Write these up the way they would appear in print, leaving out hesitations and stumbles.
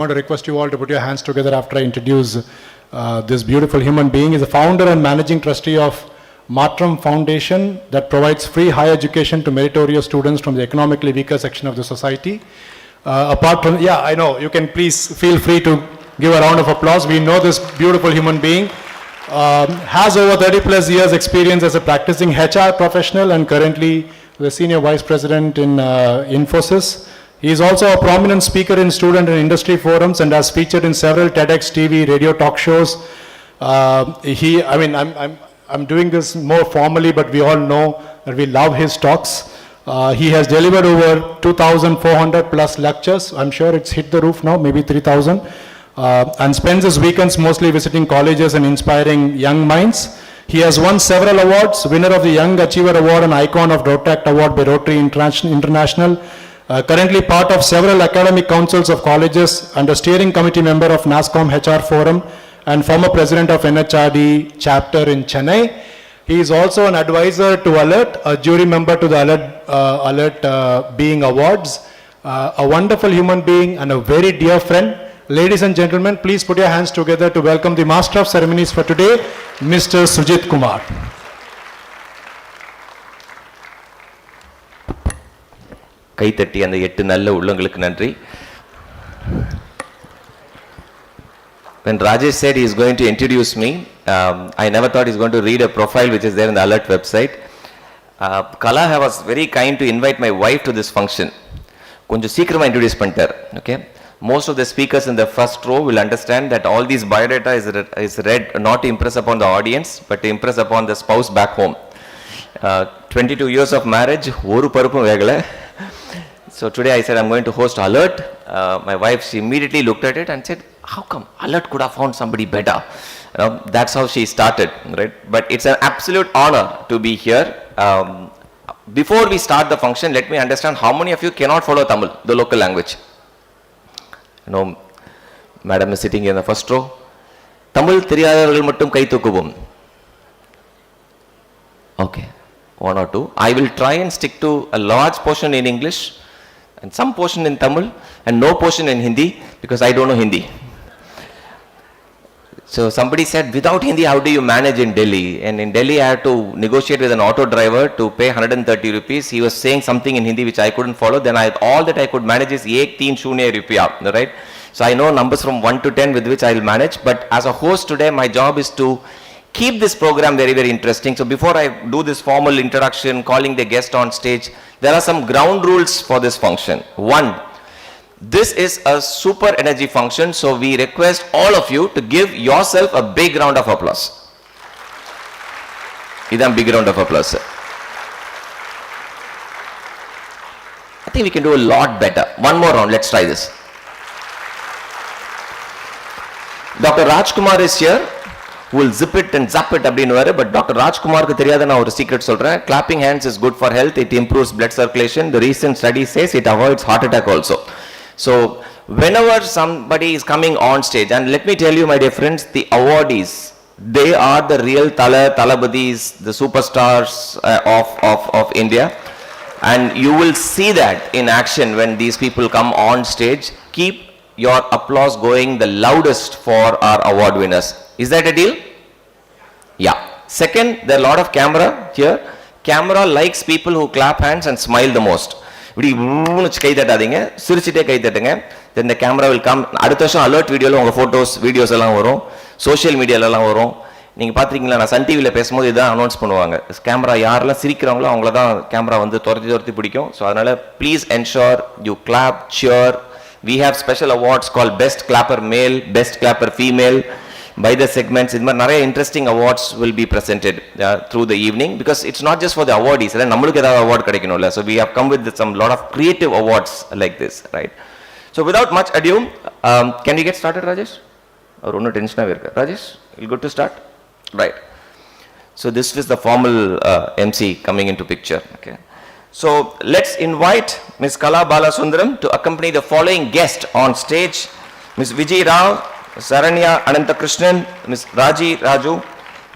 I want to request you all to put your hands together after I introduce this beautiful human being. He is the founder and managing trustee of Matram Foundation that provides free higher education to meritorious students from the economically weaker section of the society. Apart from, I know, you can please feel free to give a round of applause. We know this beautiful human being has over 30 plus years experience as a practicing HR professional and currently the senior vice president in Infosys. He is also a prominent speaker in student and industry forums and has featured in several TEDx TV radio talk shows. I'm doing this more formally, but we all know that we love his talks. He has delivered over 2,400 plus lectures. I'm sure it's hit the roof now, maybe 3,000. And spends his weekends mostly visiting colleges and inspiring young minds. He has won several awards, winner of the Young Achiever Award and Icon of Rotaract Award by Rotary International. Currently part of several academic councils of colleges and a steering committee member of NASCOM HR Forum and former president of NHRD chapter in Chennai. He is also an advisor to Alert, a jury member to the Alert Being Awards, a wonderful human being and a very dear friend. Ladies and gentlemen, please put your hands together to welcome the Master of Ceremonies for today, Mr. Sujit Kumar. கைத்தட்டி அந்த 8 நல்ல உள்ளங்களுக்கு நன்றி. When Rajesh said he is going to introduce me, I never thought he is going to read a profile which is there in the Alert website. Kala was very kind to invite my wife to this function. கொஞ்சம் சீக்கிரமா introduce பண்ணிட்டார். Okay. Most of the speakers in the first row will understand that all these biodata is read not to impress upon the audience but to impress upon the spouse back home. 22 years of marriage, oru parupum vegala. So today I said I'm going to host Alert. My wife, she immediately looked at it and said, how come Alert could have found somebody better? That's how she started, right? But it's an absolute honor to be here. Before we start the function, let me understand how many of you cannot follow Tamil, the local language. Madam is sitting in the first row. Tamil theriyadhavargal mattum kai thookuvom. Okay, one or two. I will try and stick to a large portion in English and some portion in Tamil and no portion in Hindi because I don't know Hindi. So somebody said, without Hindi, how do you manage in Delhi? And in Delhi, I had to negotiate with an auto driver to pay 130 rupees. He was saying something in Hindi which I couldn't follow. Then all that I could manage is 1-3 rupiya, right? So I know numbers from 1 to 10 with which I will manage. But as a host today, my job is to keep this program very, very interesting. So before I do this formal introduction, calling the guest on stage, there are some ground rules for this function. One, this is a super energy function, so we request all of you to give yourself a big round of applause. Idam big round of applause, sir. I think we can do a lot better. One more round, let's try this. Dr. Rajkumar is here. We'll zip it and zap it abdinnu, but Dr. Rajkumar ku theriyadha na oru secret solren. Clapping hands is good for health. It improves blood circulation. The recent study says it avoids heart attack also. So whenever somebody is coming on stage, and let me tell you, my dear friends, the awardees, they are the real talabadis, the superstars of India, and you will see that in action when these people come on stage. Keep your applause going the loudest for our award winners. Is that a deal? Yeah. Second, there are a lot of camera here. Camera likes people who clap hands and smile the most. இப்படி கை தட்டாதீங்க, சிரிச்சிட்டே கை தட்டுங்க. Then the camera will come. அடுத்த வருஷம் alert வீடியோல உங்க photos videos எல்லாம் வரும், social மீடியால எல்லாம் வரும். நீங்க பாத்தீங்களா, நான் சன் டிவில பேசும்போது இதான் அனௌன்ஸ் பண்ணுவாங்க. கேமரா யாரெல்லாம் சிரிக்கிறாங்களோ அவங்கள தான் கேமரா வந்து துரத்தி பிடிக்கும். ஸோ அதனால please ensure you clap, cheer. We have special awards called Best Clapper Male, Best Clapper Female. By the segments, in நிறைய interesting awards will be presented through the evening because it's not just for the awardees. நம்மளுக்கு ஏதாவது award கிடைக்கணும்ல. So we have come with some lot of creative awards like this, right? So without much ado, can we get started, Rajesh? Or no tension irukka. Rajesh, you good to start? Right. So this is the formal MC coming into picture. Okay. So let's invite Ms. Kala Balasundaram to accompany the following guest on stage: Ms. Vijay Rao, Saranya Anantakrishnan, Ms. Raji Raju,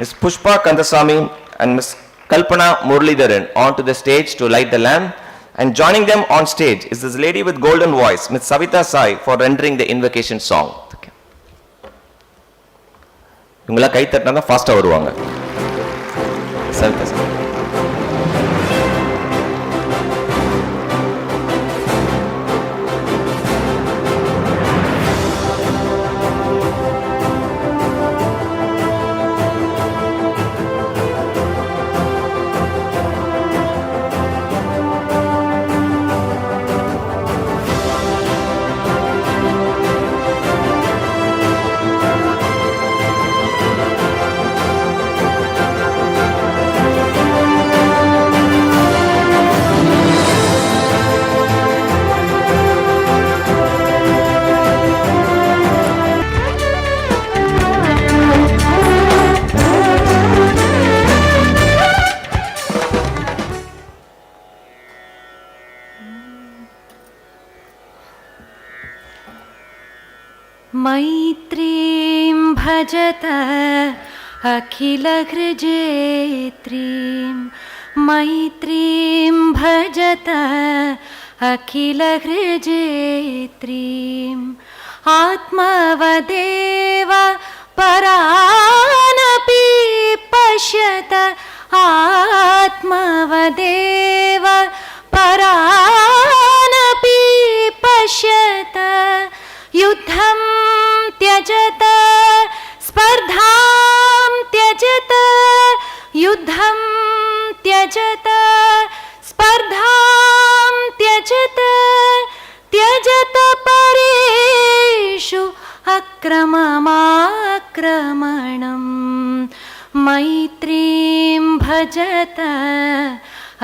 Ms. Pushpa Kandasamy, and Ms. Kalpana Muralidharan onto the stage to light the lamp. And joining them on stage is this lady with golden voice, Ms. Savita Sai, for rendering the invocation song. இவங்களா கை தட்டினா தான் ஃபாஸ்ட்டாக வருவாங்க. Savitha sir. मैत्रीं भजत अखिलहृजेत्रीं मैत्रीं भजत अखिलहृजेत्रीम् आत्मवदेव परानपि पश्यत आत्मवदेव परानपि पश्यत युद्धं त्यजत स्पर्धां त्यजत युद्धं त्यजत स्पर्धां त्यजत त्यजत परेषु अक्रममाक्रमणं मैत्रीं भजत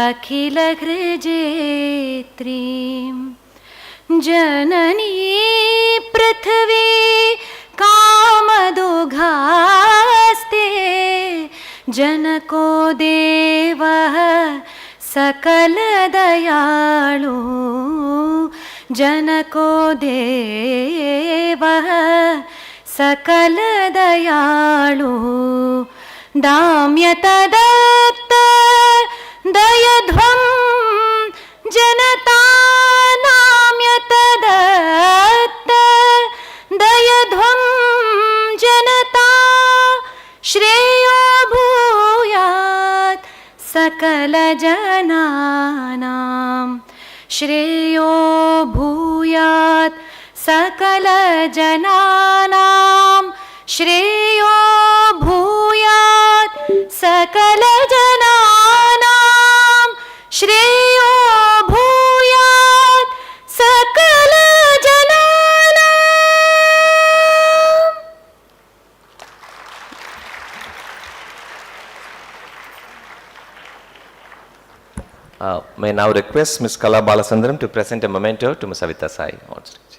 अखिलहृजेत्रीम् जननी पृथ्वी कामदुघास्ते जनको देवः सकलदयाळु जनको देवः सकलदयाळु दाम्यतदत्त दयध्वं जनता नाम्यतदत्त दयध्वं जनता श्रेयो भूयात् सकलजनानां श्रेयो भूयात् सकलजनानां श्रेयो भूयात् सकलजनानां श्रेयो भूयात् सकलजनानाम्. May now request Ms. Kala Balasundram to present a memento to Ms. Savita Sai on stage.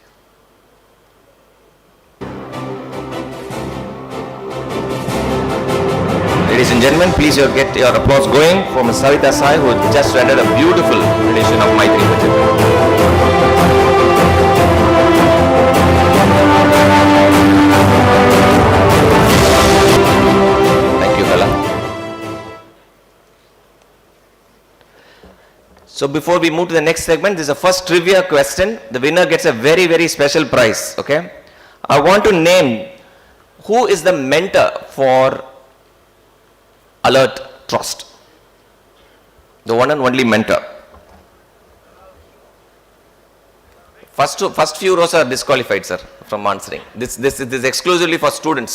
Ladies and gentlemen, please get your applause going for Ms. Savita Sai, who just rendered a beautiful rendition of Maitri Bhajan. Thank you, Kala. So before we move to the next segment, this is the first trivia question. The winner gets a very, very special prize, okay? I want to name who is the mentor for Alert Trust. The one and only mentor. First few rows are disqualified, sir, from answering. This is exclusively for students.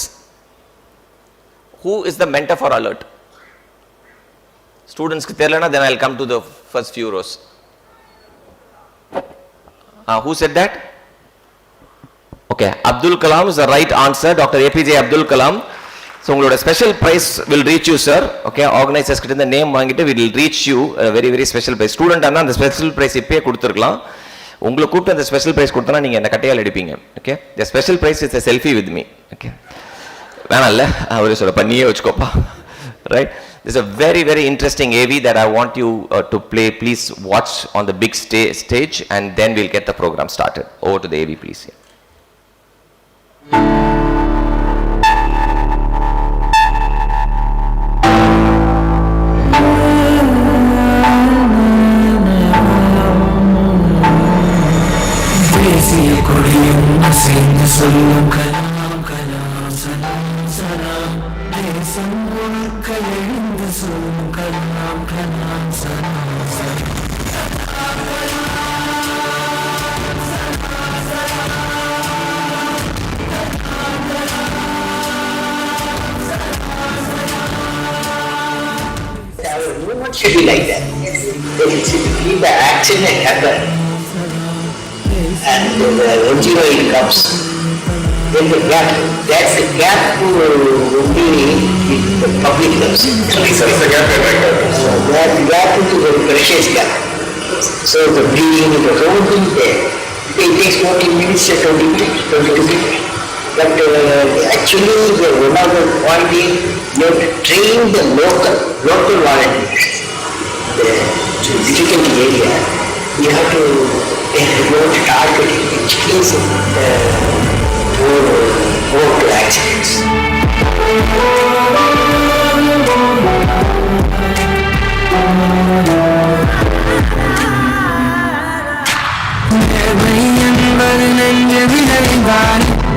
Who is the mentor for Alert? Students ku theriyalana, then I'll come to the first few rows. Who said that? Okay, Abdul Kalam is the right answer. Dr. APJ Abdul Kalam. So உங்களோட special prize will reach you sir. Okay, organisers கிட்ட இந்த name வாங்கிட்டு will reach you very very special prize. Student ஆனால் அந்த special price இப்பயே கொடுத்துருக்கலாம். உங்களை கூப்பிட்டு அந்த ஸ்பெஷல் பிரைஸ் கொடுத்தனா நீங்கள் என்ன கட்டையால் அடிப்பீங்க. Okay, the special prize is a selfie with me. Okay, வேணாம்ல, அவரே சொல்ல பண்ணியே வச்சுக்கோப்பா. Right, this a very very interesting AV that I want you to play. Please watch on the big stage and then will get the programme started. Over to the AV please. Our movement should be like that. They should keep the action and happen. And when it comes, then the gap, that's the gap to only the public comes in. Sorry, the gap so that gap is a very precious gap. So the breathing, the whole thing there. It takes 40 minutes, 20 minutes, 22 minutes. But actually, one of the point is you have to train the local volunteers. The difficult area, you have to target it, which is more to accidents.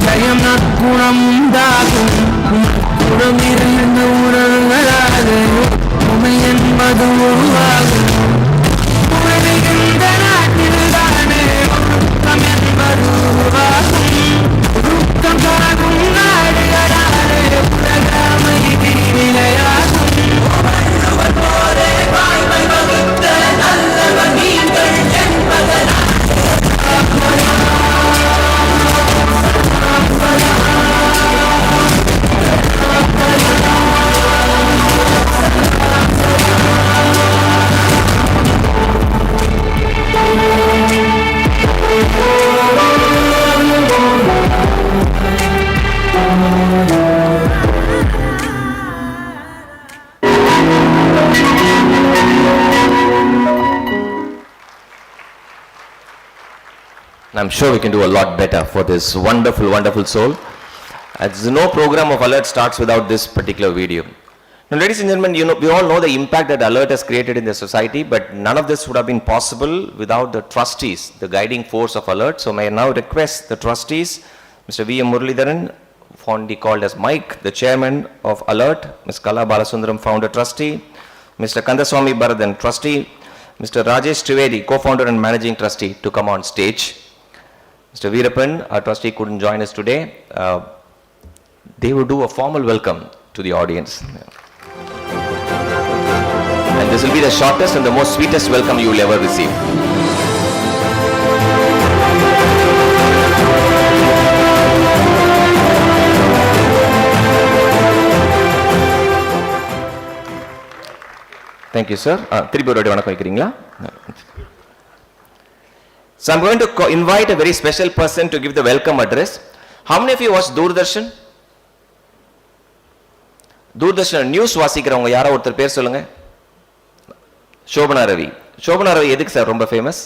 ஜயம் நற்குணம் உண்டாகும் குணமிருந்து உணர்வதாக உமை என்பது உருவாகும் உலகின்ற நாட்டில் தானே ஒழுக்கம் என்பது உருவாகும் ஒழுக்கம் காக்கும் நாடுகளாலே உலக அமைதி நிலையாகும் போரே வாய்மை வகுத்த நல்லவன் நீங்கள் என்பதனால் I'm sure we can do a lot better for this wonderful, wonderful soul. As no program of Alert starts without this particular video. Now, ladies and gentlemen, you know, we all know the impact that Alert has created in the society, but none of this would have been possible without the trustees, the guiding force of Alert. So may I now request the trustees, Mr. V. M. Muralidharan, fondly called as Mike, the chairman of Alert, Ms. Kala Balasundaram, founder trustee, Mr. Kandaswamy Bharathan, trustee, Mr. Rajesh Trivedi, co-founder and managing trustee, to come on stage. Mr. Veerapan, our trustee, couldn't join us today. They will do a formal welcome to the audience. And this will be the shortest and the most sweetest welcome you will ever receive. Thank you, sir. திருப்பி ஒரு வாட்டி வணக்கம் வைக்கிறீங்களா? So I'm going to invite a very special person to give the welcome address. How many of you watch Doordarshan? Doordarshan news வாசிக்கிறவங்க யாரோ ஒருத்தர் பேர் சொல்லுங்க. சோபனா ரவி. சோபனா ரவி எதுக்கு சார் ரொம்ப ஃபேமஸ்?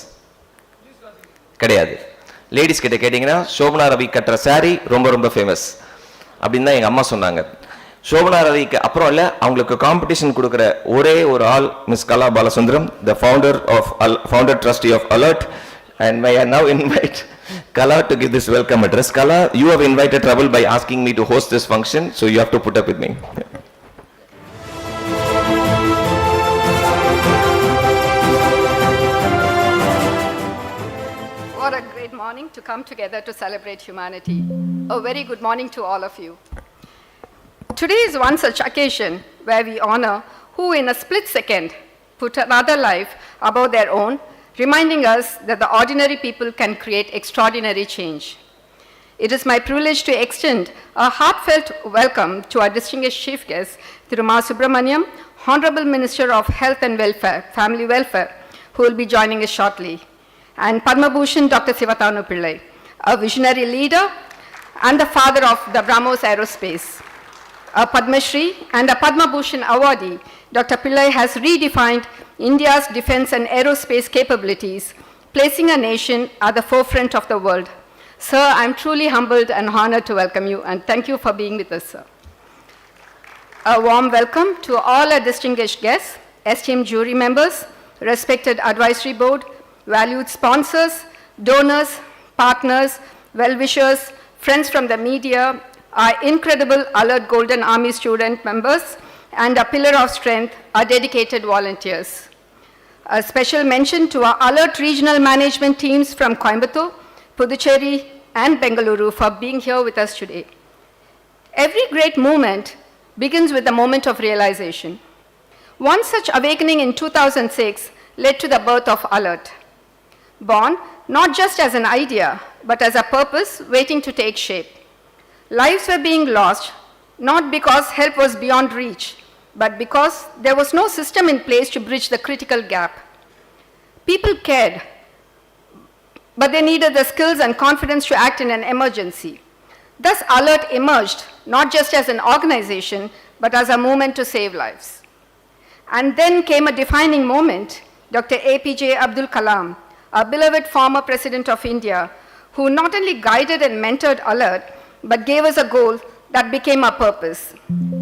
கிடையாது. லேடிஸ் கிட்ட கேட்டீங்கன்னா சோபனா ரவி கட்டுற saree ரொம்ப ரொம்ப ஃபேமஸ் அப்படின்னு தான் எங்க அம்மா சொன்னாங்க. சோபனா ரவிக்கு அப்புறம் இல்ல அவங்களுக்கு காம்படிஷன் கொடுக்கிற ஒரே ஒரு ஆள் miss Kala Balasundaram, the founder trustee of Alert. And may I now invite Kala to give this welcome address. Kala, you have invited trouble by asking me to host this function, so you have to put up with me. What a great morning to come together to celebrate humanity. A very good morning to all of you. Today is one such occasion where we honor who in a split second put another life above their own, reminding us that the ordinary people can create extraordinary change. It is my privilege to extend a heartfelt welcome to our distinguished chief guest, Thiruma Subramaniam, Honorable Minister of Health and Welfare, Family Welfare, who will be joining us shortly, and Padma Bhushan Dr. Sivathanu Pillai, a visionary leader and the father of the BrahMos Aerospace. A Padma Shri and a Padma Bhushan awardee, Dr. Pillai has redefined India's defense and aerospace capabilities, placing our nation at the forefront of the world. Sir, I'm truly humbled and honored to welcome you, and thank you for being with us, sir. A warm welcome to all our distinguished guests, esteemed jury members, respected advisory board, valued sponsors, donors, partners, well-wishers, friends from the media, our incredible Alert Golden Army student members, and a pillar of strength, our dedicated volunteers. A special mention to our Alert regional management teams from Coimbatore, Puducherry, and Bengaluru for being here with us today. Every great movement begins with the moment of realization. One such awakening in 2006 led to the birth of Alert. Born not just as an idea, but as a purpose waiting to take shape. Lives were being lost, not because help was beyond reach, but because there was no system in place to bridge the critical gap. People cared, but they needed the skills and confidence to act in an emergency. Thus, Alert emerged not just as an organization, but as a movement to save lives. And then came a defining moment, Dr. APJ Abdul Kalam, our beloved former President of India, who not only guided and mentored Alert, but gave us a goal that became our purpose: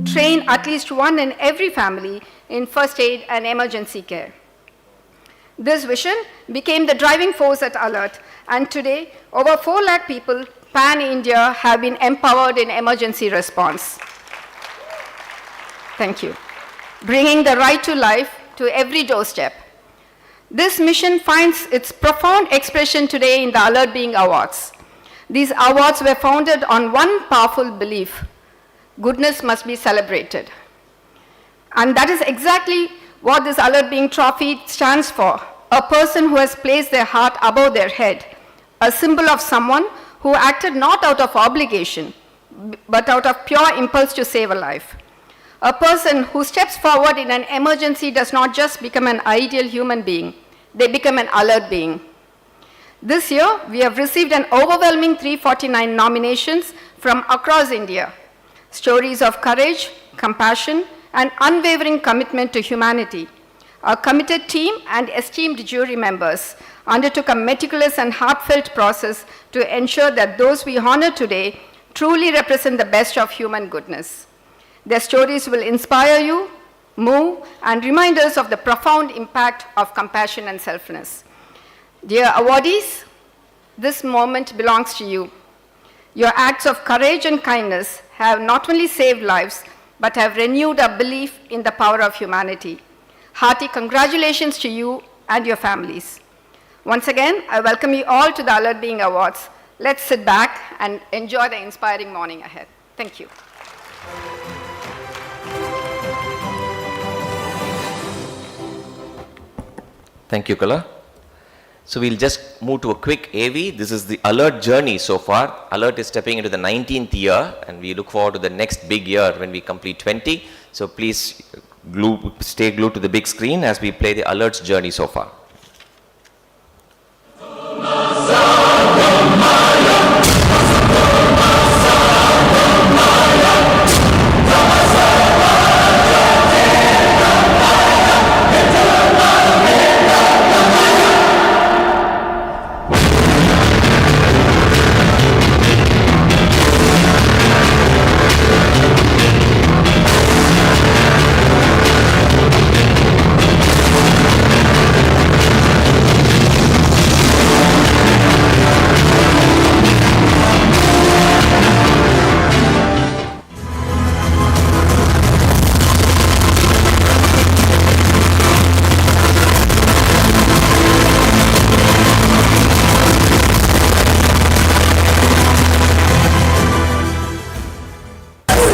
train at least one in every family in first aid and emergency care. This vision became the driving force at Alert, and today, over 4 lakh people pan-India have been empowered in emergency response. Thank you. Bringing the right to life to every doorstep. This mission finds its profound expression today in the Alert Being Awards. These awards were founded on one powerful belief: goodness must be celebrated. And that is exactly what this Alert Being Trophy stands for: a person who has placed their heart above their head, a symbol of someone who acted not out of obligation, but out of pure impulse to save a life. A person who steps forward in an emergency does not just become an ideal human being, they become an alert being. This year, we have received an overwhelming 349 nominations from across India. Stories of courage, compassion, and unwavering commitment to humanity. Our committed team and esteemed jury members undertook a meticulous and heartfelt process to ensure that those we honor today truly represent the best of human goodness. Their stories will inspire you, move, and remind us of the profound impact of compassion and selflessness. Dear awardees, this moment belongs to you. Your acts of courage and kindness have not only saved lives, but have renewed our belief in the power of humanity. Hearty congratulations to you and your families. Once again, I welcome you all to the Alert Being Awards. Let's sit back and enjoy the inspiring morning ahead. Thank you. Thank you, Kala. So we'll just move to a quick AV. This is the Alert journey so far. Alert is stepping into the 19th year, and we look forward to the next big year when we complete 20. So please stay glued to the big screen as we play the Alert's journey so far.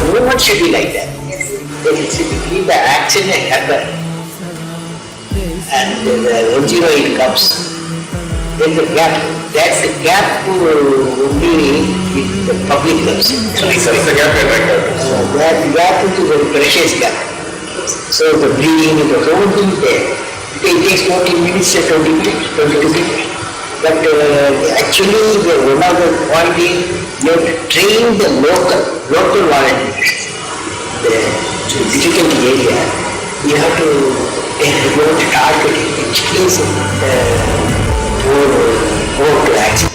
Movement should be like that. Between the action and happen, and the 108 comes. Then the gap, that's the gap only the public comes. Sorry, the gap is like that. So that gap is a precious gap. So the breathing, the whole thing there. It takes 40 minutes to 20 minutes, 22 minutes. But actually, one of the point is you have to train the local volunteers. The difficult area, you have to target it, which is more to action.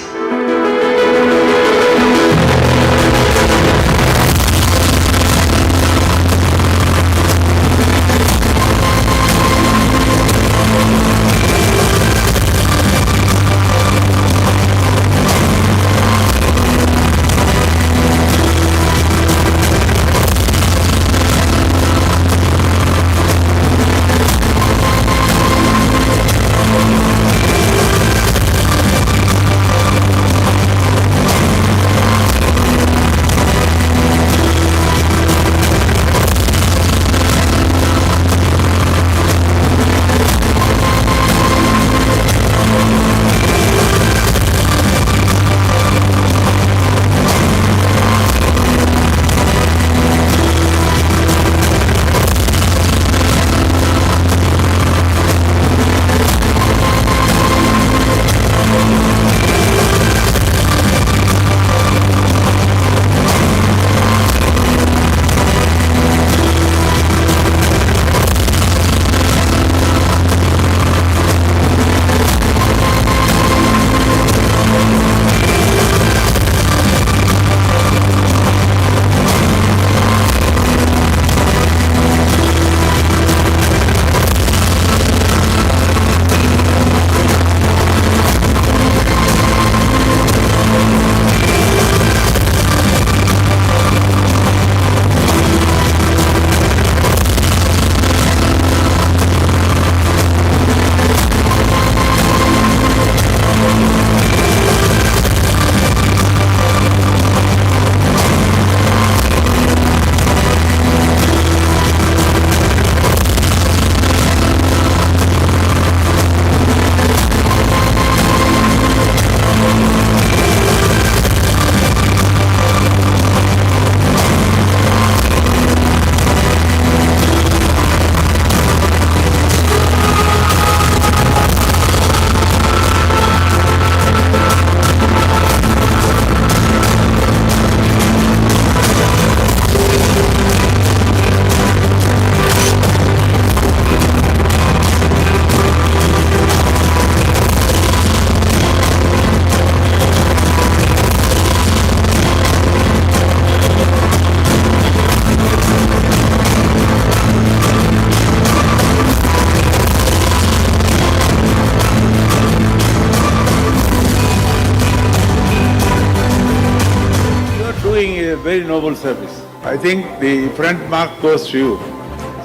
doing a very noble service. I think the front mark goes to you.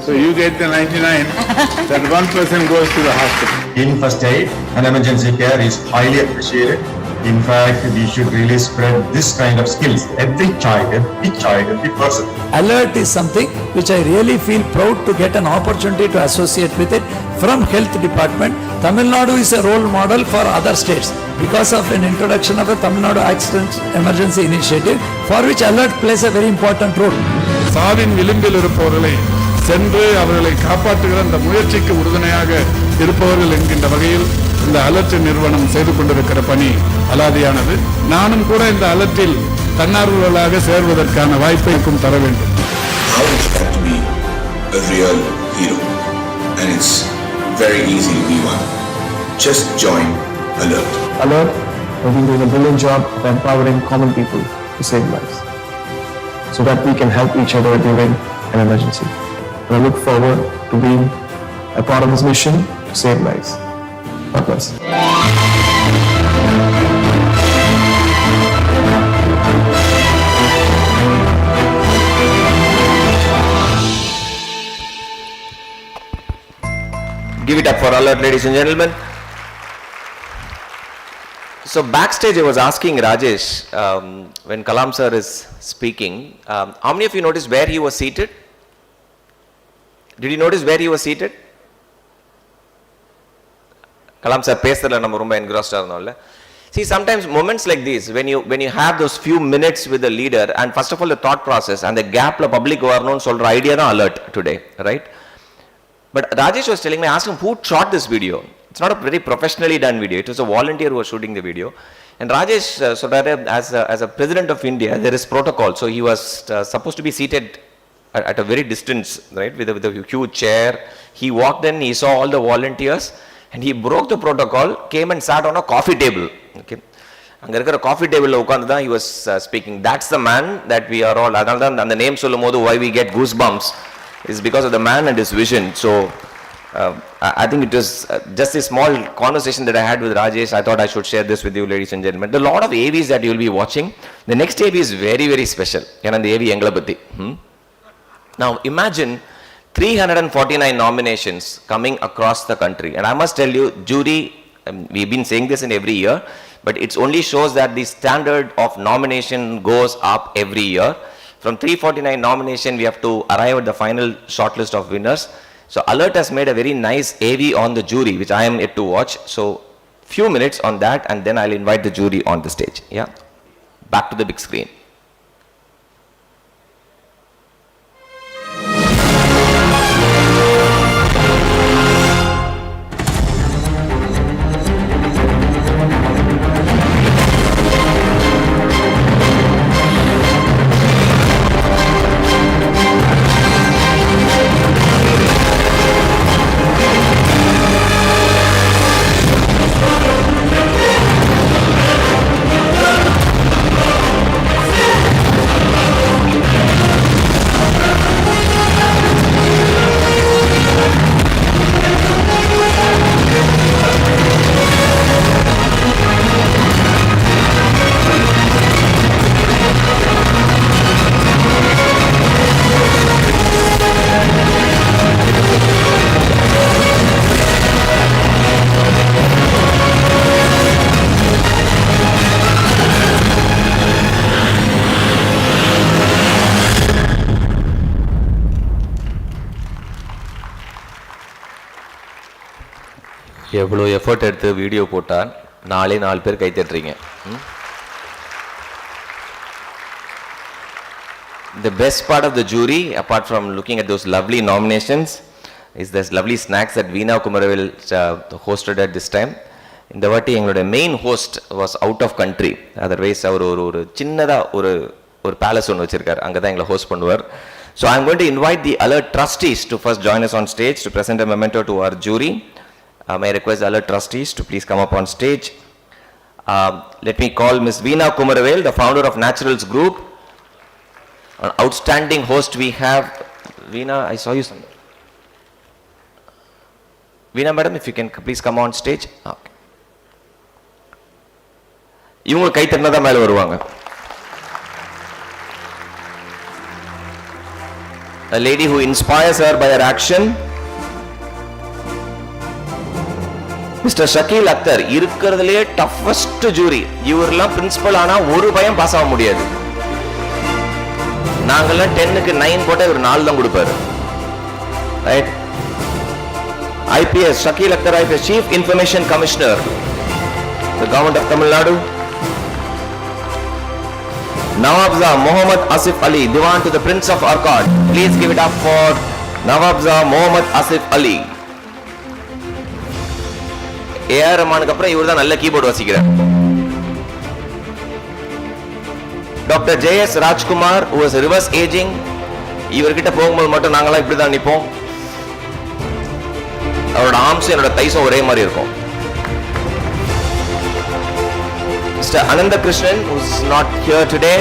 So you get the 99, that one person goes to the hospital. In first aid and emergency care is highly appreciated. In fact, we should really spread this kind of skills. Every person. Alert is something which I really feel proud to get an opportunity to associate with it from Health Department. Tamil Nadu is a role model for other states because of an introduction of a Tamil Nadu Accident Emergency Initiative, for which alert plays a very important role. சாவின் விளிம்பில் இருப்பவர்களை சென்று அவர்களை காப்பாற்றுகிற அந்த முயற்சிக்கு உறுதுணையாக இருப்பவர்கள் என்கின்ற வகையில் இந்த அலர்ட் நிறுவனம் செய்து கொண்டிருக்கிற பணி அலாதியானது. நானும் கூட இந்த அலர்ட்டில் தன்னார்வலராக சேர்வதற்கான வாய்ப்பைக்கும் தர வேண்டும். How would you like to be a real hero? And it's very easy to be one. Just join Alert. Alert has been doing a brilliant job of empowering common people to save lives, so that we can help each other during an emergency. And I look forward to being a part of this mission to save lives. God bless. Give it up for Alert, ladies and gentlemen. So backstage I was asking Rajesh, when Kalam sir is speaking, how many of you noticed where he was seated? Did you notice where he was seated? Kalam sir பேசல நம்ம ரொம்ப engrossed ஆனோம்ல. See, sometimes moments like these, when you have those few minutes with the leader, and first of all the thought process and the gap la public வரணும்னு சொல்ற idea தான் Alert today, right? But Rajesh was telling me, I asked him who shot this video. It's not a very professionally done video. It was a volunteer who was shooting the video. And Rajesh, as a president of India, there is protocol. So he was supposed to be seated at a very distance, right, with a huge chair. He walked in, he saw all the volunteers, and he broke the protocol, came and sat on a coffee table. Okay. அங்க இருக்கிற coffee டேபிள்ல உட்கார்ந்து தான் he was speaking. That's the man that we are all. அதனால தான் அந்த name சொல்லும்போது why we get goosebumps is because of the man and his vision. So I think it was just a small conversation that I had with Rajesh. I thought I should share this with you, ladies and gentlemen. The lot of AVs that you will be watching, the next AV is very, very special. ஏன்னா the AV எங்களை பத்தி. Now imagine 349 nominations coming across the country. And I must tell you, jury, we've been saying this in every year, but it only shows that the standard of nomination goes up every year. From 349 nomination, we have to arrive at the final shortlist of winners. So Alert has made a very nice AV on the jury, which I am yet to watch. So few minutes on that, and then I'll invite the jury on the stage. Yeah, back to the big screen. எவ்வளோ effort எடுத்து video போட்டால் 4 பேர் கை தட்டுறீங்க. The best part of the jury, apart from looking at those lovely nominations, is this lovely snacks that Veena Kumaravel hosted at this time. இந்த வாட்டி எங்களோட main host was out of country. Otherwise அவர் ஒரு சின்னதாக ஒரு palace ஒன்று வச்சிருக்காரு, அங்கே தான் எங்களை ஹோஸ்ட் பண்ணுவார். So I'm going to invite the Alert trustees to first join us on stage to present a memento to our jury. May I request the Alert trustees to please come up on stage. Let me call Ms. Veena Kumaravel, the founder of Naturals Group. An outstanding host we have. Veena, I saw you somewhere. Veena madam, if you can please come on stage. Okay. இவங்க கை தட்டினா தான் மேலே வருவாங்க. a lady who inspires her by her action. Mr. Shakil Akhtar, இருக்கிறதுலயே toughest jury. இவரெல்லாம் principal ஆனா ஒரு பையன் பாஸ் ஆக முடியாது. நாங்கெல்லாம் 10க்கு 9 போட்டா இவர் 4 தான் கொடுப்பாரு. Right? IPS, Shakil Akhtar IPS, Chief Information Commissioner, the Government of Tamil Nadu. Nawabza Muhammad Asif Ali, Diwan to the Prince of Arcot. Please give it up for Nawabza Muhammad Asif Ali. A.R. Rahmanக்கு அப்புறம் இவர்தான் நல்ல keyboard வாசிக்கிறார். Dr. J.S. Rajkumar, who was reverse aging. இவர்கிட்ட போகும்போது மட்டும் நாங்களாம் இப்படி தான் நிற்போம். அவரோட ஆர்ம்ஸும் என்னோட தைஸும் ஒரே மாதிரி இருக்கும். Mr. Ananda Krishnan, who is not here today.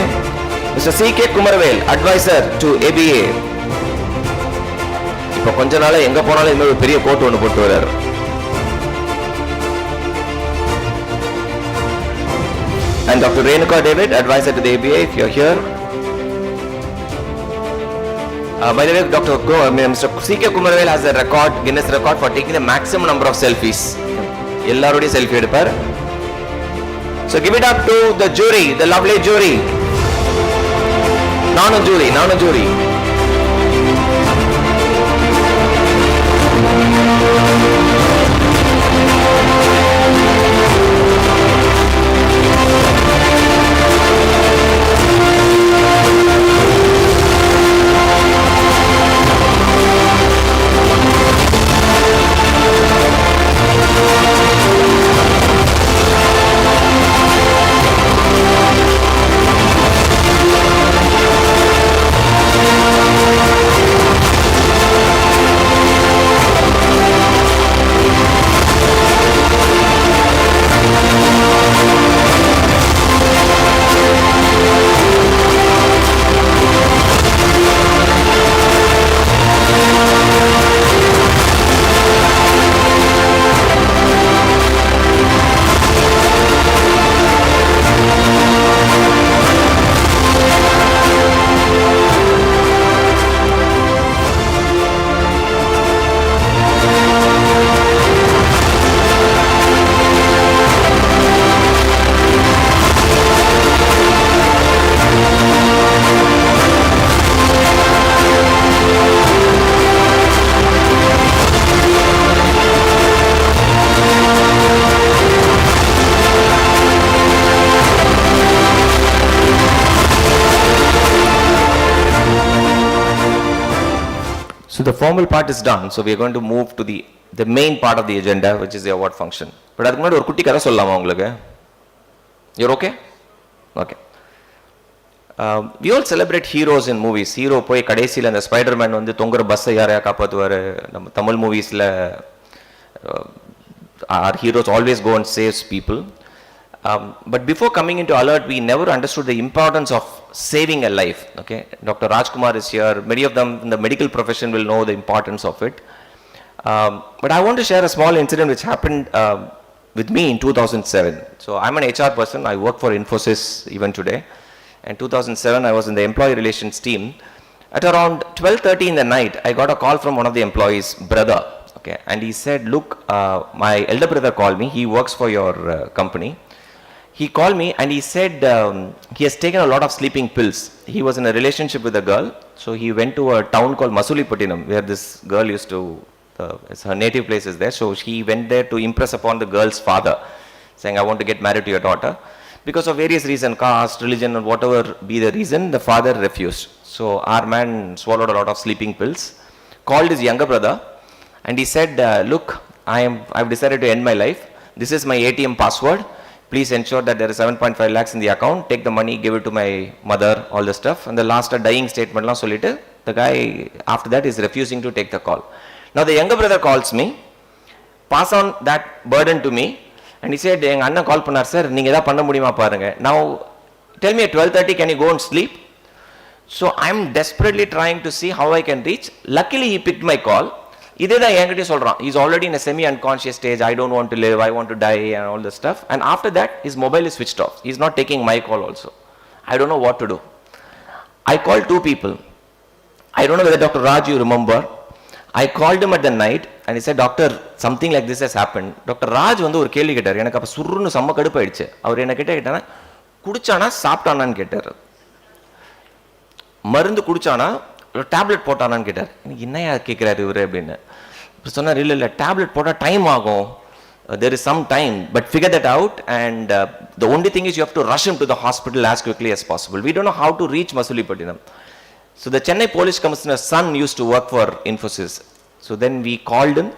Mr. C.K. Kumarvel, advisor to ABA. இப்போ கொஞ்ச நாளா எங்க போனாலும் இந்த ஒரு பெரிய கோட் ஒன்று போட்டு வர்றாரு. And Dr. Renuka David, advisor to the ABA, if you're here. By the way, Mr. C.K. Kumarvel has a record, Guinness record for taking the maximum number of selfies. எல்லாரோடையும் செல்ஃபி எடுப்பார். So give it up to the jury, the lovely jury. நானும் jury. So the formal part is done. So we are going to move to the main part of the agenda, which is the award function. But அதுக்கு முன்னாடி ஒரு குட்டி கதை சொல்லலாமா உங்களுக்கு? You're okay? Okay. We all celebrate heroes in movies. Hero போய் கடைசியில் அந்த ஸ்பைடர்மேன் வந்து தொங்குற பஸ்ஸை யாரையா காப்பாற்றுவார். நம்ம Tamil மூவிஸில் our heroes always go and saves people. But before coming into Alert, we never understood the importance of saving a life. Okay, Dr. Rajkumar is here. Many of them in the medical profession will know the importance of it. But I want to share a small incident which happened with me in 2007. So I'm an HR person. I work for Infosys even today. In 2007, I was in the employee relations team. At around 12:30 in the night, I got a call from one of the employees' brother. Okay, and he said, "Look, my elder brother called me. He works for your company." He called me and he said he has taken a lot of sleeping pills. He was in a relationship with a girl, so he went to a town called Masulipattinam, where this girl used to, her native place is there. So he went there to impress upon the girl's father, saying, "I want to get married to your daughter." Because of various reasons, caste, religion, or whatever be the reason, the father refused. So our man swallowed a lot of sleeping pills, called his younger brother, and he said, "Look, I've decided to end my life. This is my ATM password. Please ensure that there is 7.5 lakhs in the account. Take the money, give it to my mother, all the stuff." And the last dying statement la solittu, the guy after that is refusing to take the call. Now the younger brother calls me, pass on that burden to me, and he said, "Enga anna call pannar sir, neenga edha panna mudiyuma paarenga. Now tell me at 12:30 can you go and sleep?" So I'm desperately trying to see how I can reach. Luckily he picked my call. இதே தான் என்கிட்ட சொல்றான். He's already in a semi unconscious stage. I don't want to live, I want to die and all this stuff. And after that his mobile is switched off. He's not taking my call also. I don't know what to do. I called two people. I don't know whether Dr. Raj you remember. I called him at the night and he said, Doctor, something like this has happened. Dr. Raj வந்து ஒரு கேள்வி கேட்டார். எனக்கு அப்போ சுருன்னு செம்ம கடுப்பாயிடுச்சு. அவர் என்ன கேட்டானா குடிச்சானா சாப்பிட்டானான்னு கேட்டார். மருந்து குடிச்சானா டேப்லெட் போட்டானான்னு கேட்டார். எனக்கு என்னையா கேட்குறாரு இவர் அப்படின்னு சொன்னார். இல்லை டேப்லெட் போட்டால் டைம் ஆகும். There is some time, but figure that out, and the only thing is you have to rush him to the hospital as quickly as possible. We don't know how to reach Masulipatinam. So the Chennai Police Commissioner's son used to work for Infosys. So then we called him.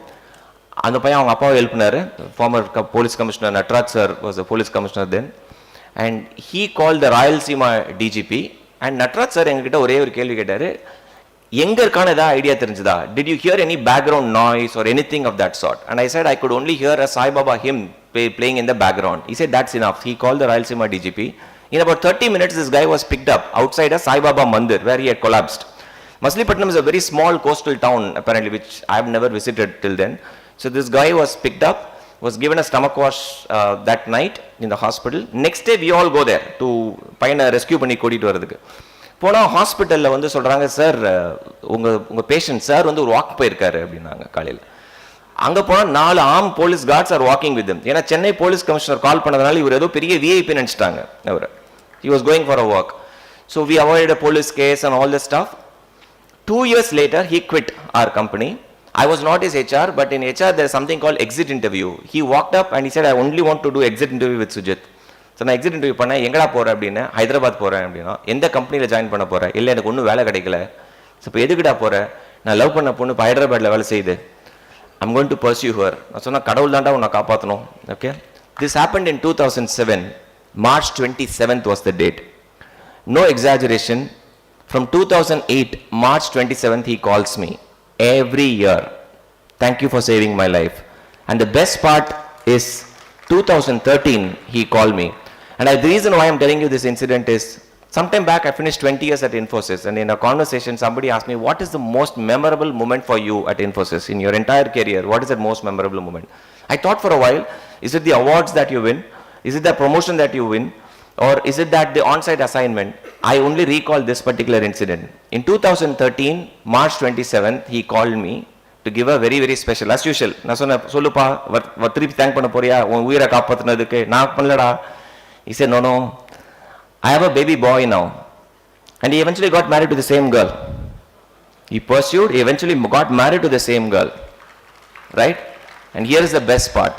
அந்த பையன் அவங்க அப்பாவை help பண்ணாரு. Former police commissioner Natraj sir was the police commissioner then, and he called the Rayalaseema DGP, and Natraj sir எங்ககிட்ட ஒரே ஒரு கேள்வி கேட்டாரு. எங்க இருக்கான ஏதாவது idea தெரிஞ்சதா? Did you hear any background noise or anything of that sort? And I said I could only hear a Sai Baba hymn playing in the background. He said that's enough. He called the Rayalaseema DGP. In about 30 minutes this guy was picked up outside a Sai Baba mandir where he had collapsed. Masulipatinam is a very small coastal town apparently, which I have never visited till then. So this guy was picked up, was given a stomach wash that night in the hospital. Next day we all go there to பையனை rescue பண்ணி கூட்டிட்டு வரதுக்கு. போனால் ஹாஸ்பிட்டலில் வந்து சொல்கிறாங்க, sir உங்கள் patient sir வந்து ஒரு வாக் போயிருக்காரு அப்படின்னாங்க காலையில். அங்கே போனால் 4 arm police guards are walking with him. ஏன்னா சென்னை போலீஸ் கமிஷனர் கால் பண்ணதுனால இவர் ஏதோ பெரிய விஐபி நினச்சிட்டாங்க அவர். He was going for a walk. So we avoided a police case and all this stuff. 2 years later he quit our company. I was not his HR, but in HR there is something called exit interview. He walked up and he said, I only want to do exit interview with Sujit. So நான் exit interview பண்ணேன். எங்கடா போகிறேன் அப்படின்னு. ஹைதராபாத் போகிறேன் அப்படின்னா. எந்த கம்பெனியில் join பண்ண போகிறேன்? இல்லை எனக்கு ஒன்றும் வேலை கிடைக்கல. ஸோ இப்போ எதுக்கிட்டா போகிறேன்? நான் லவ் பண்ண பொண்ணு இப்போ ஹைதராபாத்தில் வேலை செய்யுது. I'm going to pursue her. நான் சொன்னால் கடவுள் தாண்டா உன்னை காப்பாற்றணும். Okay, this happened in 2007. March 27th was the date. No exaggeration. From 2008, March 27th, he calls me every year. Thank you for saving my life. And the best part is 2013, he called me. And the reason why I'm telling you this incident is, sometime back I finished 20 years at Infosys, and in a conversation somebody asked me, what is the most memorable moment for you at Infosys in your entire career? What is the most memorable moment? I thought for a while, is it the awards that you win? Is it the promotion that you win? Or is it that the on-site assignment? I only recall this particular incident. In 2013, March 27th, he called me to give a very, very special, as usual. நான் சொன்னேன், சொல்லுப்பா திருப்பி thank பண்ண போறியா உன் உயிரை காப்பாற்றினதுக்கு? நான் பண்ணலடா. He said, no, I have a baby boy now. And he eventually got married to the same girl. He pursued, he eventually got married to the same girl. Right? And here is the best part.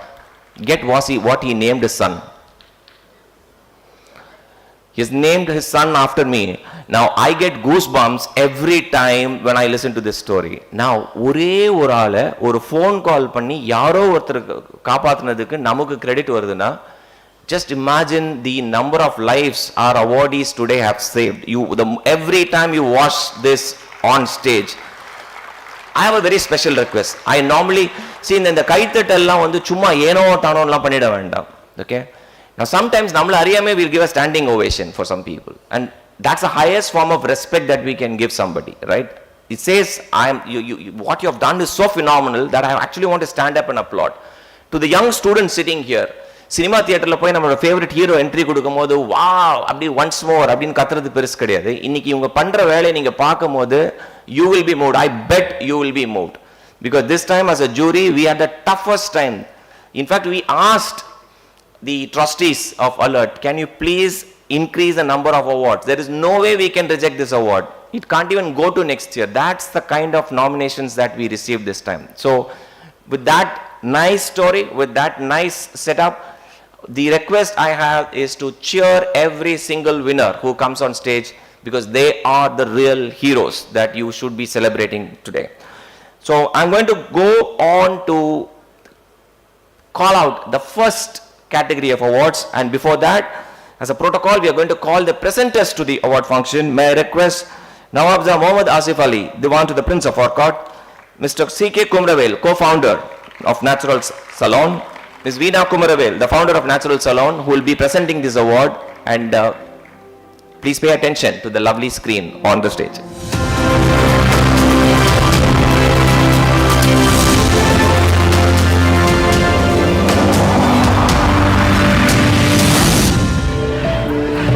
Get what he named his son. He has named his son after me. Now I get goosebumps every time when I listen to this story. Now ஒரே ஒரு ஆளை ஒரு phone call பண்ணி யாரோ ஒருத்தர் காப்பாற்றினதுக்கு நமக்கு credit வருதுன்னா, just imagine the number of lives our awardees today have saved. Every time you watch this on stage, I have a very special request. I normally see இந்த கைத்தட்டெல்லாம் வந்து சும்மா ஏனோ தானோலாம் பண்ணிட வேண்டாம். Okay? Now sometimes நம்மள அறியாமே we'll give a standing ovation for some people, and that's the highest form of respect that we can give somebody, right? It says what you have done is so phenomenal that I actually want to stand up and applaud. To the young students sitting here, cinema தியேட்டரில் போய் நம்மளோட favourite hero entry கொடுக்கும் போது wow அப்படி once more அப்படின்னு கத்துறது பெருசு கிடையாது. இன்னைக்கு இவங்க பண்ற வேலையை நீங்க பார்க்கும் போது you will be moved. I bet you will be moved, because this time as a jury we had the toughest time. In fact, we asked the trustees of Alert, can you please increase the number of awards? There is no way we can reject this award. It can't even go to next year. That's the kind of nominations that we received this time. So with that nice story, with that nice setup, the request I have is to cheer every single winner who comes on stage, because they are the real heroes that you should be celebrating today. So I'm going to go on to call out the first category of awards, and before that, as a protocol, we are going to call the presenters to the award function. May I request Nawabza Mohammad Asif Ali, Diwan to the Prince of Orkot, Mr. C.K. Kumravel, co-founder of Natural Salon, Ms. Veena Kumaravel, the founder of Natural Salon, who will be presenting this award, and please pay attention to the lovely screen on the stage.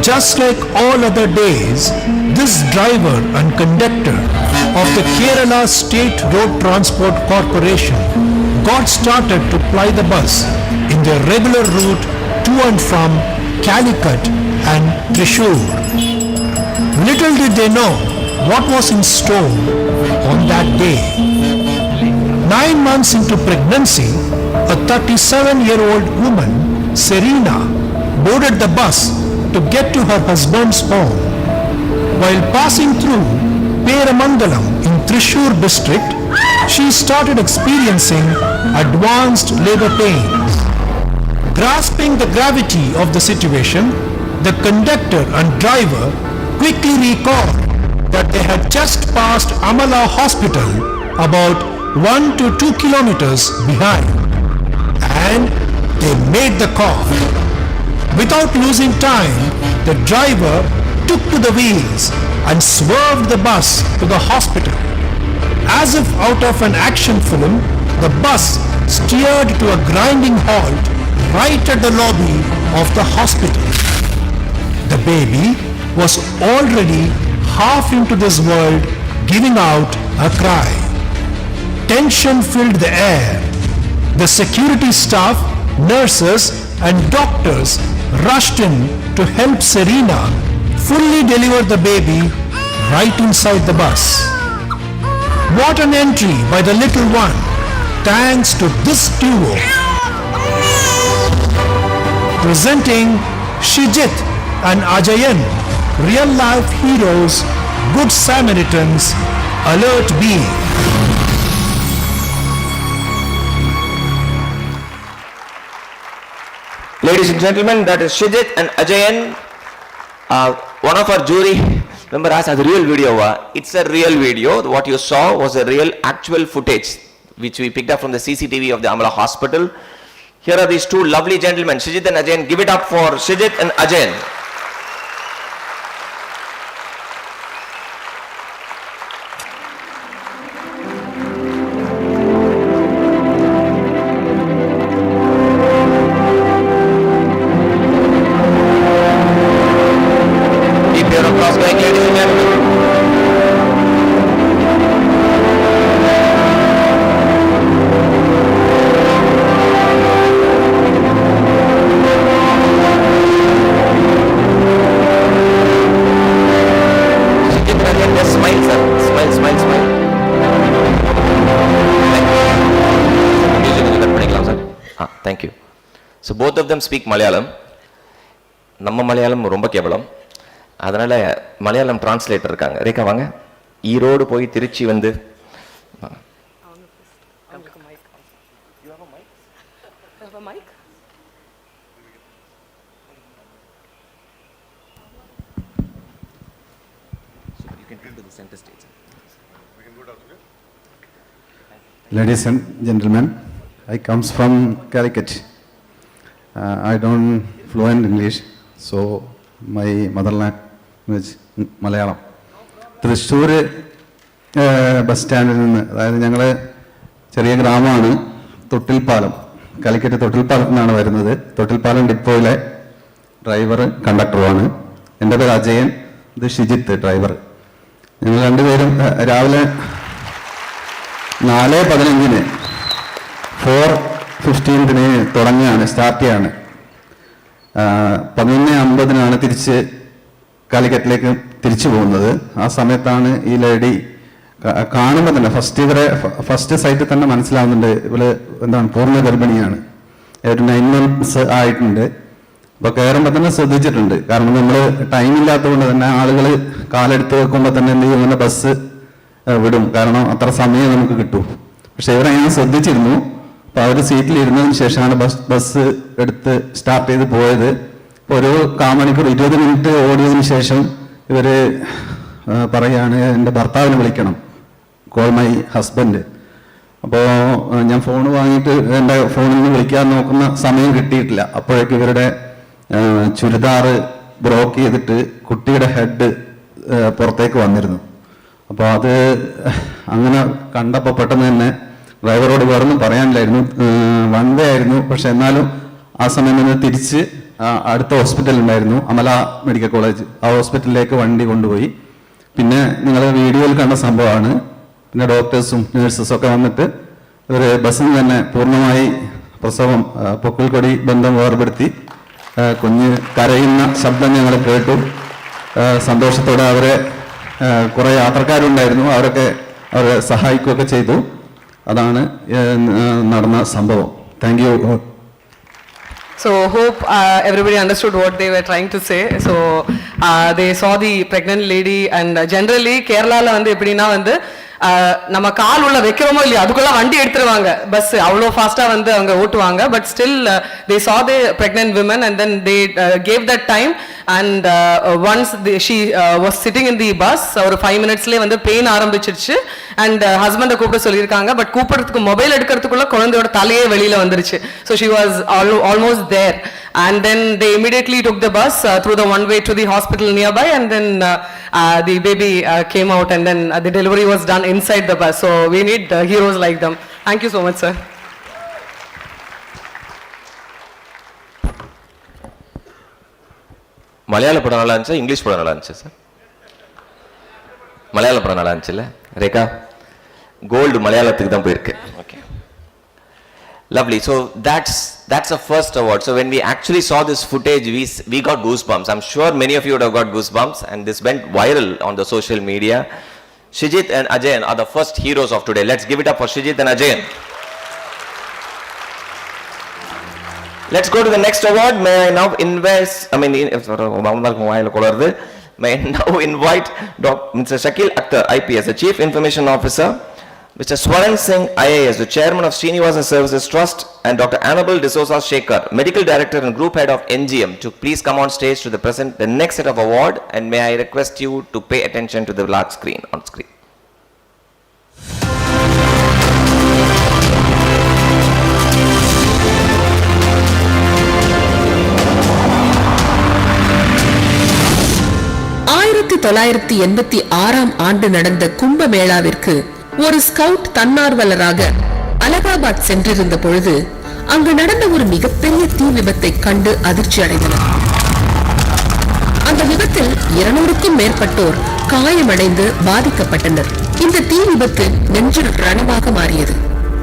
Just like all other days, this driver and conductor of the Kerala State Road Transport Corporation got started to ply the bus in their regular route to and from Calicut and Thrissur. Little did they know what was in store on that day. 9 months into pregnancy, a 37-year-old woman, Serena, boarded the bus to get to her husband's home. While passing through Peramangalam in Thrissur district, she started experiencing advanced labor pains. Grasping the gravity of the situation, the conductor and driver quickly recalled that they had just passed Amala Hospital about 1 to 2 kilometers behind, and they made the call. Without losing time, the driver took to the wheels and swerved the bus to the hospital. As if out of an action film, the bus steered to a grinding halt right at the lobby of the hospital. The baby was already half into this world, giving out a cry. Tension filled the air. The security staff, nurses and doctors rushed in to help Serena fully deliver the baby right inside the bus. What an entry by the little one, thanks to this duo. Presenting Sujit and Ajayan, real life heroes, good Samaritans, alert being. Ladies and gentlemen, that is Sujit and Ajayan. One of our jury member asked, "As a real video?" It's a real video. What you saw was a real actual footage which we picked up from the CCTV of the Amala Hospital. Here are these two lovely gentlemen, Sujit and Ajayan. Give it up for Sujit and Ajayan. Keep your applause going, ladies and gentlemen. Smile, sir. Smile, smile, smile. Thank you. So both of them speak Malayalam. நம்ம மலையாளம் ரொம்ப கேவலம். அதனால Malayalam translator இருக்காங்க. ரேகா வாங்க. ஈரோடு போய் திருச்சி வந்து Ladies and gentlemen, I comes from Calicut. I don't fluent English, so my mother language Malayalam. Thrissur bus സ്റ്റാൻഡിൽ നിന്ന്, അതായത് ഞങ്ങൾ ചെറിയ ഗ്രാമമാണ് തൊട്ടിൽപ്പാലം, കാലിക്കറ്റ് തൊട്ടിൽപ്പാലത്തിൽ നിന്നാണ് വരുന്നത്. തൊട്ടിൽപ്പാലം ഡിപ്പോയിലെ ഡ്രൈവർ കണ്ടക്ടറുമാണ്. എൻ്റെ പേര് അജയൻ, ഇത് ഷിജിത്ത് ഡ്രൈവർ. ഞങ്ങൾ രണ്ടുപേരും രാവിലെ 4:15 4:15 തുടങ്ങുകയാണ്, സ്റ്റാർട്ട് ചെയ്യാണ്. 11:50 തിരിച്ച് കാലിക്കറ്റിലേക്ക് തിരിച്ചു പോകുന്നത്. ആ സമയത്താണ് ഈ ലേഡി കാണുമ്പോൾ തന്നെ ഫസ്റ്റ് സൈറ്റിൽ തന്നെ മനസ്സിലാവുന്നുണ്ട് ഇവള് എന്താണ് പൂർണ്ണ ഗർഭിണിയാണ്. ഒരു 9 months ആയിട്ടുണ്ട്. അപ്പോൾ കയറുമ്പോൾ തന്നെ ശ്രദ്ധിച്ചിട്ടുണ്ട്. കാരണം നമ്മൾ ടൈം ഇല്ലാത്തതുകൊണ്ട് തന്നെ ആളുകൾ കാലെടുത്ത് വെക്കുമ്പോൾ തന്നെ എന്ത് ചെയ്യും, അങ്ങനെ ബസ് വിടും, കാരണം അത്ര സമയം നമുക്ക് കിട്ടും. പക്ഷെ ഇവരെ ഞാൻ ശ്രദ്ധിച്ചിരുന്നു. അപ്പോൾ അവർ സീറ്റിൽ ഇരുന്നതിന് ശേഷമാണ് ബസ് എടുത്ത് സ്റ്റാർട്ട് ചെയ്ത് പോയത്. ഇപ്പോൾ ഒരു 1/4 മണിക്കൂർ 20 minute ഓടിയതിന് ശേഷം ഇവർ പറയുകയാണ്, എൻ്റെ ഭർത്താവിനെ വിളിക്കണം, കോൾ മൈ ഹസ്ബൻഡ്. അപ്പോൾ ഞാൻ ഫോൺ വാങ്ങിയിട്ട് എൻ്റെ ഫോണിൽ നിന്ന് വിളിക്കാൻ നോക്കുന്ന സമയം കിട്ടിയിട്ടില്ല. അപ്പോഴേക്ക് ഇവരുടെ ചുരിദാർ ബ്രോക്ക് ചെയ്തിട്ട് കുട്ടിയുടെ ഹെഡ് പുറത്തേക്ക് വന്നിരുന്നു. അപ്പോൾ അത് അങ്ങനെ കണ്ടപ്പോൾ പെട്ടെന്ന് തന്നെ ഡ്രൈവറോട് വേറൊന്നും പറയാനില്ലായിരുന്നു, 1 way ആയിരുന്നു. പക്ഷെ എന്നാലും ആ സമയം നിന്ന് തിരിച്ച് അടുത്ത ഹോസ്പിറ്റൽ ഉണ്ടായിരുന്നു, അമല മെഡിക്കൽ കോളേജ്, ആ ഹോസ്പിറ്റലിലേക്ക് വണ്ടി കൊണ്ടുപോയി. പിന്നെ നിങ്ങളുടെ വീഡിയോയിൽ കണ്ട സംഭവമാണ്. പിന്നെ ഡോക്ടേഴ്സും നേഴ്സസും ഒക്കെ വന്നിട്ട് ഒരു ബസ്സിൽ തന്നെ പൂർണ്ണമായി പ്രസവം പൊക്കിൾക്കൊടി ബന്ധം വേർപെടുത്തി കുഞ്ഞ് കരയുന്ന ശബ്ദം ഞങ്ങൾ കേട്ടു. സന്തോഷത്തോടെ അവരെ കുറേ യാത്രക്കാരുണ്ടായിരുന്നു, അവരെ സഹായിക്കുകയൊക്കെ ചെയ്തു. അതാണ് നടന്ന സംഭവം. Thank you. So hope everybody understood what they were trying to say. So they saw the pregnant lady and generally Kerala வந்து எப்படின்னா வந்து நம்ம கால் உள்ள வைக்கிறோமோ இல்லையா அதுக்குள்ள வண்டி எடுத்துருவாங்க, பஸ் அவ்வளோ ஃபாஸ்டா வந்து அவங்க ஓட்டுவாங்க. But still they saw the pregnant women and then they gave that time and once she was sitting in the bus ஒரு 5 minutesலயே வந்து பெயின் ஆரம்பிச்சிருச்சு and ஹஸ்பண்டை கூப்பிட சொல்லியிருக்காங்க. பட் கூப்பிடுறதுக்கு மொபைல் எடுக்கிறதுக்குள்ள குழந்தையோட தலையே வெளியில வந்துருச்சு. So she was almost there and then they immediately took the bus through the one way to the hospital nearby and then the baby came out and then the delivery was done inside the bus. So we need heroes like them. Thank you so much, sir. மலையாள படம் நல்லா இருந்துச்சா English படம் நல்லா இருந்துச்சு sir? மலையாள படம் நல்லா இருந்துச்சுல்ல ரேகா? கோல்டு மலையாளத்துக்கு தான் போயிருக்கு. Okay, lovely. So that's a first award. So when we actually saw this footage, we got goosebumps. I'm sure many of you would have got goosebumps and this went viral on the social media. Sujit and Ajayan are the first heroes of today. Let's give it up for Sujit and Ajayan. Let's go to the next award. May I now may I now invite Mr. Shakil Akhtar, IPS, the Chief Information Officer, Mr. Swaran Singh, IAS, the Chairman of Srinivasa Services Trust, and Dr. Annabelle D'Souza Shekhar, Medical Director and Group Head of NGM, to please come on stage to present the next set of award. And may I request you to pay attention to the large screen on screen. ஆண்டு நடந்த கும்பமேளாவிற்கு ஒரு scout தன்னார்வலராக Allahabad சென்றிருந்த பொழுது அங்கு நடந்த ஒரு மிகப்பெரிய தீ விபத்தை கண்டு அதிர்ச்சி அடைந்தனர். அந்த விபத்தில் 200க்கும் மேற்பட்டோர் காயமடைந்து பாதிக்கப்பட்டனர். இந்த தீ விபத்து நெஞ்சில் ரணமாக மாறியது.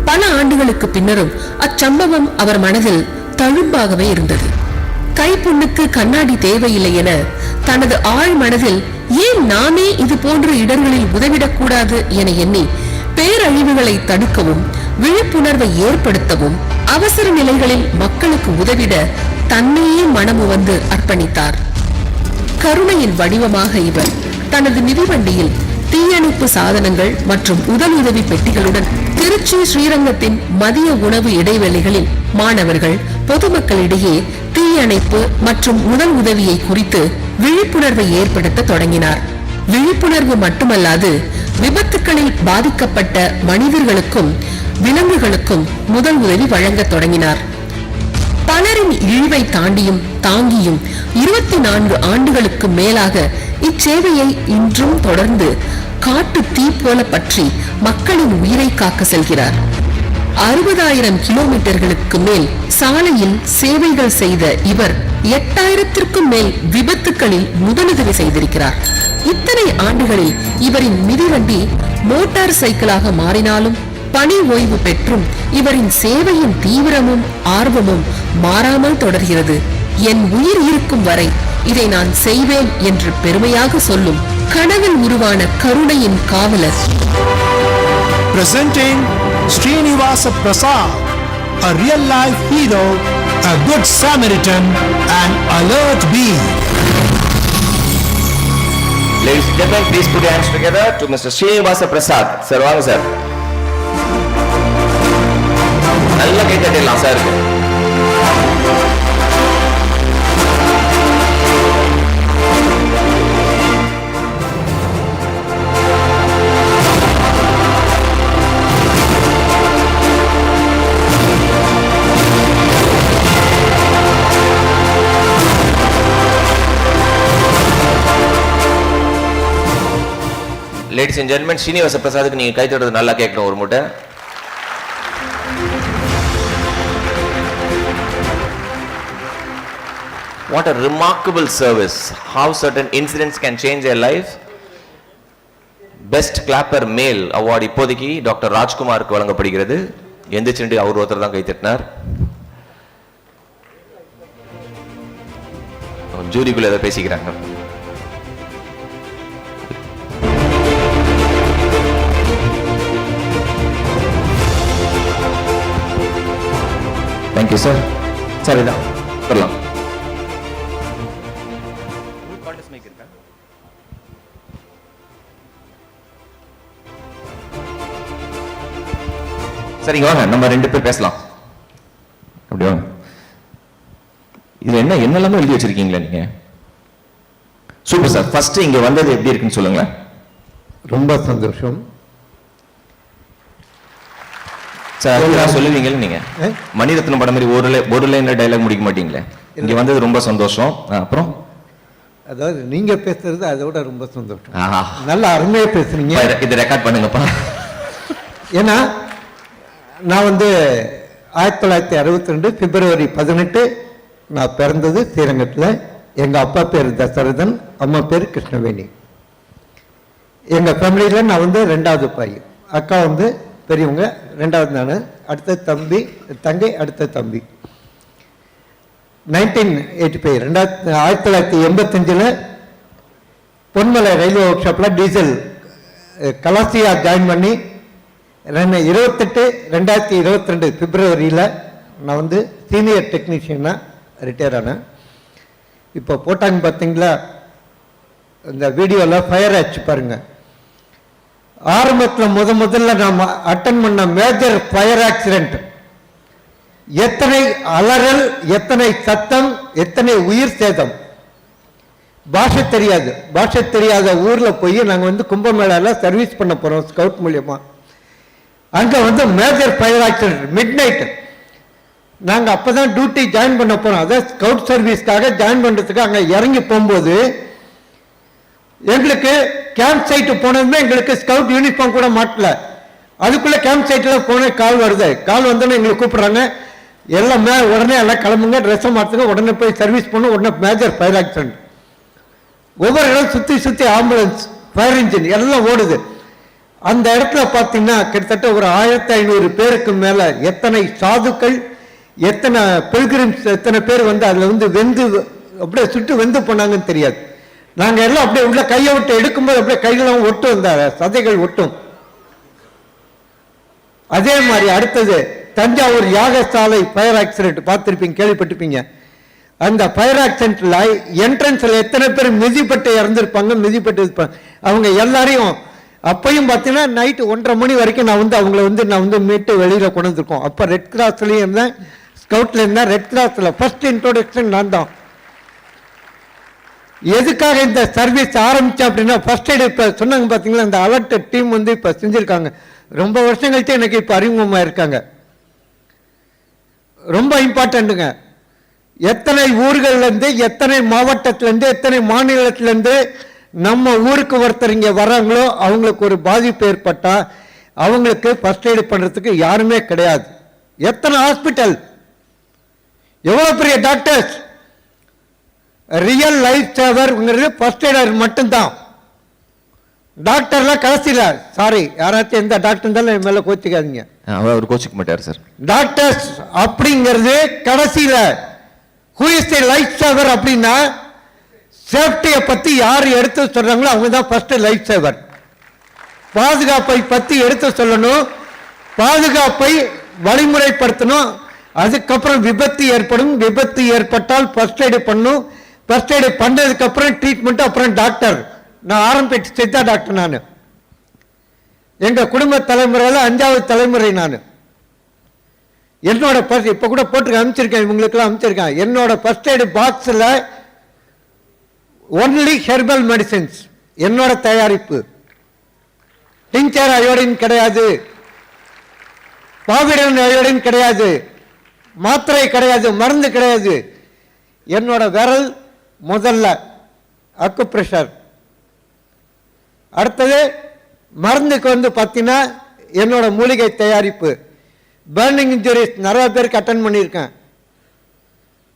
பல ஆண்டுகளுக்கு பின்னரும் அச்சம்பவம் அவர் மனதில் தழும்பாகவே இருந்தது. கைப்புண்ணுக்கு கண்ணாடி தேவையில்லை என தனது ஆழ் மனதில் ஏன் நாமே இது போன்ற இடர்களில் உதவிடக்கூடாது என எண்ணி பேரழிவுகளை தடுக்கவும் விழிப்புணர்வை ஏற்படுத்தவும் அவசர நிலைகளில் மக்களுக்கு உதவிட தன்னையே மனமுவந்து அர்ப்பணித்தார். கருணையின் வடிவமாக இவர் தனது மிதிவண்டியில் தீயணைப்பு சாதனங்கள் மற்றும் உதவி பெட்டிகளுடன் திருச்சி ஸ்ரீரங்கத்தின் மதிய உணவு இடைவெளிகளில் மாணவர்கள் பொதுமக்களிடையே தீயணைப்பு மற்றும் முதல் உதவியை குறித்து விழிப்புணர்வை ஏற்படுத்த தொடங்கினார். விழிப்புணர்வு மட்டுமல்லாது விபத்துக்களில் பாதிக்கப்பட்ட மனிதர்களுக்கும் விலங்குகளுக்கும் முதல் உதவி வழங்க தொடங்கினார். பலரின் இழிவை தாங்கியும் 24 ஆண்டுகளுக்கு மேலாக இச்சேவையை இன்றும் தொடர்ந்து காட்டு தீ போல பற்றி மக்களின் உயிரை காக்க செல்கிறார். 60,000 கிலோமீட்டர்களுக்கு மேல் சாலையில் சேவைகள் செய்த இவர் 8,000க்கும் மேல் விபத்துக்களில் முதலுதவி செய்திருக்கிறார். இத்தனை ஆண்டுகளில் இவரின் மிதிவண்டி மோட்டார் சைக்கிளாக மாறினாலும் பணி ஓய்வு பெற்றும் இவரின் சேவையின் தீவிரமும் ஆர்வமும் மாறாமல் தொடர்கிறது. என் உயிர் இருக்கும் வரை இதை நான் செய்வேன் என்று பெருமையாக சொல்லும் கனவில் உருவான கருணையின் காவலர். Presenting Srinivasa Prasad, a real life hero, a good Samaritan, an alert bee. Ladies and gentlemen, please put your hands together to Mr. Srinivasa Prasad. Sir, vaanga sir. Nalla kei tadilla sir. Ladies and gentlemen, Srinivasa Prasadukku நீங்க கை தட்டுறது நல்லா கேட்கணும் ஒரு முட்டை. What a remarkable service. How certain incidents can change their life. Best clapper மேல் award இப்போதைக்கு doctor ராஜ்குமாருக்கு வழங்கப்படுகிறது. எந்திரிச்சு அவர் ஒருத்தர் தான் கை தட்டினார். ஜூரிக்குள்ள ஏதோ பேசிக்கிறாங்க. Thank you sir. சரிதான் வரலாம். சரிங்க வாங்க, நம்ம 2 பேர் பேசலாம். அப்படி வாங்க. இது என்னெல்லாமே எழுதி வச்சிருக்கீங்களா நீங்க? Super sir. ஃபர்ஸ்ட் இங்க வந்தது எப்படி இருக்குன்னு சொல்லுங்க. ரொம்ப சந்தோஷம் சார். சொல்லுவீங்கல்ல நீங்க, மணிரத்னம் படம் மாதிரி ஒரு லைன்ல டயலாக் முடிக்க மாட்டீங்களே. இங்க வந்தது ரொம்ப சந்தோஷம். அப்புறம் அதாவது நீங்க பேசுறது அதோட ரொம்ப சந்தோஷம். நல்ல அருமையா பேசுறீங்க. இதை ரெக்கார்ட் பண்ணுங்கப்பா. ஏன்னா நான் 1962 பிப்ரவரி 18 நான் பிறந்தது ஸ்ரீரங்கத்தில். எங்கள் அப்பா பேர் தசரதன், அம்மா பேர் கிருஷ்ணவேணி. எங்கள் ஃபேமிலியில் நான் 2வது பையன். அக்கா பெரியவங்க, 2வது நான், அடுத்த தம்பி, தங்கை, அடுத்த தம்பி. 1985 பொன்மலை ரயில்வே ஒர்க் ஷாப்பில் டீசல் கலாசியா ஜாயின் பண்ணி 2022 பிப்ரவரியில் நான் சீனியர் டெக்னீஷியனாக ரிட்டையர் ஆனேன். இப்போ போட்டாங்க பார்த்தீங்களா இந்த வீடியோவில் ஃபயர் ஆச்சு பாருங்க. ஆரம்பத்தில் முதல்ல நாம் அட்டன் பண்ண மேஜர் ஃபயர் ஆக்சிடென்ட், எத்தனை அலறல், எத்தனை சத்தம், எத்தனை உயிர் சேதம். பாஷை தெரியாத ஊரில் போய் நாங்கள் கும்பமேளாவில் சர்வீஸ் பண்ண போகிறோம் ஸ்கவுட் மூலியமாக. அங்கே major fire accident mid night. நாங்கள் அப்போ தான் டியூட்டி ஜாயின் பண்ண போகிறோம். அதாவது ஸ்கவுட் சர்வீஸ்க்காக ஜாயின் பண்ணுறதுக்கு அங்கே இறங்கி போகும்போது எங்களுக்கு கேம்ப் சைட்டு போனதுமே எங்களுக்கு ஸ்கவுட் யூனிஃபார்ம் கூட மாட்டல. அதுக்குள்ளே கேம்ப் சைட்டில் போன கால் வருது. கால் வந்தோன்னே எங்களுக்கு கூப்பிட்றாங்க, எல்லாமே உடனே எல்லாம் கிளம்புங்க, ட்ரெஸ்ஸை மாற்றுங்க, உடனே போய் சர்வீஸ் பண்ண. உடனே மேஜர் ஃபயர் ஆக்சிடென்ட். ஒவ்வொரு இடம் சுற்றி ஆம்புலன்ஸ், ஃபயர் இன்ஜின் எல்லாம் ஓடுது. அந்த இடத்துல பார்த்தீங்கன்னா கிட்டத்தட்ட ஒரு 1500 பேருக்கு மேலே, எத்தனை சாதுக்கள், எத்தனை பில்கிரிம்ஸ், எத்தனை பேர் அதில் வெந்து அப்படியே சுட்டு வெந்து போனாங்கன்னு தெரியாது. நாங்கள் எல்லாம் அப்படியே உள்ள கையை விட்டு எடுக்கும்போது அப்படியே கையெல்லாம் ஒட்டும், இந்த சதைகள் ஒட்டும். அதே மாதிரி அடுத்தது தஞ்சாவூர் யாகசாலை ஃபயர் ஆக்சிடென்ட் பார்த்துருப்பீங்க, கேள்விப்பட்டிருப்பீங்க. அந்த ஃபயர் ஆக்சிடென்ட்ல என்ட்ரன்ஸ்ல எத்தனை பேர் மிதிப்பட்டு இறந்துருப்பாங்க, மிதிப்பட்டு இருப்பாங்க. அவங்க எல்லாரையும் அப்பையும் பார்த்தீங்கன்னா நைட்டு 1:30 மணி வரைக்கும் நான் அவங்கள நான் மீட்டு வெளியில் கொண்டு வந்திருக்கோம். அப்போ ரெட் கிராஸ்லேயும் இருந்தேன், ஸ்கவுட்ல இருந்தேன். ரெட் கிராஸில் ஃபர்ஸ்ட் இன்ட்ரோடக்ஷன் நான் தான். எதுக்காக இந்த சர்வீஸ் ஆரம்பித்தேன் அப்படின்னா, ஃபர்ஸ்ட் எய்டு இப்போ சொன்னாங்க பார்த்தீங்களா, இந்த அலர்ட் டீம் இப்போ செஞ்சுருக்காங்க. ரொம்ப வருஷம் கழிச்சு எனக்கு இப்போ அறிமுகமாக இருக்காங்க. ரொம்ப இம்பார்ட்டண்ட்டுங்க. எத்தனை ஊர்கள்லேருந்து, எத்தனை மாவட்டத்திலேருந்து, எத்தனை மாநிலத்திலேருந்து நம்ம ஊருக்கு ஒருத்தர் இங்கே வர்றாங்களோ அவங்களுக்கு ஒரு பாதிப்பு ஏற்பட்டால் அவங்களுக்கு ஃபர்ஸ்ட் எய்டு பண்ணுறதுக்கு யாருமே கிடையாது. எத்தனை ஹாஸ்பிட்டல், எவ்வளோ பெரிய டாக்டர்ஸ். ரியல் லைஃப் சேவர்ங்கிறது ஃபர்ஸ்ட் எய்டர் மட்டும்தான். டாக்டர்லாம் கடைசியில், சாரி யாராச்சும் எந்த டாக்டர் இருந்தாலும் என் மேலே கோச்சிக்காதீங்க, அவர் கோச்சிக்க மாட்டார் சார். டாக்டர்ஸ் அப்படிங்கிறது கடைசியில். ஹூ இஸ் தி லைஃப் சேவர் அப்படின்னா, சேஃப்டியை பற்றி யார் எடுத்து சொல்கிறாங்களோ அவங்க தான் ஃபர்ஸ்ட் லைஃப் சேவர். பாதுகாப்பை பற்றி எடுத்து சொல்லணும், பாதுகாப்பை வழிமுறைப்படுத்தணும். அதுக்கப்புறம் விபத்து ஏற்படும், விபத்து ஏற்பட்டால் ஃபர்ஸ்ட் எய்டு பண்ணும், ஃபர்ஸ்ட் எய்டு பண்ணதுக்கப்புறம் ட்ரீட்மெண்ட், அப்புறம் டாக்டர். நான் ஆரம்பிச்சு சித்தா டாக்டர். நான் எங்கள் குடும்ப தலைமுறையில் 5வது தலைமுறை. நான் என்னோட ஃபர்ஸ்ட் இப்போ கூட போட்டு அனுப்பிச்சிருக்கேன், இவங்களுக்கெல்லாம் அனுப்பிச்சிருக்கேன். என்னோட ஃபர்ஸ்ட் எய்டு பாக்ஸில் ஒன்லி ஹெர்பல் மெடிசின்ஸ், என்னோட தயாரிப்பு. டிங்சர் அயோடின் கிடையாது, பாவிடன் அயோடின் கிடையாது, மாத்திரை கிடையாது, மருந்து கிடையாது. என்னோட விரல் முதல்ல அக்குப்ரெஷர். அடுத்தது மருந்துக்கு பார்த்தீங்கன்னா என்னோட மூலிகை தயாரிப்பு. பர்னிங் இன்ஜுரிஸ் நிறைய பேருக்கு அட்டன் பண்ணியிருக்கேன்.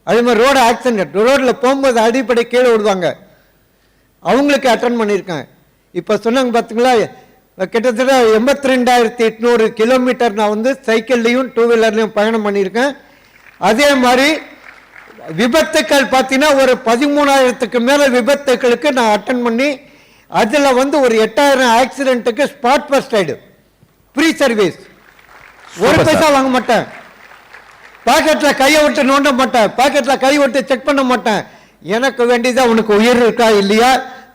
அதே மாதிரி ரோடு ஆக்சிடென்ட், ரோடில் போகும்போது அடிப்படை கீழே விடுவாங்க, அவங்களுக்கு அட்டன் பண்ணியிருக்கேன். இப்போ சொன்னாங்க பார்த்தீங்களா கிட்டத்தட்ட 82,800 கிலோமீட்டர் நான் வந்து சைக்கிள்லையும் டூ வீலர்லையும் பயணம் பண்ணியிருக்கேன். அதே மாதிரி விபத்துக்கள் பார்த்தீங்கன்னா ஒரு 13,000க்கு மேலே விபத்துக்களுக்கு நான் அட்டன் பண்ணி அதில் வந்து ஒரு 8,000 ஆக்சிடென்ட்டுக்கு spot first aid free service. ஒரு பைசா வாங்க மாட்டேன். பாக்கெட்டில் கையை விட்டு நோண்ட மாட்டேன். பாக்கெட்டில் கை விட்டு செக் பண்ண மாட்டேன். எனக்கு வேண்டியது அவனுக்கு உயிர் இருக்கா இல்லையா,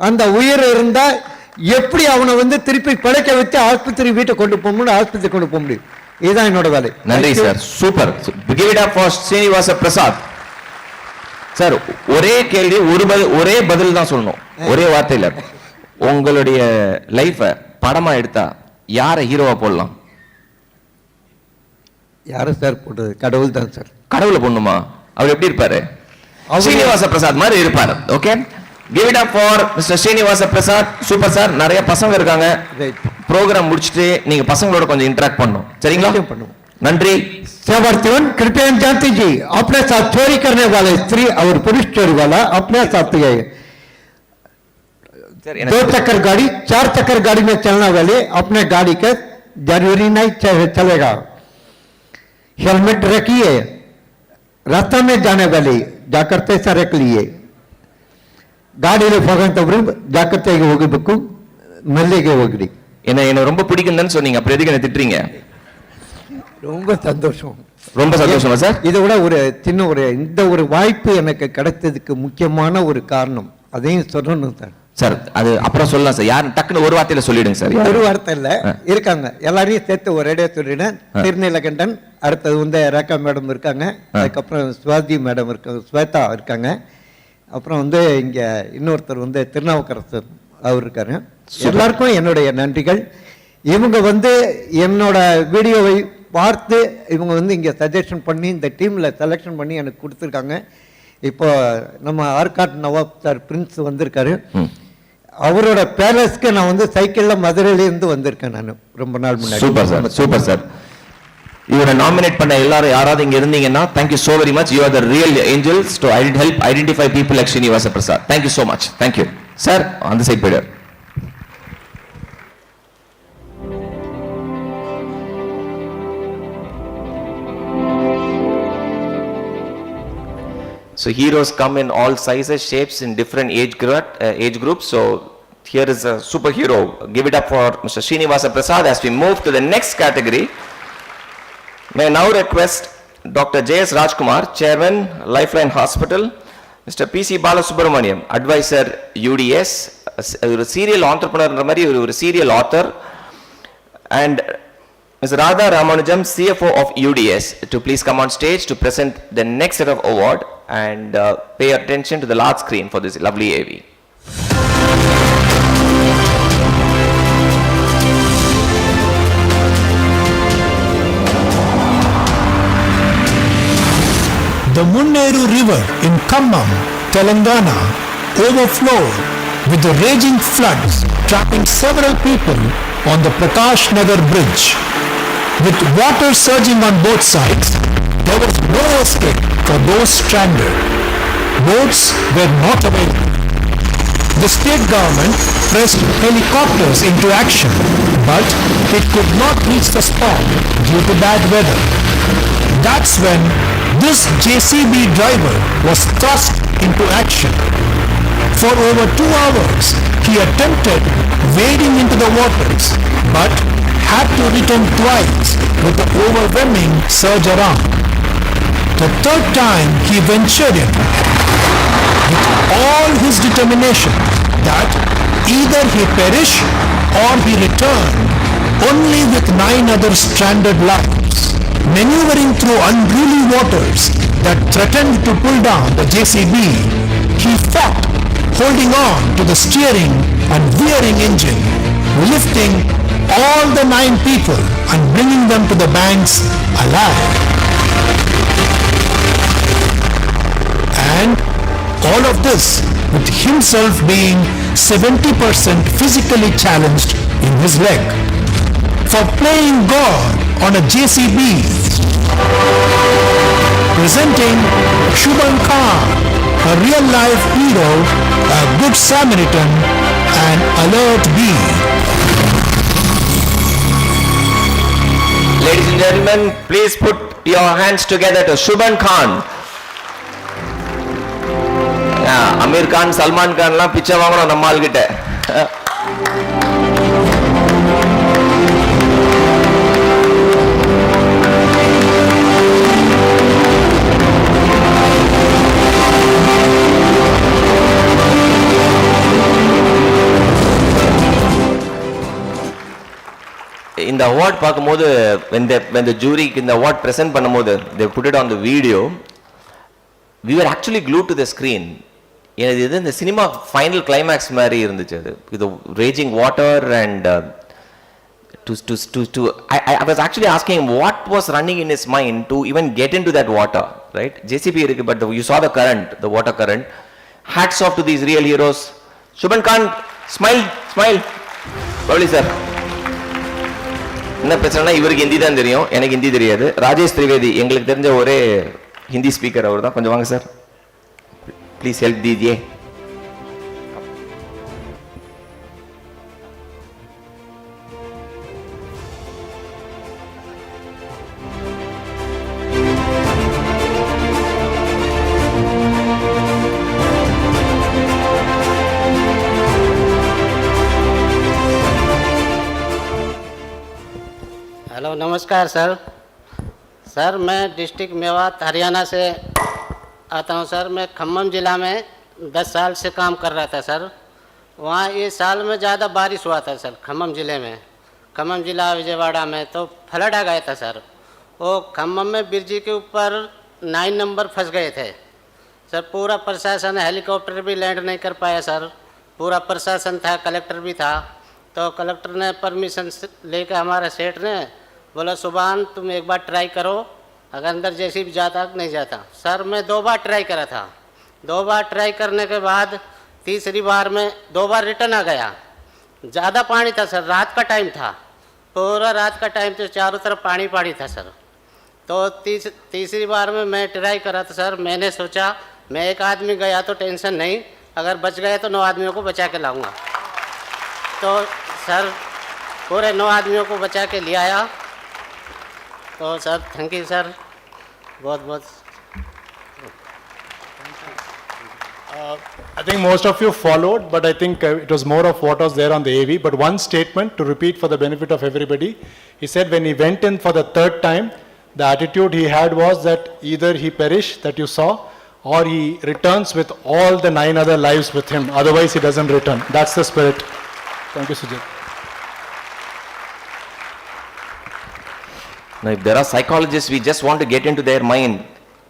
அந்த உயிர் இருந்தால் எப்படி அவனை வந்து திருப்பி பிழைக்க வச்சு ஆஸ்பத்திரி வீட்டை கொண்டு போக முடியும், ஆஸ்பத்திரி கொண்டு போக முடியும். இதுதான் என்னோட வேலை. நன்றி sir, super. Give it up for Srinivasa Prasad. Sir, ஒரே கேள்வி ஒரே பதில் தான் சொல்லணும், ஒரே வார்த்தையில. உங்களுடைய லைஃப படமா எடுத்தா யாரை ஹீரோவா போடலாம்? யாரு சார் போட்டது? கடவுள் தான் சார். கடவுளை போடணுமா? அவர் எப்படி இருப்பாரு? ஸ்ரீனிவாச பிரசாத் மாதிரி இருப்பாரு. Okay, give it up for Mr. Srinivasa Prasad. Super sir. நிறைய பசங்க இருக்காங்க. ப்ரோக்ராம் முடிச்சிட்டு நீங்க பசங்களோட கொஞ்சம் இன்டராக்ட் பண்ணணும், சரிங்களா? பண்ணுவோம். நன்றி. सेवार्थिवन कृपया जानती जी अपने साथ चोरी करने वाले स्त्री और पुरुष चोरी वाला अपने साथ गए 2 चक्कर गाड़ी 4 चक्कर गाड़ी में चलने वाले अपने गाड़ी के जरूरी नहीं चलेगा। हेलमेट रखिए। रास्ता में जाने वाले जाकरते सरक लिए गाड़ी जाकरते होगी बुक्ku மெல்லிகை ಹೋಗ್ರಿ. என்ன ரொம்ப பிடிக்கும்னு சொன்னீங்க, அப்புறம் எதுக்கு என்ன திட்டுறீங்க? ரொம்ப சந்தோஷம். ரொம்ப சந்தோஷமா சார்? இதை விட ஒரு சின்ன இந்த ஒரு வாய்ப்பு எனக்கு கிடைத்ததுக்கு முக்கியமான ஒரு காரணம், அதையும் சொல்லணும் சார். சார், அது அப்புறம் சொல்லலாம் சார். யார் டக்குன்னு ஒரு வார்த்தையில சொல்லிடுங்க சார். ஒரு வார்த்தை இல்ல, இருக்காங்க. எல்லாரையும் சேர்த்து ஒரு இடையே சொல்லிடுறேன். திருநீலகண்டன், அடுத்தது வந்து ரேகா மேடம் இருக்காங்க, அதுக்கப்புறம் சுவாதி மேடம் இருக்காங்க, ஸ்வேதா இருக்காங்க, அப்புறம் வந்து இங்க இன்னொருத்தர் வந்து திருநாவுக்கரசர் அவர் இருக்காரு. எல்லாருக்கும் என்னுடைய நன்றிகள். இவங்க வந்து என்னோட வீடியோவை பார்த்து இவங்க வந்து இங்கே சஜஷன் பண்ணி இந்த டீமில் செலெக்ஷன் பண்ணி எனக்கு கொடுத்துருக்காங்க. இப்போ நம்ம ஆர்காட் நவாப் சார் பிரின்ஸ் வந்திருக்காரு. அவரோட பேலஸ்க்கு நான் வந்து சைக்கிளில் மதுரையிலேருந்து வந்திருக்கேன் நான் ரொம்ப நாள் முன்னாடி. Super sir, super sir. இவரை நாமினேட் பண்ண எல்லாரும் யாராவது இங்க இருந்தீங்கன்னா thank you so very much. You are the real angels to help identify people like Srinivasa Prasad. Thank you so much. Thank you. Sir, on the side போயிடு. So heroes come in all sizes, shapes, in different age groups. So here is a superhero. Give it up for Mr. Srinivasa Prasad. As we move to the next category, may I now request Dr. J.S. Rajkumar, Chairman, Lifeline Hospital, Mr. P.C. Balasubramaniam, Advisor, UDS, a serial entrepreneur, a serial author, and Ms. Radha Ramanujam, CFO of UDS, to please come on stage to present the next set of award and pay attention to the large screen for this lovely AV. The Munneru River in Khammam, Telangana, overflowed with the raging floods, trapping several people on the Prakash Nagar bridge. With water surging on both sides, there was no escape for those stranded. Boats were not available. The state government pressed helicopters into action, but it could not reach the spot due to bad weather. That's when this JCB driver was thrust into action. For over 2 hours, he attempted wading into the waters, but had to return twice with the overwhelming surge around. The third time he ventured in with all his determination that either he perish or he return, only with 9 other stranded lives. Maneuvering through unruly waters that threatened to pull down the JCB, he fought, holding on to the steering and veering engine, lifting all the 9 people and bringing them to the banks alive. And all of this with himself being 70% physically challenged in his leg. For playing God on a JCB, presenting Shubham Khan, a real-life hero, a good Samaritan, and alert bee. gentlemen, please put your hands together to Shubhan Khan. Amir Khan, Salman Khan la picha vaangano namma algitte. இந்த award பார்க்கும்போது when the jury இந்த award present பண்ணும்போது they put it on the video, we were actually glued to the screen. இது இந்த cinema final climax மாதிரி இருந்துச்சு. அது இது raging water and I was actually asking what was running in his mind to even get into that water, right? JCB இருக்கு, but you saw the current, the water current. Hats off to these real heroes. Shubhan Khan, smile. Lovely sir. என்ன பிரச்சனைனா இவருக்கு ஹிந்தி தான் தெரியும், எனக்கு ஹிந்தி தெரியாது. ராஜேஷ் திரிவேதி எங்களுக்கு தெரிஞ்ச ஒரே ஹிந்தி ஸ்பீக்கர் அவர் தான். கொஞ்சம் வாங்க சார், ப்ளீஸ் ஹெல்ப் दीजिए. हेलो नमस्कार सर मैं डिस्ट्रिक्ट मेवात हरियाणा से आता हूं सर। मैं खम्मम ज़िला में 10 साल से काम कर रहा था सर। वहाँ ये साल में ज़्यादा बारिश हुआ था सर। खम्मम ज़िले में, खम्मम ज़िला विजयवाड़ा में तो फ्लड आ गया था सर। वो खम्मम में ब्रिज के ऊपर 9 नंबर फंस गए थे सर। पूरा प्रशासन, हेलीकॉप्टर भी लैंड नहीं कर पाया सर। पूरा प्रशासन था, कलेक्टर भी था। तो कलेक्टर ने परमिशन लेकर हमारा सेठ ने बोला सुभान तुम एक बार ट्राई करो, अगर अंदर जैसी भी जाता नहीं जाता। सर मैं 2 बार ट्राई करा था। 2 बार ट्राई करने के बाद तीसरी बार में 2 बार रिटर्न आ गया। ज़्यादा पानी था सर, रात का टाइम था, पूरा रात का टाइम तो चारों तरफ पानी था सर। तो तीसरी बार में मैं ट्राई करा था सर। मैंने सोचा मैं एक आदमी गया तो टेंशन नहीं, अगर बच गया तो 9 आदमियों को बचा के लाऊंगा। तो सर पूरे 9 आदमियों को बचा के ले आया। तो सर थैंक यू सर, बहुत I think most of you followed, but I think it was more of what was there on the AV. But one statement to repeat for the benefit of everybody. He said when he went in for the 3rd time, the attitude he had was that either he perished, that you saw, or he returns with all the 9 other lives with him. Otherwise he doesn't return. That's the spirit. Thank you, Sujit. Now, if there are psychologists, we just want to get into their mind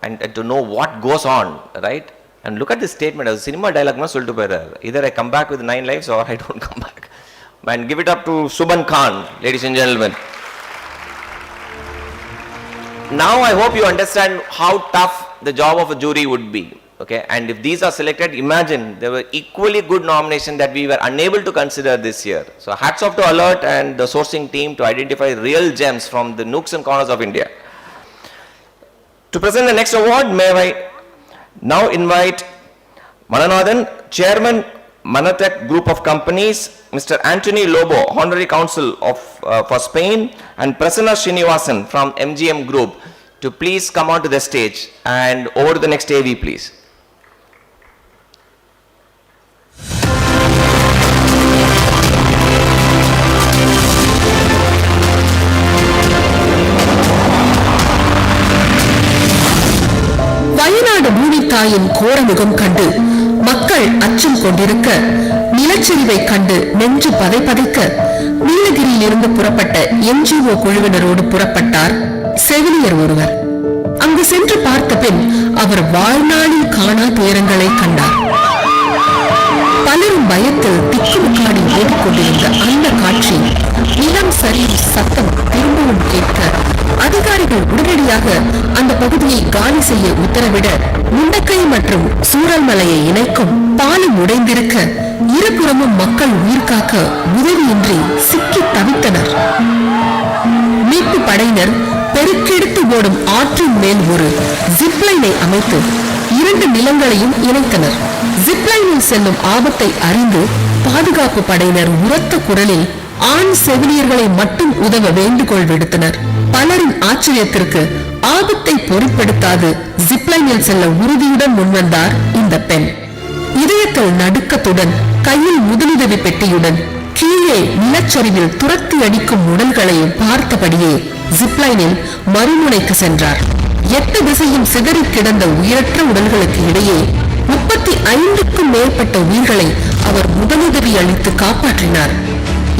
and to know what goes on, right? And look at this statement as a cinema dialogue. Either I come back with 9 lives or I don't come back. And give it up to Shubhan Khan, ladies and gentlemen. Now I hope you understand how tough the job of a jury would be. Okay, and if these are selected, imagine there were equally good nominations that we were unable to consider this year. So hats off to Alert and the sourcing team to identify real gems from the nooks and corners of India. To present the next award, may I now invite Mananathan, Chairman, Manatech Group of Companies, Mr. Anthony Lobo, Honorary Counsel for Spain, and Prasanna Srinivasan from MGM Group to please come onto the stage and over to the next AV, please. Wayanad பூமித்தாயின் கோரமுகம் கண்டு மக்கள் அச்சம் கொண்டிருக்க, நிலச்சரிவை கண்டு நெஞ்சு பதைக்க நீலகிரியில் இருந்து புறப்பட்ட NGO குழுவினரோடு புறப்பட்டார் செவிலியர் ஒருவர். அங்கு சென்று பார்த்த பின் அவர் வாழ்நாளில் காணா துயரங்களை கண்டார். பலரும் பயத்தில் திக்குமுக்காடி ஓடிக்கொண்டிருந்த அந்த காட்சி, நிலம் சரியும் சத்தம் திரும்பவும் கேட்க அதிகாரிகள் உடனடியாக அந்த பகுதியை காலி செய்ய உத்தரவிட, முண்டக்கை மற்றும் சூரல்மலையை இணைக்கும் பாலம் உடைந்திருக்க இருபுறமும் மக்கள் உயிர் காக்க உதவியின்றி சிக்கி தவித்தனர். மீட்பு படையினர் பெருக்கெடுத்து ஓடும் ஆற்றின் மேல் ஒரு ஜிப்லைனை அமைத்து 2 நிலங்களையும் இணைத்தனர். ஜிப்லைனில் செல்லும் ஆபத்தை அறிந்து பாதுகாப்பு படையினர் உரத்த குரலில் ஆண் செவிலியர்களை மட்டும் உதவ வேண்டுகோள் விடுத்தனர். பலரின் ஆச்சரியத்திற்கு ஆபத்தை பொருட்படுத்தாது ஜிப்லைனில் செல்ல உறுதியுடன் முன்வந்தார் இந்த பெண். இதயத்தில் நடுக்கத்துடன், கையில் முதலுதவி பெட்டியுடன், கீழே நிலச்சரிவில் துரத்தி அடிக்கும் உடல்களையும் பார்த்தபடியே ஜிப்லைனில் மறுமுனைக்கு சென்றார். 8 திசையும் சிதறி கிடந்த உயிரற்ற உடல்களுக்கு இடையே 35க்கும் மேற்பட்ட உயிர்களை அவர் முதலுதவி அளித்து காப்பாற்றினார்.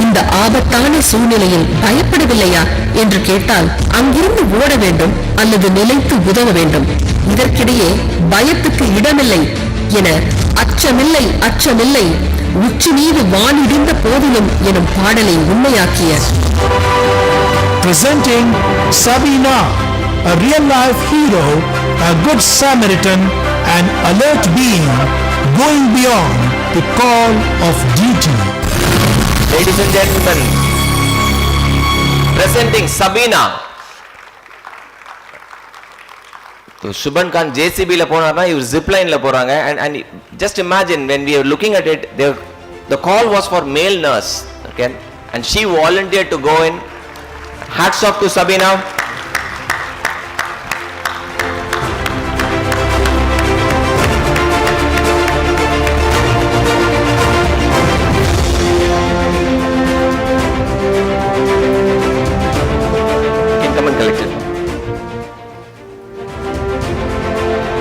இந்த ஆபத்தான சூழ்நிலையில் பயப்படவில்லையா என்று கேட்டால், அங்கிருந்து ஓட வேண்டும் அல்லது நிலைத்து உதவ வேண்டும். இதற்கிடையே பயத்துக்கு இடமில்லை என அச்சமில்லை அச்சமில்லை உச்சி மீது வானிடிந்த போதிலும் எனும் பாடலை உண்மையாக்கிய Presenting Sabina, a real-life hero, a good Samaritan, an alert being, going beyond the call of duty. Ladies and gentlemen, presenting Sabina. So Shubhan Khan JCB la ponarna, ivar zipline la poranga, and just imagine when we are looking at it, the call was for male nurse, okay, and she volunteered to go in. Hats off to Sabina.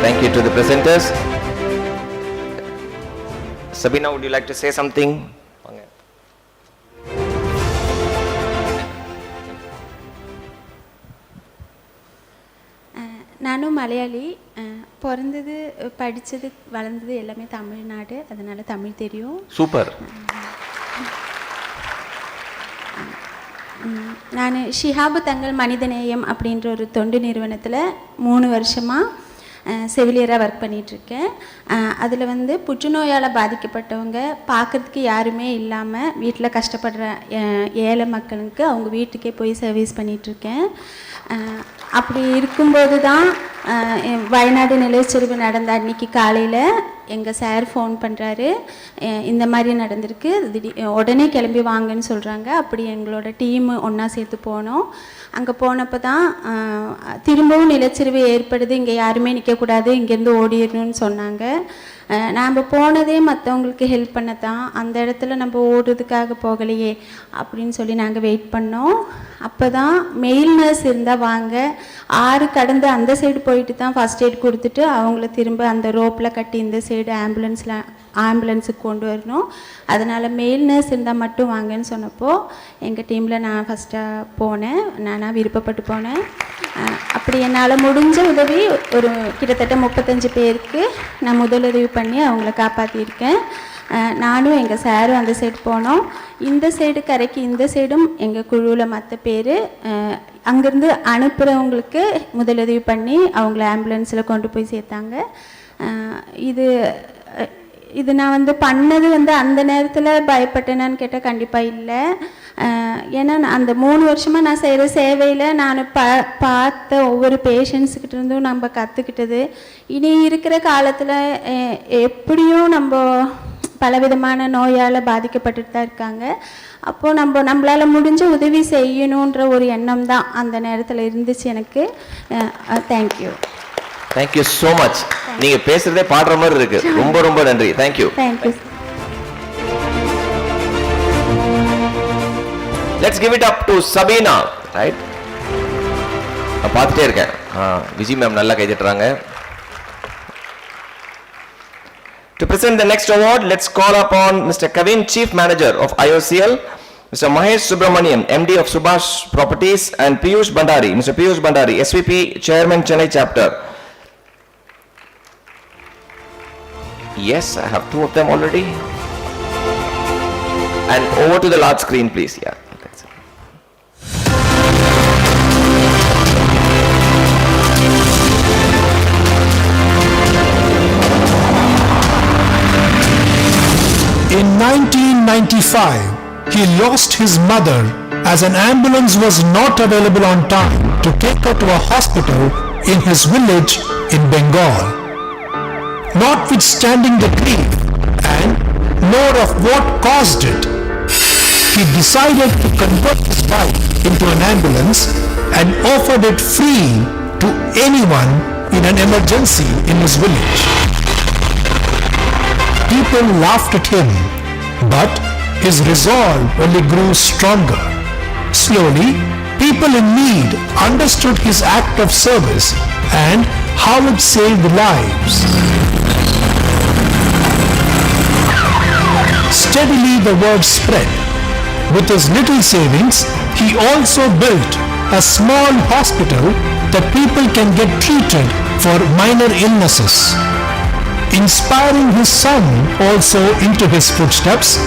Thank you to the presenters. Sabina, would you like to say something? நானும் மலையாளி, பிறந்தது படித்தது வளர்ந்தது எல்லாமே தமிழ்நாடு, அதனால் தமிழ் தெரியும். Super. நான் ஷிஹாபு தங்கள் மனிதநேயம் அப்படின்ற ஒரு தொண்டு நிறுவனத்தில் 3 வருஷமாக செவிலியராக ஒர்க் பண்ணிகிட்ருக்கேன். அதில் வந்து புற்றுநோயால் பாதிக்கப்பட்டவங்க பார்க்குறதுக்கு யாருமே இல்லாமல் வீட்டில் கஷ்டப்படுற ஏழை மக்களுக்கு அவங்க வீட்டுக்கே போய் சர்வீஸ் பண்ணிகிட்ருக்கேன். அப்படி இருக்கும்போது தான் வயநாடு நிலச்சரிவு நடந்த அன்றைக்கி காலையில் எங்கள் சார் ஃபோன் பண்ணுறாரு, இந்த மாதிரி நடந்திருக்கு, உடனே கிளம்பி வாங்கன்னு சொல்கிறாங்க. அப்படி எங்களோட டீமு ஒன்றா சேர்த்து போனோம். அங்கே போனப்போ தான் திரும்பவும் நிலச்சரிவு ஏற்படுது, இங்கே யாருமே நிற்கக்கூடாது, இங்கேருந்து ஓடிடணும்னு சொன்னாங்க. நாம் போனதே மற்றவங்களுக்கு ஹெல்ப் பண்ண தான், அந்த இடத்துல நம்ம ஓடுறதுக்காக போகலையே அப்படின்னு சொல்லி நாங்கள் வெயிட் பண்ணோம். அப்போ தான் மெயில் நர்ஸ் இருந்தால் வாங்க, 6 கடந்து அந்த சைடு போயிட்டு தான் ஃபஸ்ட் எய்ட் கொடுத்துட்டு அவங்கள திரும்ப அந்த ரோப்பில் கட்டி இந்த சைடு ஆம்புலன்ஸுக்கு கொண்டு வரணும். அதனால் மெயில் நர்ஸ் இருந்தால் மட்டும் வாங்கன்னு சொன்னப்போ எங்கள் டீமில் நான் ஃபஸ்ட்டாக போனேன். நானாக விருப்பப்பட்டு போனேன். அப்படி என்னால் முடிஞ்ச உதவி ஒரு கிட்டத்தட்ட 35 பேருக்கு நான் முதலுதவி பண்ணி அவங்கள காப்பாற்றியிருக்கேன். நானும் எங்கள் சாரும் அந்த சைடு போனோம். இந்த சைடு கரைக்கு இந்த சைடும் எங்கள் குழுவில் மற்ற பேர் அங்கேருந்து அனுப்புகிறவங்களுக்கு முதலுதவி பண்ணி அவங்கள ஆம்புலன்ஸில் கொண்டு போய் சேர்த்தாங்க. இது நான் வந்து பண்ணது வந்து அந்த நேரத்தில் பயப்பட்டேனான்னு கேட்டால் கண்டிப்பாக இல்லை. ஏன்னா அந்த 3 வருஷமாக நான் செய்கிற சேவையில் நான் பார்த்த ஒவ்வொரு பேஷண்ட்ஸுக்கிட்ட இருந்தும் நம்ம கற்றுக்கிட்டது, இனி இருக்கிற காலத்தில் எப்படியும் நம்ம பலவிதமான நோயால் பாதிக்கப்பட்டுட்டு தான் இருக்காங்க. அப்போது நம்மளால் முடிஞ்ச உதவி செய்யணுன்ற ஒரு எண்ணம் தான் அந்த நேரத்தில் இருந்துச்சு எனக்கு. Thank you. Thank you so much. நீங்க பேசுறதே பாடுற மாதிரி இருக்கு. ரொம்ப ரொம்ப நன்றி. Thank you. Thank you. Let's give it up to Sabina, right? நான் பார்த்துட்டே இருக்கேன். விஜய் மேம் நல்லா கைதட்டுறாங்க. To present the next award, let's call upon Mr. Kavin, Chief Manager of IOCL, Mr. Mahesh Subramaniam, MD of Subhash Properties, and Piyush Bandari, Mr. Piyush Bandari, SVP, Chairman, Chennai Chapter. Yes, I have 2 of them already. And over to the large screen, please. Yeah. In 1995, he lost his mother as an ambulance was not available on time to take her to a hospital in his village in Bengal. Notwithstanding the grief and nor of what caused it, he decided to convert his bike into an ambulance and offered it free to anyone in an emergency in his village. People laughed at him, but his resolve only grew stronger. Slowly, people in need understood his act of service and how it saved lives. Steadily the word spread. With his little savings, he also built a small hospital that people can get treated for minor illnesses. Inspiring his son also into his footsteps,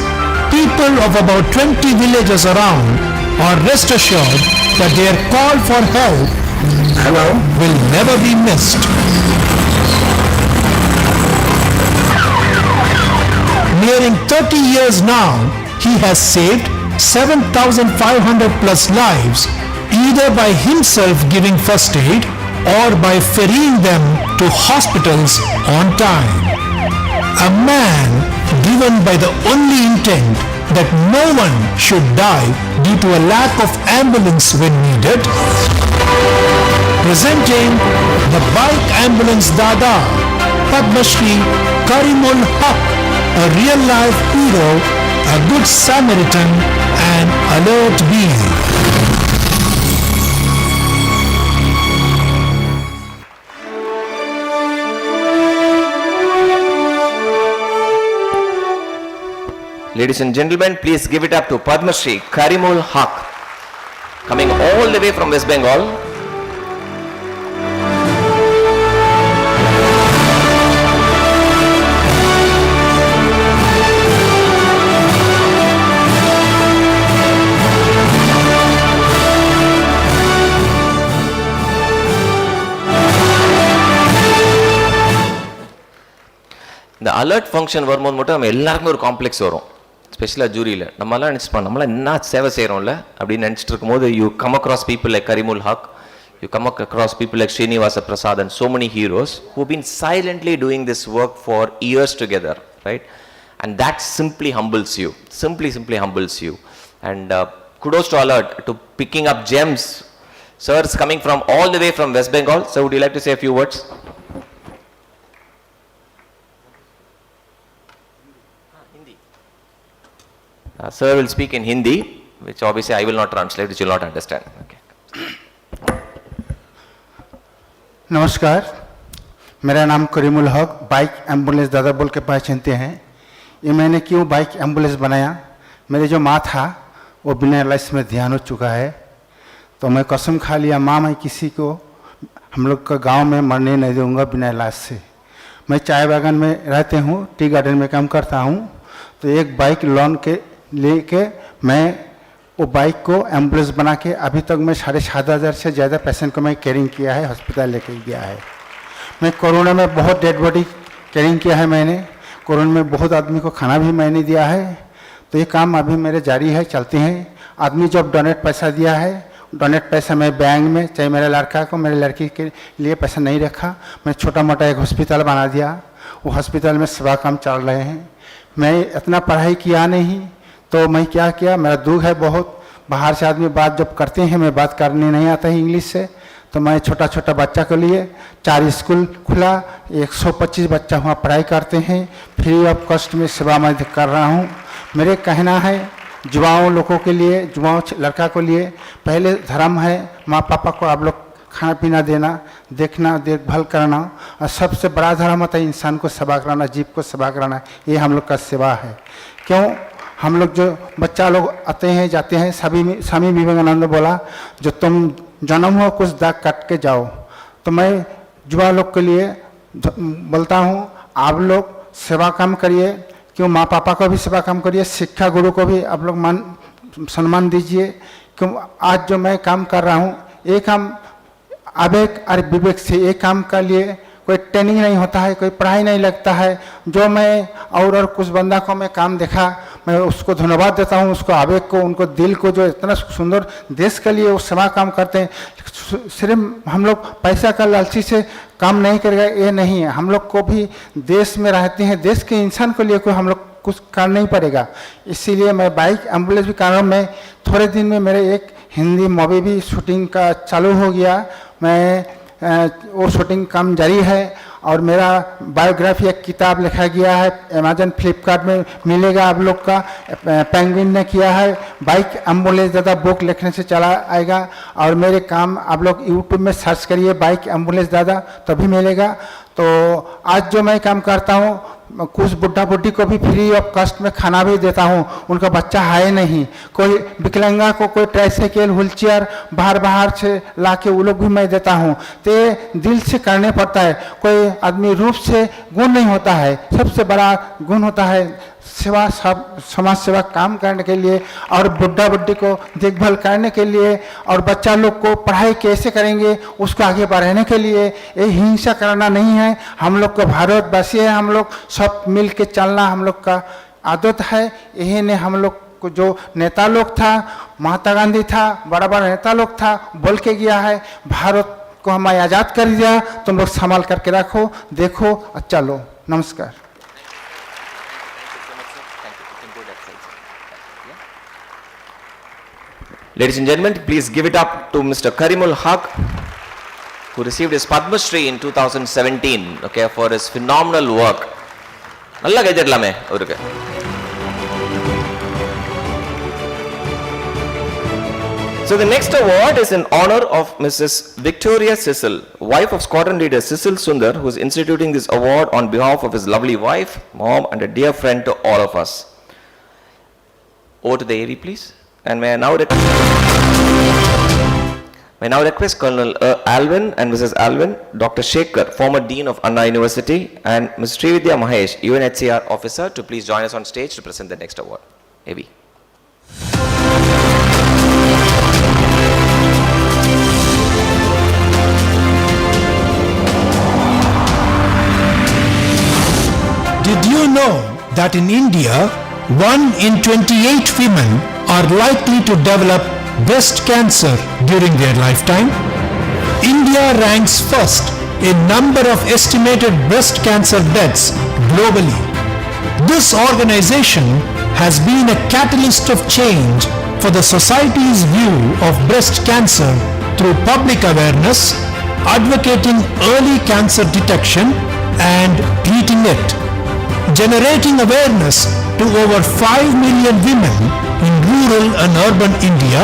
people of about 20 villages around are rest assured that their call for help will never be missed. Nearing 30 years now, he has saved 7,500 plus lives, either by himself giving first aid or by ferrying them to hospitals on time. A man driven by the only intent that no one should die due to a lack of ambulance when needed. Presenting the bike ambulance Dada, Padma Shri Karimul Haq, a real-life hero, a good Samaritan, and alert being. Ladies and gentlemen, please give it up to Padma Shri Karimul Haq, coming all the way from West Bengal. இந்த alert function வரும்போது மட்டும் நம்ம எல்லாருக்குமே ஒரு complex வரும், ஸ்பெஷலாக ஜூரியில். நம்மளாம் நினச்சிப்போம் நம்மளாம் என்ன சேவை செய்கிறோம்ல அப்படின்னு நினச்சிட்டு இருக்கும்போது, you come across people like Karimul Haq, you come across people like Srinivasa Prasad and so many heroes who been silently doing this work for years together, right? And that simply humbles you, simply humbles you. And kudos to Alert to picking up gems. Sir is coming from all the way from West Bengal. So would you like to say a few words? Sir will speak in Hindi, which obviously I will not translate, which you will not understand. Okay. नमस्कार, मेरा नाम करीमुल हक, bike ambulance दादा बोल के पहचानते हैं। ये मैंने क्यों बाइक एम्बुलेंस बनाया, मेरे जो माँ था वो बिना लाइस में ध्यान हो चुका है, तो मैं कसम खा लिया माँ मैं किसी को हम लोग का गांव में मरने नहीं दूंगा बिना इलाज से। मैं चाय बागान में रहते हूँ, टी गार्डन में काम करता हूँ, तो एक बाइक लोन के लेके मैं वो बाइक को एम्बुलेंस बना के अभी तक मैं 7,500 से ज़्यादा पेशेंट को मैं कैरिंग किया है, हॉस्पिटल लेके गया है। मैं कोरोना में बहुत डेड बॉडी कैरिंग किया है, मैंने कोरोना में बहुत आदमी को खाना भी मैंने दिया है। तो ये काम अभी मेरे जारी है, चलते हैं। आदमी जब डोनेट पैसा दिया है, डोनेट पैसा मैं बैंक में, चाहे मेरे लड़का को मेरे लड़की के लिए पैसा नहीं रखा, मैं छोटा मोटा एक हॉस्पिटल बना दिया, वो हॉस्पिटल में सेवा काम चल रहे हैं। मैं इतना पढ़ाई किया नहीं, तो मैं क्या किया, मेरा दुख है बहुत। बाहर से आदमी बात जब करते हैं, मैं बात करने नहीं आता है इंग्लिश से, तो मैं छोटा छोटा बच्चा के लिए 4 स्कूल खुला, 125 बच्चा वहाँ पढ़ाई करते हैं, फ्री ऑफ कॉस्ट में सेवा मैं कर रहा हूँ। मेरे कहना है युवाओं लोगों के लिए, युवाओं लड़का को लिए, पहले धर्म है माँ पापा को आप लोग खाना पीना देना, देखना, देखभाल करना, और सबसे बड़ा धर्म होता है इंसान को सेवा कराना, जीव को सेवा कराना। ये हम लोग का सेवा है। क्यों हम लोग जो बच्चा लोग आते हैं जाते हैं, स्वामी विवेकानंद बोला जो तुम जन्म हो कुछ दाग काट के जाओ। तो मैं युवा लोग के लिए बोलता हूँ आप लोग सेवा काम करिए, क्यों माँ पापा को भी सेवा काम करिए, शिक्षा गुरु को भी आप लोग मान सम्मान दीजिए। क्यों आज जो मैं काम कर रहा हूँ, ये काम आवेग और विवेक से, ये काम के लिए कोई ट्रेनिंग नहीं होता है, कोई पढ़ाई नहीं लगता है। जो मैं और कुछ बंदा को मैं काम देखा, मैं उसको धन्यवाद देता हूँ, उसको आवेग को, उनको दिल को, जो इतना सुंदर देश के लिए वो सेवा काम करते हैं। सिर्फ हम लोग पैसा का लालची से काम नहीं करेगा ये नहीं है, हम लोग को भी देश में रहते हैं, देश के इंसान के लिए कोई हम लोग कुछ करना ही पड़ेगा। इसीलिए मैं बाइक एम्बुलेंस भी कर रहा हूँ। मैं थोड़े दिन में मेरे हिंदी मूवी भी शूटिंग का चालू हो गया। मैं वो शूटिंग काम जारी है और मेरा बायोग्राफी एक किताब लिखा गया है, अमेजन फ्लिपकार्ट में मिलेगा आप लोग का। पेंगुइन ने किया है, बाइक एम्बुलेंस ज़्यादा बुक लिखने से चला आएगा। और मेरे काम आप लोग यूट्यूब में सर्च करिए बाइक एम्बुलेंस ज़्यादा, तभी मिलेगा। तो आज जो मैं काम करता हूँ, कुछ बुढ़ा बुढ़ी को भी फ्री ऑफ कॉस्ट में खाना भी देता हूँ, उनका बच्चा है नहीं, कोई विकलांगा को कोई ट्राईसाइकिल व्हीलचेयर बाहर से ला के वो लोग भी मैं देता हूँ। तो दिल से करने पड़ता है, कोई आदमी रूप से गुण नहीं होता है, सबसे बड़ा गुण होता है सेवा, सब समाज सेवा काम करने के लिए और बुढ़ा बुढ़ी को देखभाल करने के लिए और बच्चा लोग को पढ़ाई कैसे करेंगे उसको आगे बढ़ाने के लिए। ये हिंसा करना नहीं है, हम लोग को भारतवासी है, हम लोग सब मिल के चलना हम लोग का आदत है। यही ने हम लोग को जो नेता लोग था, महात्मा गांधी था, बड़ा बड़ा नेता लोग था, बोल के गया है भारत को हमें आज़ाद कर दिया, तुम लोग संभाल करके रखो, देखो और चलो। नमस्कार। Ladies and gentlemen, please give it up to Mr. Karimul Haq, who received his Padma Shri in 2017, okay, for his phenomenal work. Nalla kaidirlame avarukku. So the next award is in honor of Mrs. Victoria Cecil, wife of squadron leader Cecil Sundar, who is instituting this award on behalf of his lovely wife, mom, and a dear friend to all of us. Over to the AV, please. And may I now request Colonel Alvin and Mrs. Alvin, Dr. Shekhar, former Dean of Anna University, and Ms. Srividya Mahesh, UNHCR officer, to please join us on stage to present the next award. AV. Did you know that in India, 1 in 28 women are likely to develop breast cancer during their lifetime? India ranks first in number of estimated breast cancer deaths globally. This organization has been a catalyst of change for the society's view of breast cancer through public awareness, advocating early cancer detection and treating it, generating awareness to over 5 million women in rural and urban India,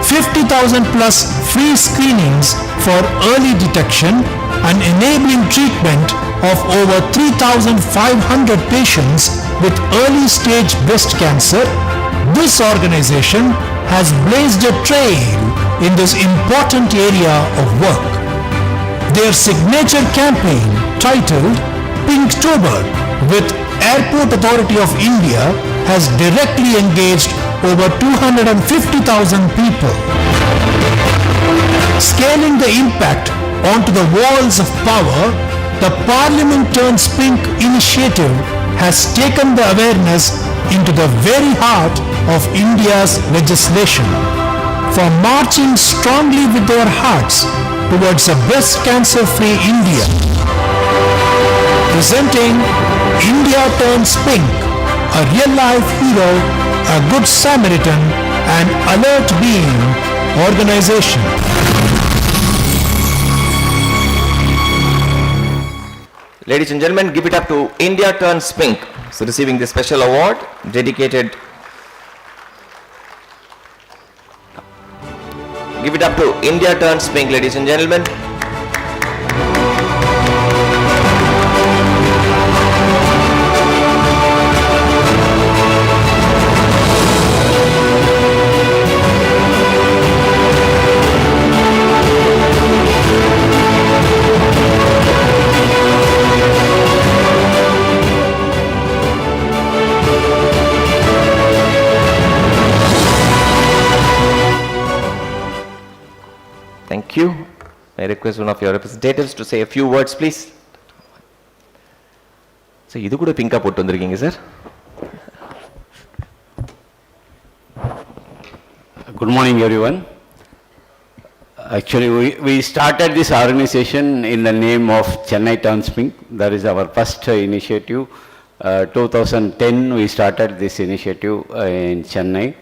50,000 plus free screenings for early detection and enabling treatment of over 3,500 patients with early stage breast cancer. This organization has blazed a trail in this important area of work. Their signature campaign, titled Pinktober with Airport Authority of India, has directly engaged over 250,000 people. Scaling the impact onto the walls of power, the Parliament Turns Pink initiative has taken the awareness into the very heart of India's legislation. For marching strongly with their hearts towards a breast cancer-free India, presenting India Turns Pink, a real-life hero, a good Samaritan, and alert being organization. Ladies and gentlemen, give it up to India Turns Pink, so receiving this special award dedicated. Give it up to India Turns Pink, ladies and gentlemen. Thank you. I request one of your representatives to say a few words, please. So, idu kuda pink pottu vandirukeenga sir. Good morning everyone. Actually we started this organization in the name of Chennai Turns Pink. That is our first initiative. 2010 we started this initiative in Chennai.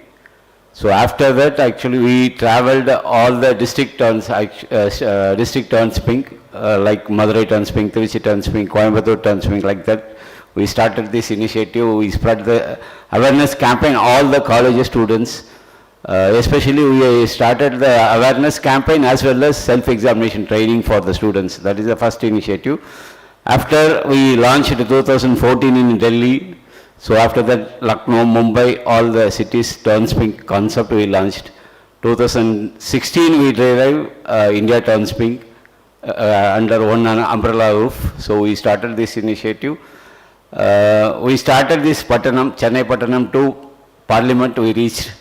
So after that, actually, we traveled all the district towns, pink, like Madurai turns pink, Trichy turns pink, Coimbatore turns pink, like that. We started this initiative. We spread the awareness campaign, all the college students. Especially we started the awareness campaign as well as self-examination training for the students. That is the first initiative. After we launched in 2014 in Delhi, so after that Lucknow, Mumbai, all the cities turns pink concept we launched. 2016 we derived India turns pink under one umbrella roof. So we started this initiative. We started this Chennai Pattanam to Parliament we reached.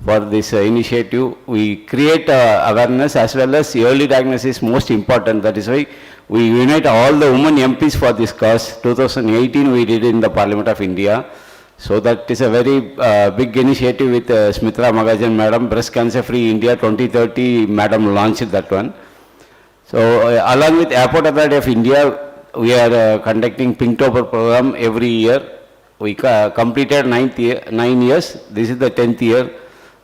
For this initiative, we create awareness as well as early diagnosis is most important. That is why we unite all the women MPs for this cause. 2018 we did in the Parliament of India. So that is a very big initiative with Smitra Magajan Madam, Breast Cancer Free India 2030 Madam launched that one. So along with Airport Authority of India, we are conducting Pinktober program every year. We completed 9 years. This is the 10th year.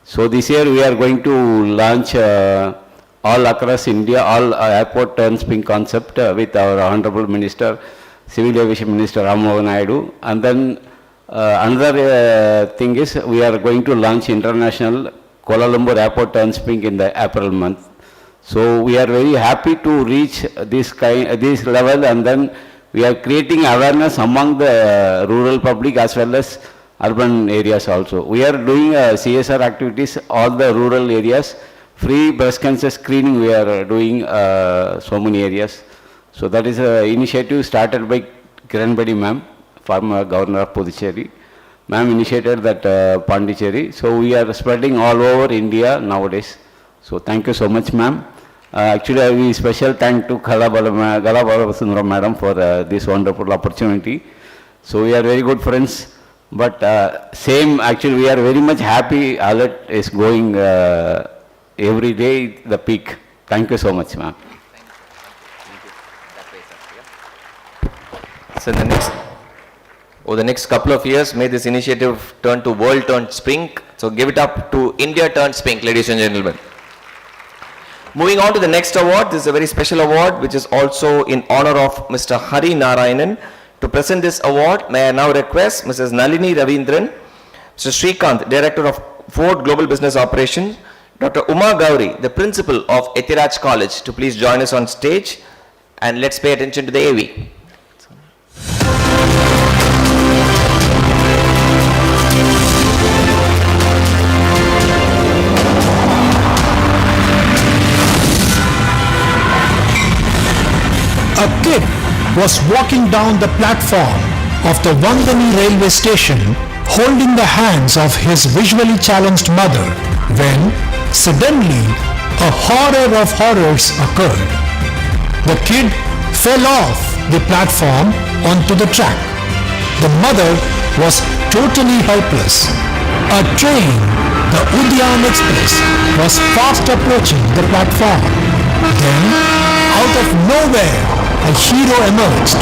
So this year we are going to launch all across India, all airport turns pink concept with our Honorable Minister, Civil Aviation Minister Ram Mohan Naidu. And then another thing is we are going to launch international Kuala Lumpur airport turns pink in the April month. So we are very happy to reach this level, and then we are creating awareness among the rural public as well as urban areas also. We are doing CSR activities, all the rural areas, free breast cancer screening we are doing so many areas. So that is an initiative started by Kiranbedi ma'am, former governor of Puducherry. Ma'am initiated that Pondicherry. So we are spreading all over India nowadays. So thank you so much ma'am. Actually I will special thank to Gala Balabhasundaram madam for this wonderful opportunity. So we are very good friends. But actually we are very much happy Alert is going every day the peak. Thank you so much ma'am. So the next couple of years, may this initiative turn to World Turns Pink. So give it up to India Turns Pink, ladies and gentlemen. Moving on to the next award, this is a very special award which is also in honor of Mr. Hari Narayanan. To present this award, may I now request Mrs. Nalini Ravindran, Mr. Srikanth, Director of Ford Global Business Operations, Dr. Uma Gauri, the Principal of Ethiraj College, to please join us on stage, and let's pay attention to the AV. A kid was walking down the platform of the Vandani railway station holding the hands of his visually challenged mother when suddenly a horror of horrors occurred. The kid fell off the platform onto the track. The mother was totally helpless. A train, the Udyan Express, was fast approaching the platform. Then, out of nowhere, a hero emerged,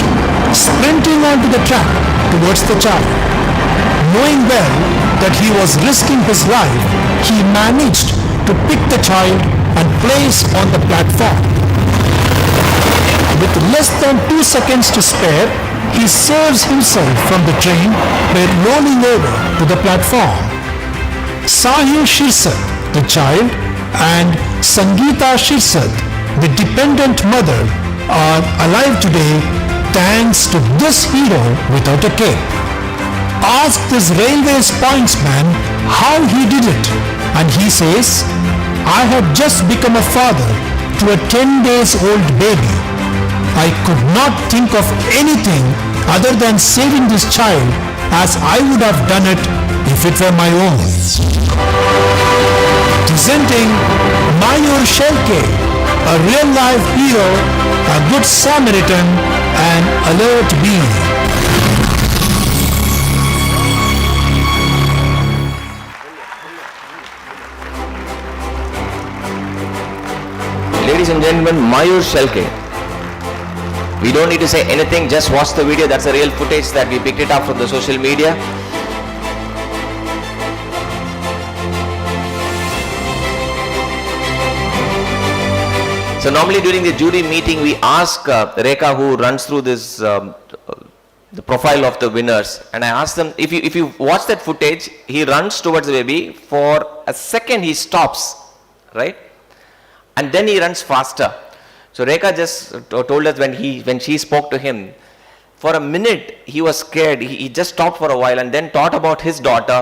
sprinting onto the track towards the child. Knowing well that he was risking his life, he managed to pick the child and place on the platform. With less than 2 seconds to spare, he saves himself from the train by rolling over to the platform. Sahil Shirsad, the child, and Sangeeta Shirsad, the dependent mother, are alive today thanks to this hero without a cape. Ask this railways pointsman how he did it, and he says, I had just become a father to a 10 days old baby. I could not think of anything other than saving this child as I would have done it if it were my own. Presenting Mayur Shelke, a real-life hero, a good Samaritan, and alert being. Ladies and gentlemen, Mayur Shelke. We don't need to say anything, just watch the video. That's the real footage that we picked it up from the social media. So normally during the jury meeting, we ask Rekha, who runs through this, the profile of the winners, and I ask them, if you watch that footage, he runs towards the baby, for a second he stops, right? And then he runs faster. So Rekha just told us when she spoke to him, for a minute he was scared, he just stopped for a while and then thought about his daughter,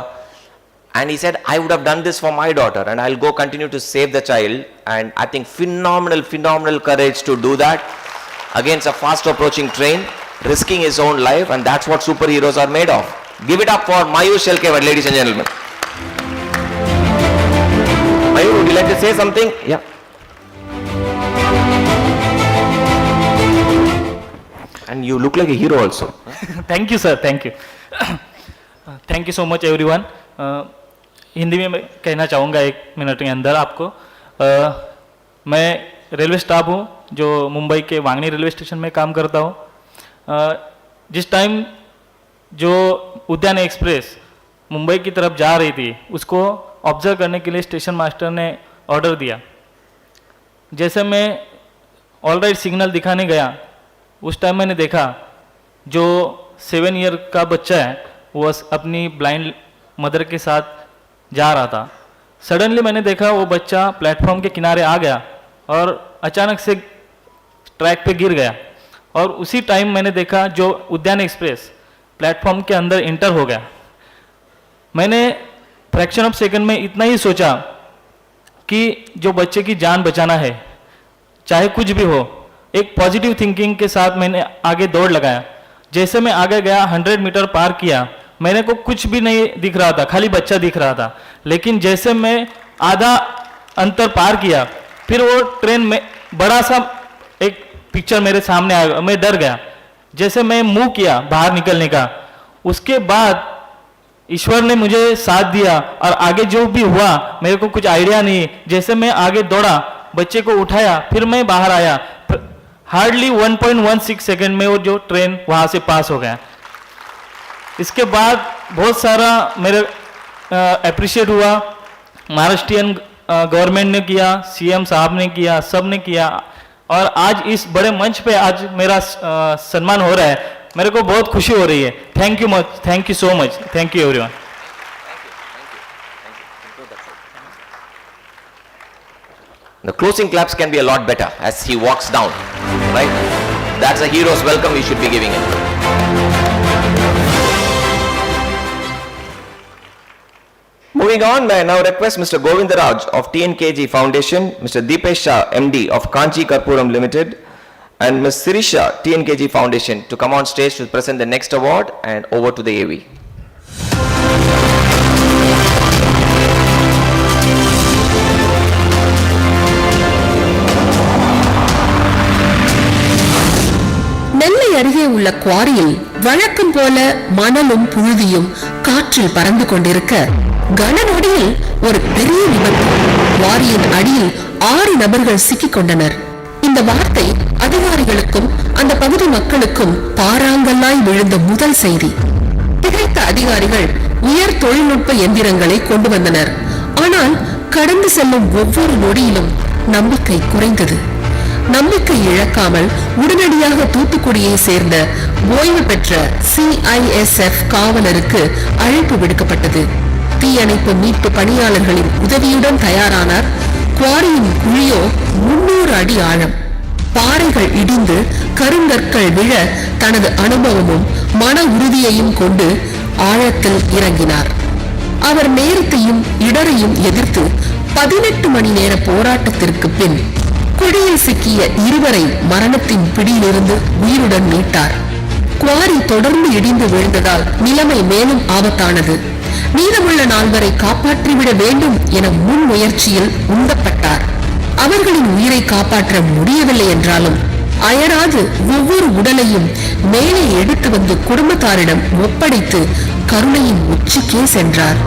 and he said, I would have done this for my daughter and I'll go continue to save the child. And I think phenomenal courage to do that against a fast approaching train, risking his own life, and that's what superheroes are made of. Give it up for Mayur Shelkevar, ladies and gentlemen. Mayur, would you like to say something? Yeah. And you look like a hero also. Thank you, sir. Thank you. Thank you so much, everyone. Hindi में मैं कहना चाहूँगा 1 minute के अंदर आपको। मैं railway staff हूँ जो मुंबई के वांगनी रेलवे स्टेशन में काम करता हूँ। जिस टाइम जो उद्यान एक्सप्रेस मुंबई की तरफ जा रही थी, उसको ऑब्जर्व करने के लिए स्टेशन मास्टर ने ऑर्डर दिया। जैसे मैं ऑल राइट सिग्नल दिखाने गया, उस टाइम मैंने देखा जो 7 ईयर का बच्चा है वो अपनी ब्लाइंड मदर के साथ जा रहा था। सडनली मैंने देखा वो बच्चा प्लेटफॉर्म के किनारे आ गया और अचानक से ट्रैक पे गिर गया, और उसी टाइम मैंने देखा जो उद्यान एक्सप्रेस प्लेटफॉर्म के अंदर इंटर हो गया। मैंने फ्रैक्शन ऑफ सेकंड में इतना ही सोचा कि जो बच्चे की जान बचाना है, चाहे कुछ भी हो, एक पॉजिटिव थिंकिंग के साथ मैंने आगे दौड़ लगाया। जैसे मैं आगे गया, 100 मीटर पार किया, मैंने को कुछ भी नहीं दिख रहा था, खाली बच्चा दिख रहा था। लेकिन जैसे मैं आधा अंतर पार किया, फिर वो ट्रेन में बड़ा सा एक पिक्चर मेरे सामने आ गया। मैं डर गया। जैसे मैं मूव किया बाहर निकलने का, उसके बाद ईश्वर ने मुझे साथ दिया और आगे जो भी हुआ मेरे को कुछ आइडिया नहीं। जैसे मैं आगे दौड़ा, बच्चे को उठाया, फिर मैं बाहर आया, हार्डली 1.16 सेकेंड में वो जो ट्रेन वहाँ से पास हो गया। इसके बाद बहुत सारा मेरे अप्रिशिएट हुआ, महाराष्ट्रियन गवर्नमेंट ने किया, सीएम साहब ने किया, सब ने किया, और आज इस बड़े मंच पे आज मेरा सम्मान हो रहा है। मेरे को बहुत खुशी हो रही है। Thank you much, thank you so much, thank you everyone. The closing claps can be a lot better as he walks down, right? That's a hero's welcome we should be giving him. Moving on, may I now request Mr. Govindaraj of TNKG Foundation, Mr. Deepesh Shah, MD of Kanchi Karpuram Limited, and Ms. Sirisha, TNKG Foundation, to come on stage to present the next award, and over to the AV. நெல்லை அருகே உள்ள குவாரியில் வழக்கம் போல மணலும் புழுதியும் காற்றில் பறந்து கொண்டிருக்க கனநொடியில் ஒரு பெரிய விபத்து. குவாரியின் அடியில் 6 நபர்கள் சிக்கிக் கொண்டனர். இந்த வார்த்தை அதிகாரிகளுக்கும் அந்த பகுதி மக்களுக்கும் பாறாங்கல்லாய் விழுந்த முதல் செய்தி. திகைத்த அதிகாரிகள் உயர் தொழில்நுட்ப எந்திரங்களை கொண்டு வந்தனர். ஆனால் கடந்து செல்லும் ஒவ்வொரு நொடியிலும் நம்பிக்கை குறைந்தது. நம்பிக்கை இழக்காமல் உடனடியாக தூத்துக்குடியை சேர்ந்த ஓய்வு பெற்ற CISF காவலருக்கு அழைப்பு விடுக்கப்பட்டது. தீயணைப்பு மீட்பு பணியாளர்களின் உதவியுடன் தயாரானார். குவாரியின் குழியோ 300 அடி ஆழம். பாறைகள் இடிந்து கருங்கற்கள் விழ தனது அனுபவமும் மன உறுதியையும் கொண்டு ஆழத்தில் இறங்கினார். அவர் நேரத்தையும் இடரையும் எதிர்த்து 18 மணி நேர போராட்டத்திற்கு பின் குழியில் சிக்கிய 2 மரணத்தின் பிடியிலிருந்து உயிருடன் மீட்டார். குவாரி தொடர்ந்து இடிந்து விழுந்ததால் நிலைமை மேலும் ஆபத்தானது. மீதமுள்ள 4 காப்பாற்றிவிட வேண்டும் என முன் முயற்சியில் உந்தப்பட்டார். அவர்களின் உயிரை காப்பாற்ற முடியவில்லை என்றாலும் அயராது ஒவ்வொரு உடலையும் மேலே எடுத்து வந்து குடும்பத்தாரிடம் ஒப்படைத்து கருணையின் உச்சிக்கே சென்றார்.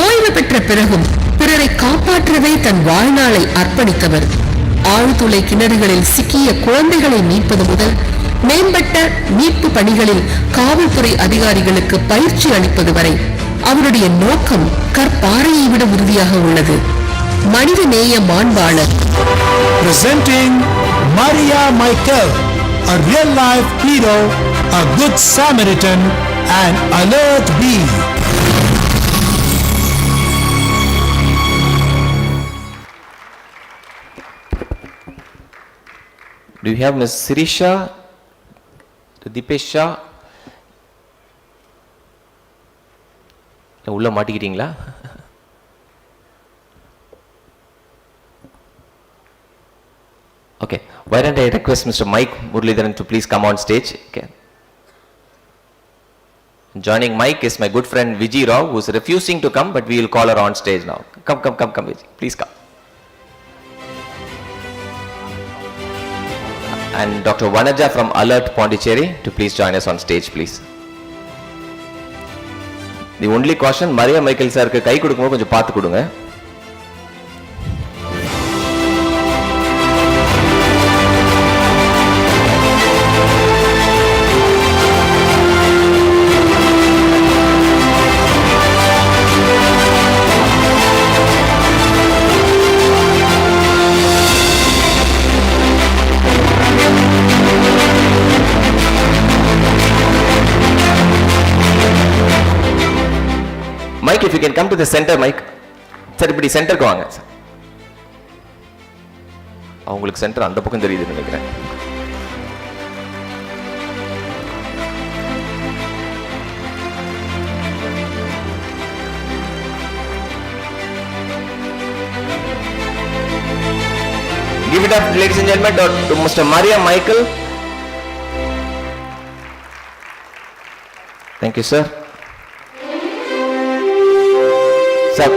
ஓய்வு பெற்ற பிறகும் பிறரை காப்பாற்றவே தன் வாழ்நாளை அர்ப்பணித்தவர். ஆழ்துளை கிணறுகளில் சிக்கிய குழந்தைகளை மீட்பது முதல் மேம்பட்ட மீட்பு பணிகளில் காவல்துறை அதிகாரிகளுக்கு பயிற்சி அளிப்பது வரை அவருடைய நோக்கம் கற்பாறையை விட உறுதியாக உள்ளது. மனித நேய மாண்பாளர் Presenting Maria Michael, a real-life hero, a good Samaritan, and alert bee. Do you have Miss Sirisha, Dipesha? உள்ள மாட்டிக்கிட்டீங்களா? Okay, why don't I request Mr. Mike Muralidharan to please come on stage? Okay. Joining Mike is my good friend Vijay Rao, who is refusing to come, but we will call her on stage now. Come, Vijay. Please come. And Dr. Vanaja from Alert Pondicherry to please join us on stage, please. The only caution, Maria Michael sir ku kai kudukumbodhu konjam paathu kudunga. Mike, if you can come to the center, Mike. Sir, இப்படி சென்டருக்கு வாங்க sir. அவங்களுக்கு centre அந்த பக்கம் தெரியுதுன்னு நினைக்கிறேன். Give it up, ladies and gentlemen, to Mr. Maria Michael. Thank you, sir. Sir.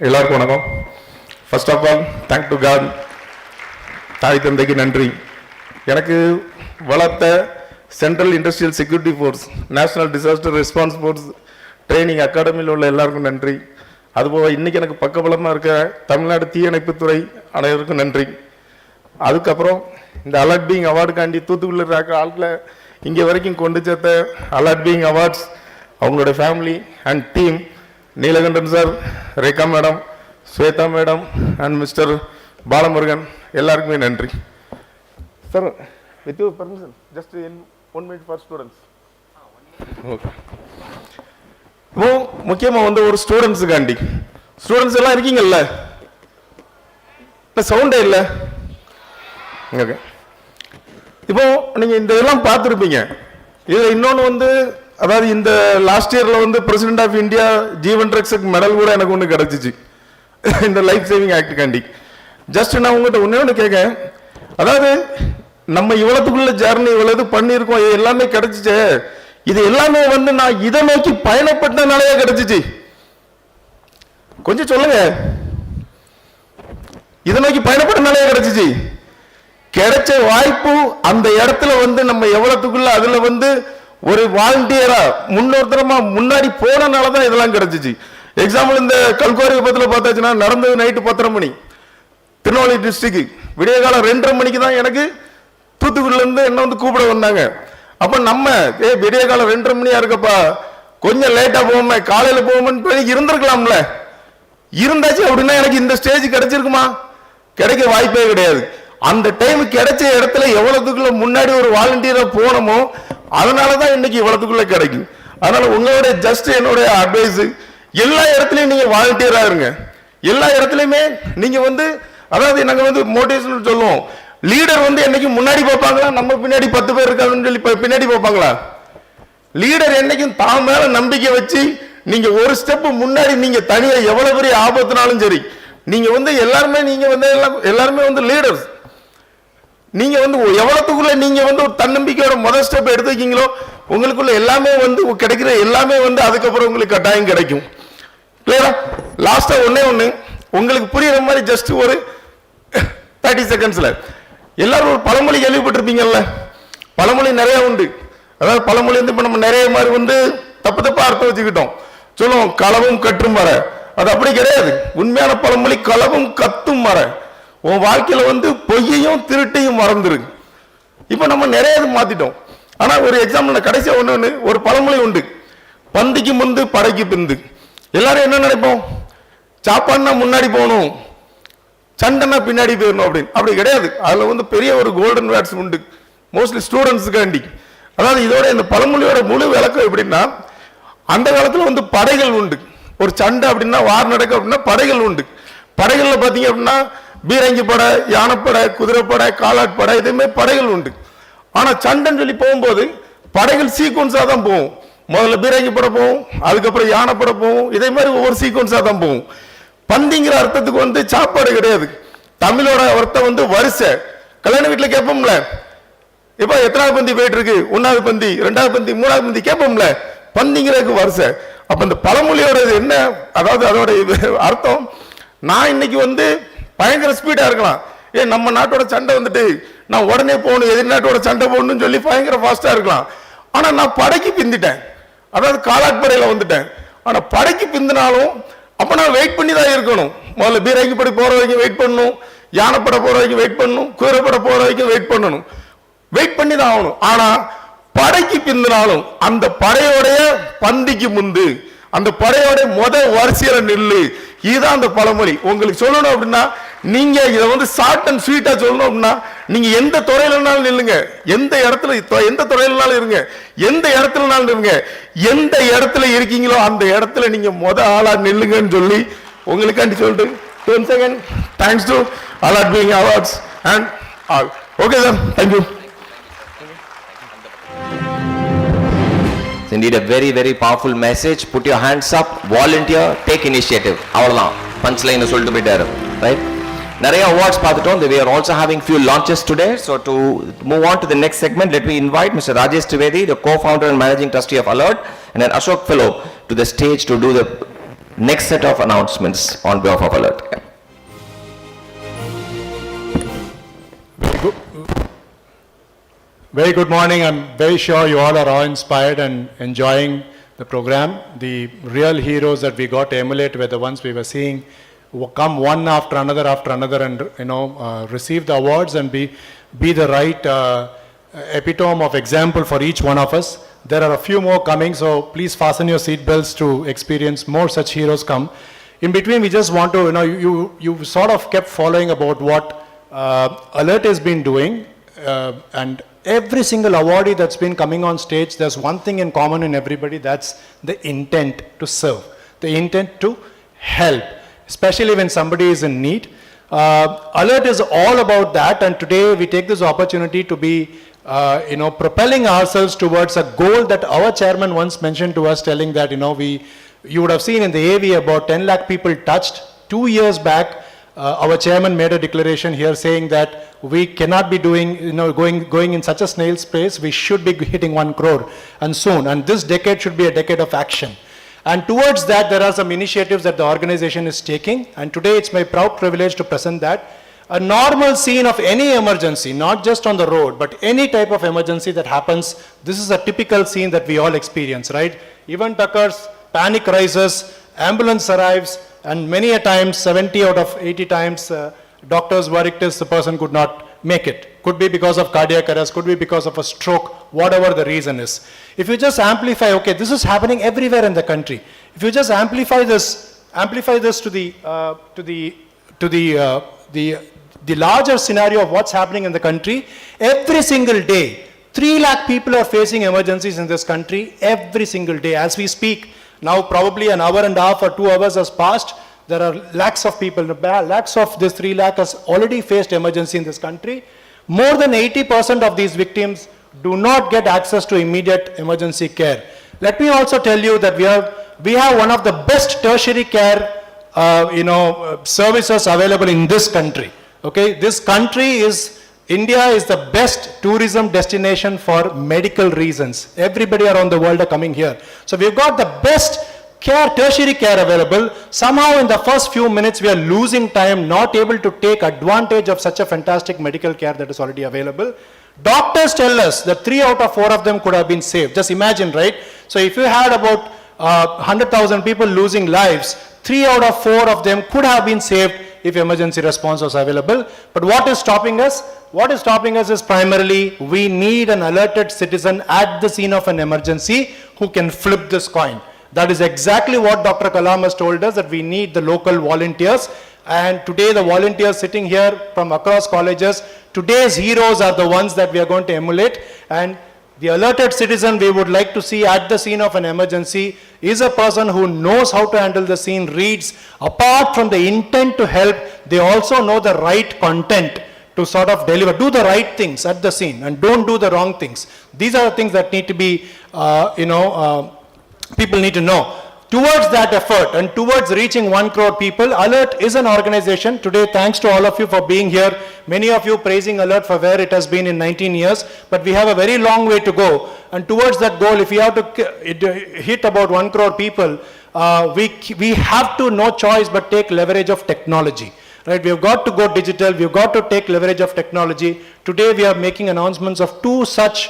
எல்லாருக்கும் வணக்கம். First of all thank to God, தாய் தந்தைக்கு நன்றி. எனக்கு வளர்த்த Central Industrial Security Force, National Disaster Response Force training அகாடமியில் உள்ள எல்லாருக்கும் நன்றி. அதுபோக இன்றைக்கி எனக்கு பக்கபலமாக இருக்க தமிழ்நாடு தீயணைப்புத்துறை அனைவருக்கும் நன்றி. அதுக்கப்புறம் இந்த அலர்ட் பீயிங் அவார்டுக்காண்டி தூத்துக்குடியில் இருக்க ஆட்களை இங்கே வரைக்கும் கொண்டு சேர்த்த அலர்ட் பீயிங் அவார்ட்ஸ் அவங்களோட family and team, Neelakandan sir, Rekha madam, Swetha madam and mister Balamurugan, எல்லாருக்குமே நன்றி. Sir, with you permission, just in 1 minute for students. Okay. இப்போ முக்கியமாக வந்து ஒரு ஸ்டூடெண்ட்ஸுக்காண்டி, ஸ்டூடெண்ட்ஸ் எல்லாம் இருக்கீங்கல்ல, சவுண்டே இல்லை. ஓகே. இப்போ நீங்கள் இந்த இதெல்லாம் பார்த்துருப்பீங்க. இதில் இன்னொன்று வந்து, அதாவது இந்த லாஸ்ட் இயரில் வந்து president of India Jeevan Rakshak medal கூட எனக்கு ஒன்று கிடச்சிச்சு இந்த லைஃப் சேவிங் ஆக்டுக்காண்டி. ஜஸ்ட் நான் உங்கள்கிட்ட ஒன்று கேட்க, அதாவது நம்ம இவ்வளவுக்குள்ள ஜர்னி இவ்வளவு பண்ணியிருக்கோம், இது எல்லாமே கிடைச்சிச்சு. இது எல்லாமே வந்து நான் இதை நோக்கி பயணப்பட்டனாலே கிடைச்சிச்சு. கொஞ்சம் சொல்லுங்க, இதை நோக்கி பயணப்பட்டனாலே கிடைச்சிச்சு. கிடைச்ச வாய்ப்பு அந்த இடத்துல வந்து நம்ம எவ்வளவுக்குள்ள அதுல வந்து ஒரு வாலண்டியரா முன்னோர்த்தரமா முன்னாடி போனனாலதான் இதெல்லாம் கிடைச்சிச்சு. எக்ஸாம்பிள் இந்த கல்குவாரி விபத்துல பார்த்தாச்சுன்னா, நடந்தது நைட்டு 10:30 மணி, திருநெல்வேலி டிஸ்ட்ரிக்ட். விடிய காலம் 2:30 மணிக்கு தான் எனக்கு தூத்துக்குடியில இருந்து என்ன வந்து கூப்பிட வந்தாங்க. அப்ப நம்ம விடிய காலம் 2:30 மணியா இருக்கப்பா, கொஞ்சம் லேட்டா போவோமே, காலையில போவோம்னு இருந்திருக்கலாம்ல. இருந்தாச்சு அப்படின்னா எனக்கு இந்த ஸ்டேஜ் கிடைச்சிருக்குமா? கிடைக்க வாய்ப்பே கிடையாது. அந்த டைம் கிடைச்ச இடத்துல எவ்வளவுக்குள்ள முன்னாடி ஒரு வாலண்டியரா போனோமோ அதனாலதான் இன்னைக்கு இவ்வளவுக்குள்ள கிடைக்கும். அதனால உங்களுடைய ஜஸ்ட் என்னுடைய அட்வைஸ், எல்லா இடத்துலயும் நீங்க வாலண்டியரா இருங்க. எல்லா இடத்துலயுமே நீங்க வந்து, அதாவது நாங்க வந்து மோட்டிவேஷன் சொல்லுவோம், லீடர் வந்து என்னைக்கு முன்னாடி பார்ப்பாங்களா, நம்ம பின்னாடி 10 பேர் இருக்காங்கன்னு சொல்லி பின்னாடி பார்ப்பாங்களா? லீடர் என்னைக்கும் தான் மேல நம்பிக்கை வச்சு நீங்க ஒரு ஸ்டெப் முன்னாடி, நீங்க தனியா எவ்வளவு பெரிய ஆபத்துனாலும் சரி, நீங்க வந்து எல்லாருமே நீங்க வந்து எல்லாருமே வந்து லீடர்ஸ். நீங்க வந்து எவ்வளவுக்குள்ள நீங்க வந்து ஒரு தன்னம்பிக்கையோட முதல் ஸ்டெப் எடுத்துக்கீங்களோ உங்களுக்குள்ள எல்லாமே வந்து கிடைக்கிற எல்லாமே வந்து அதுக்கப்புறம் உங்களுக்கு கட்டாயம் கிடைக்கும். கிளியரா? லாஸ்டா ஒண்ணு உங்களுக்கு புரியுற மாதிரி ஜஸ்ட் ஒரு 30 செகண்ட்ஸ்ல, எல்லாரும் ஒரு பழமொழி கேள்விப்பட்டிருப்பீங்கல்ல? பழமொழி நிறைய உண்டு. அதாவது பழமொழி வந்து இப்ப நம்ம நிறைய மாதிரி வந்து தப்பா அர்த்தம் வச்சுக்கிட்டோம். சொல்லுவோம் களவும் கற்றும் வர, அது அப்படி கிடையாது. உண்மையான பழமொழி களவும் கத்தும் வர. உன் வாழ்க்கையில வந்து பொய்யையும் திருட்டையும் மறந்துரு. இப்போ நம்ம நிறைய இது மாத்திட்டோம். ஆனா ஒரு எக்ஸாம்பிள் கடைசியா ஒண்ணு ஒரு பழமொழி உண்டு, பந்திக்கு முந்து படைக்கு பிந்து. எல்லாரும் என்ன நினைப்போம், சாப்பாடுனா முன்னாடி போகணும், சண்டைனா பின்னாடி போயிடணும் அப்படின்னு. அப்படி கிடையாது. அதுல வந்து பெரிய ஒரு கோல்டன் வேர்ட்ஸ் உண்டு, மோஸ்ட்லி ஸ்டூடெண்ட்ஸுக்காண்டி. அதாவது இதோட இந்த பழமொழியோட முழு விளக்கம் எப்படின்னா, அந்த காலத்துல வந்து படைகள் உண்டு. ஒரு சண்டை அப்படின்னா, வார் நடக்க அப்படின்னா படைகள் உண்டு. படைகள்ல பாத்தீங்க அப்படின்னா பீரங்கி படை, யானைப்படை, குதிரைப்படை, காலாட்படை, இதே மாதிரி படைகள் உண்டு. ஆனா சண்டைன்னு சொல்லி போகும்போது படைகள் சீக்வன்ஸா தான் போகும். முதல்ல பீரங்கி படை போகும், அதுக்கப்புறம் யானைப்படை போகும், இதே மாதிரி ஒவ்வொரு சீக்வன்ஸா தான் போகும். பந்திங்கிற அர்த்தத்துக்கு வந்து சாப்பாடு கிடையாது. தமிழோட அர்த்தம் வந்து வரிசை. கல்யாண வீட்டுல கேட்போம்ல, இப்ப எத்தனாவது பந்தி போயிட்டு இருக்கு, 1வது பந்தி, 2வது பந்தி, 3வது பந்தி கேட்போம்ல, பந்திங்கிறதுக்கு வரிசை. அப்ப இந்த பழமொழியோட என்ன, அதாவது அதோட அர்த்தம், நான் இன்னைக்கு வந்து பயங்கர ஸ்பீடா இருக்கலாம், ஏன் நம்ம நாட்டோட சண்டை வந்துட்டு நான் உடனே போகணும், எதிர் நாட்டோட சண்டை போகணும்னு சொல்லி பயங்கர ஃபாஸ்டா இருக்கலாம். ஆனா நான் படைக்கு பிந்திட்டேன், அதாவது காலாட்படையில வந்துட்டேன். ஆனா படைக்கு பிந்தினாலும் அப்ப நான் வெயிட் பண்ணி தான் இருக்கணும். முதல்ல பீரங்கி படை போற வரைக்கும் வெயிட் பண்ணணும், யானைப்படை போற வரைக்கும் வெயிட் பண்ணணும், குதிரைப்படை போற வரைக்கும் வெயிட் பண்ணணும், வெயிட் பண்ணி தான் ஆகணும். ஆனா படைக்கு பிந்தினாலும் அந்த படையோடைய பந்திக்கு முந்து, அந்த படையோட வரிசையில நில்லு. இதுதான் அந்த பழமொழி. உங்களுக்கு சொல்லணும் அப்படின்னா, நீங்க இதை வந்து ஷார்ட் அண்ட் ஸ்வீட்டா சொல்லணும் அப்படின்னா, நீங்க எந்த துறையிலனாலும் நில்லுங்க, எந்த இடத்துல எந்த துறையிலனாலும் இருங்க, எந்த இடத்துலனாலும் இருங்க, எந்த இடத்துல இருக்கீங்களோ அந்த இடத்துல நீங்க ஆளா நில்லுங்கன்னு சொல்லி உங்களுக்காண்டி சொல்லிட்டு, once again thanks to Award being awards and all. Okay sir, thank you. It's indeed a very, very powerful message. Put your hands up, volunteer, take initiative. அவ்வளவுதான் பஞ்ச்லைன் சொல்லிட்டு போயிட்டாரு, ரைட்? நிறைய அவார்ட்ஸ் பார்த்துட்டோம். We are also having few launches today. So to move on to the next segment, let me invite Mr. Rajesh Trivedi, the co-founder and managing trustee of Unheard, and an Ashok fellow to the stage to do the next set of announcements on behalf of Unheard. Very good morning. I'm very sure you all are awe-inspired and enjoying the program. The real heroes that we got to emulate were the ones we were seeing come one after another and receive the awards and be the right epitome of example for each one of us. There are a few more coming, so please fasten your seat belts to experience more such heroes come. In between, we just want to, you sort of kept following about what Alert has been doing, and every single awardee that's been coming on stage, there's one thing in common in everybody, that's the intent to serve, the intent to help, especially when somebody is in need. Alert is all about that, and today we take this opportunity to be propelling ourselves towards a goal that our chairman once mentioned to us, telling that you would have seen in the AV about 10 lakh people touched. 2 years back, our chairman made a declaration here saying that we cannot be doing, going in such a snail's pace. We should be hitting 1 crore and soon. And this decade should be a decade of action. And towards that, there are some initiatives that the organization is taking. And today, it's my proud privilege to present that. A normal scene of any emergency, not just on the road, but any type of emergency that happens, this is a typical scene that we all experience, right? Event occurs, panic rises, ambulance arrives, and many a times, 70 out of 80 times, doctors were it is the person could not make it. Could be because of cardiac arrest, could be because of a stroke, whatever the reason is. If you just amplify, okay, this is happening everywhere in the country. If you just amplify this to the larger scenario of what's happening in the country, every single day, 3 lakh people are facing emergencies in this country every single day. As we speak, now probably an hour and a half or 2 hours has passed. There are lakhs of people, lakhs of this 3 lakh has already faced emergency in this country. More than 80% of these victims do not get access to immediate emergency care. Let me also tell you that we have one of the best tertiary care services available in this country. Okay, this country India is the best tourism destination for medical reasons. Everybody around the world are coming here. So we've got the best tertiary care available. Somehow in the first few minutes we are losing time, not able to take advantage of such a fantastic medical care that is already available. Doctors tell us that 3 out of 4 of them could have been saved. Just imagine, right? So if you had about 100,000 people losing lives, 3 out of 4 of them could have been saved if emergency response was available. But what is stopping us? What is stopping us is primarily we need an alerted citizen at the scene of an emergency who can flip this coin. That is exactly what Dr. Kalam has told us, that we need the local volunteers. And today the volunteers sitting here from across colleges, today's heroes are the ones that we are going to emulate. And the alerted citizen we would like to see at the scene of an emergency is a person who knows how to handle the scene, reads. Apart from the intent to help, they also know the right content to sort of deliver, do the right things at the scene and don't do the wrong things. These are the things that need to be, people need to know. Towards that effort and towards reaching 1 crore people, Alert is an organization. Today, thanks to all of you for being here. Many of you praising Alert for where it has been in 19 years, but we have a very long way to go. And towards that goal, if we have to hit about 1 crore people, we have to, no choice but take leverage of technology. Right, we have got to go digital, we have got to take leverage of technology. Today we are making announcements of 2 such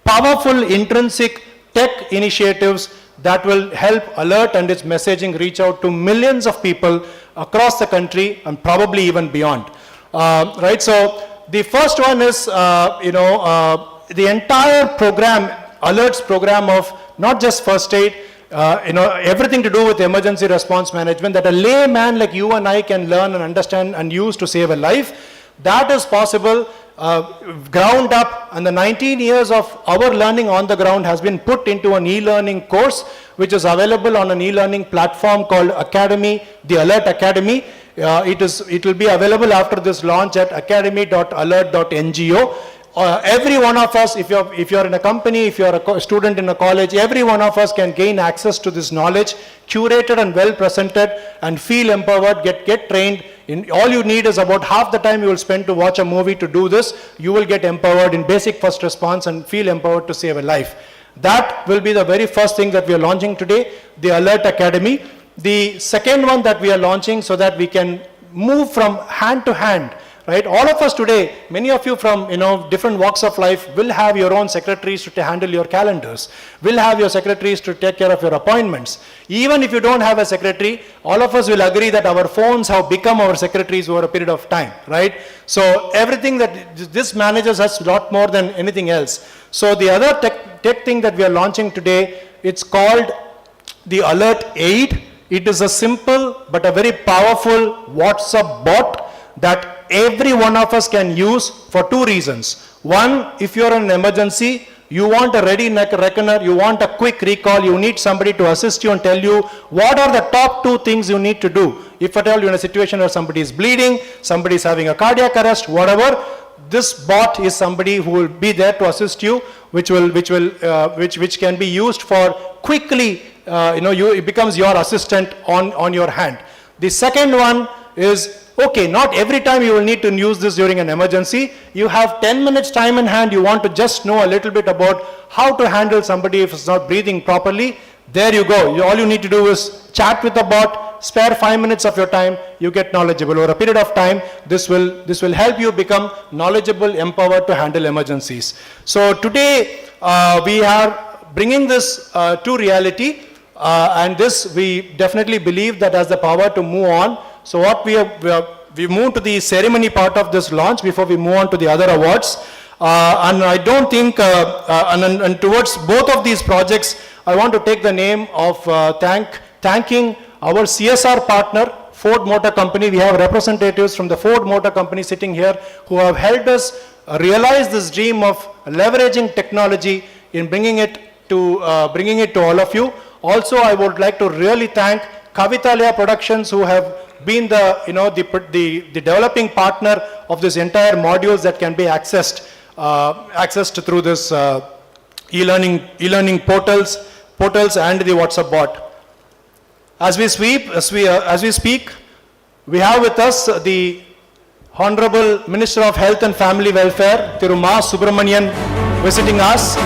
powerful intrinsic tech initiatives that will help Alert and its messaging reach out to millions of people across the country and probably even beyond. Right, so the first one is, the entire program, Alert's program of not just first aid, everything to do with emergency response management that a layman like you and I can learn and understand and use to save a life. That is possible ground up, and the 19 years of our learning on the ground has been put into an e-learning course which is available on an e-learning platform called Academy, the Alert Academy. It will be available after this launch at academy.alert.ngo. Every one of us, if you're in a company, if you're a student in a college, every one of us can gain access to this knowledge, curated and well presented, and feel empowered, get trained. All you need is about half the time you will spend to watch a movie to do this. You will get empowered in basic first response and feel empowered to save a life. That will be the very first thing that we are launching today, the Alert Academy. The second one that we are launching so that we can move from hand to hand. Right, all of us today, many of you from different walks of life will have your own secretaries to handle your calendars, will have your secretaries to take care of your appointments. Even if you don't have a secretary, all of us will agree that our phones have become our secretaries over a period of time, right? So everything that this manages us a lot more than anything else. So the other tech thing that we are launching today, it's called the Alert Aid. It is a simple but a very powerful WhatsApp bot that every one of us can use for 2 reasons. One, if you're in an emergency, you want a ready reckoner, you want a quick recall, you need somebody to assist you and tell you what are the top 2 things you need to do. If at all you're in a situation where somebody is bleeding, somebody is having a cardiac arrest, whatever, this bot is somebody who will be there to assist you, which can be used for quickly, it becomes your assistant on your hand. The second one is, okay, not every time you will need to use this during an emergency. You have 10 minutes time in hand, you want to just know a little bit about how to handle somebody if it's not breathing properly. There you go. All you need to do is chat with the bot, spare 5 minutes of your time, you get knowledgeable. Over a period of time, this will help you become knowledgeable, empowered to handle emergencies. So today, we are bringing this to reality, and this we definitely believe that has the power to move on. So what we move to the ceremony part of this launch before we move on to the other awards. And I don't think, and towards both of these projects, I want to take the name of thanking our CSR partner, Ford Motor Company. We have representatives from the Ford Motor Company sitting here who have helped us realize this dream of leveraging technology in bringing it to all of you. Also, I would like to really thank Kavitalaya Productions, who have been the developing partner of this entire modules that can be accessed through this e-learning portals and the WhatsApp bot. As we speak, we have with us the Honorable Minister of Health and Family Welfare, Thiru Ma Subramanian, visiting us.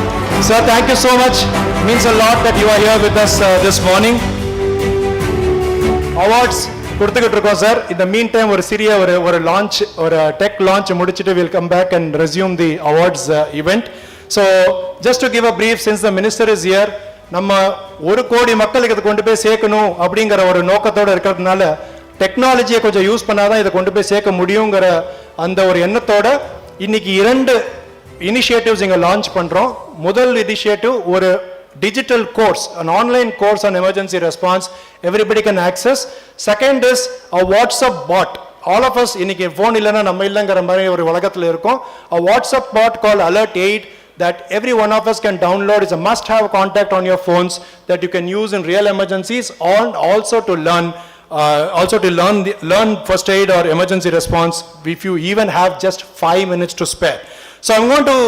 Sir, thank you so much. It means a lot that you are here with us this morning. Awards கொடுத்துக்கிட்டு இருக்கோம் sir. In the meantime, ஒரு சிறிய ஒரு tech launch முடிச்சிட்டு we'll come back and resume the awards event. So just to give a brief, since the minister is here, நம்ம 1 கோடி மக்களுக்கு இதை கொண்டு போய் சேர்க்கணும் அப்படிங்கிற ஒரு நோக்கத்தோட இருக்கிறதுனால டெக்னாலஜியை கொஞ்சம் யூஸ் பண்ணாதான் இதை கொண்டு போய் சேர்க்க முடியுங்கிற அந்த ஒரு எண்ணத்தோட இன்னைக்கு 2 இனிஷியேட்டிவ்ஸ் இங்க லான்ச் பண்றோம். முதல் இனிஷியேட்டிவ் ஒரு digital course, an online course on emergency response, everybody can access. Second is a WhatsApp bot. All of us இன்னைக்கு phone இல்லனா நம்ம இல்லங்கற மாதிரி ஒரு உலகத்துல இருக்கோம். A WhatsApp bot called Alert 8 that every one of us can download. Is a must have contact on your phones that you can use in real emergencies, and also to learn first aid or emergency response if you even have just 5 minutes to spare. So I'm going to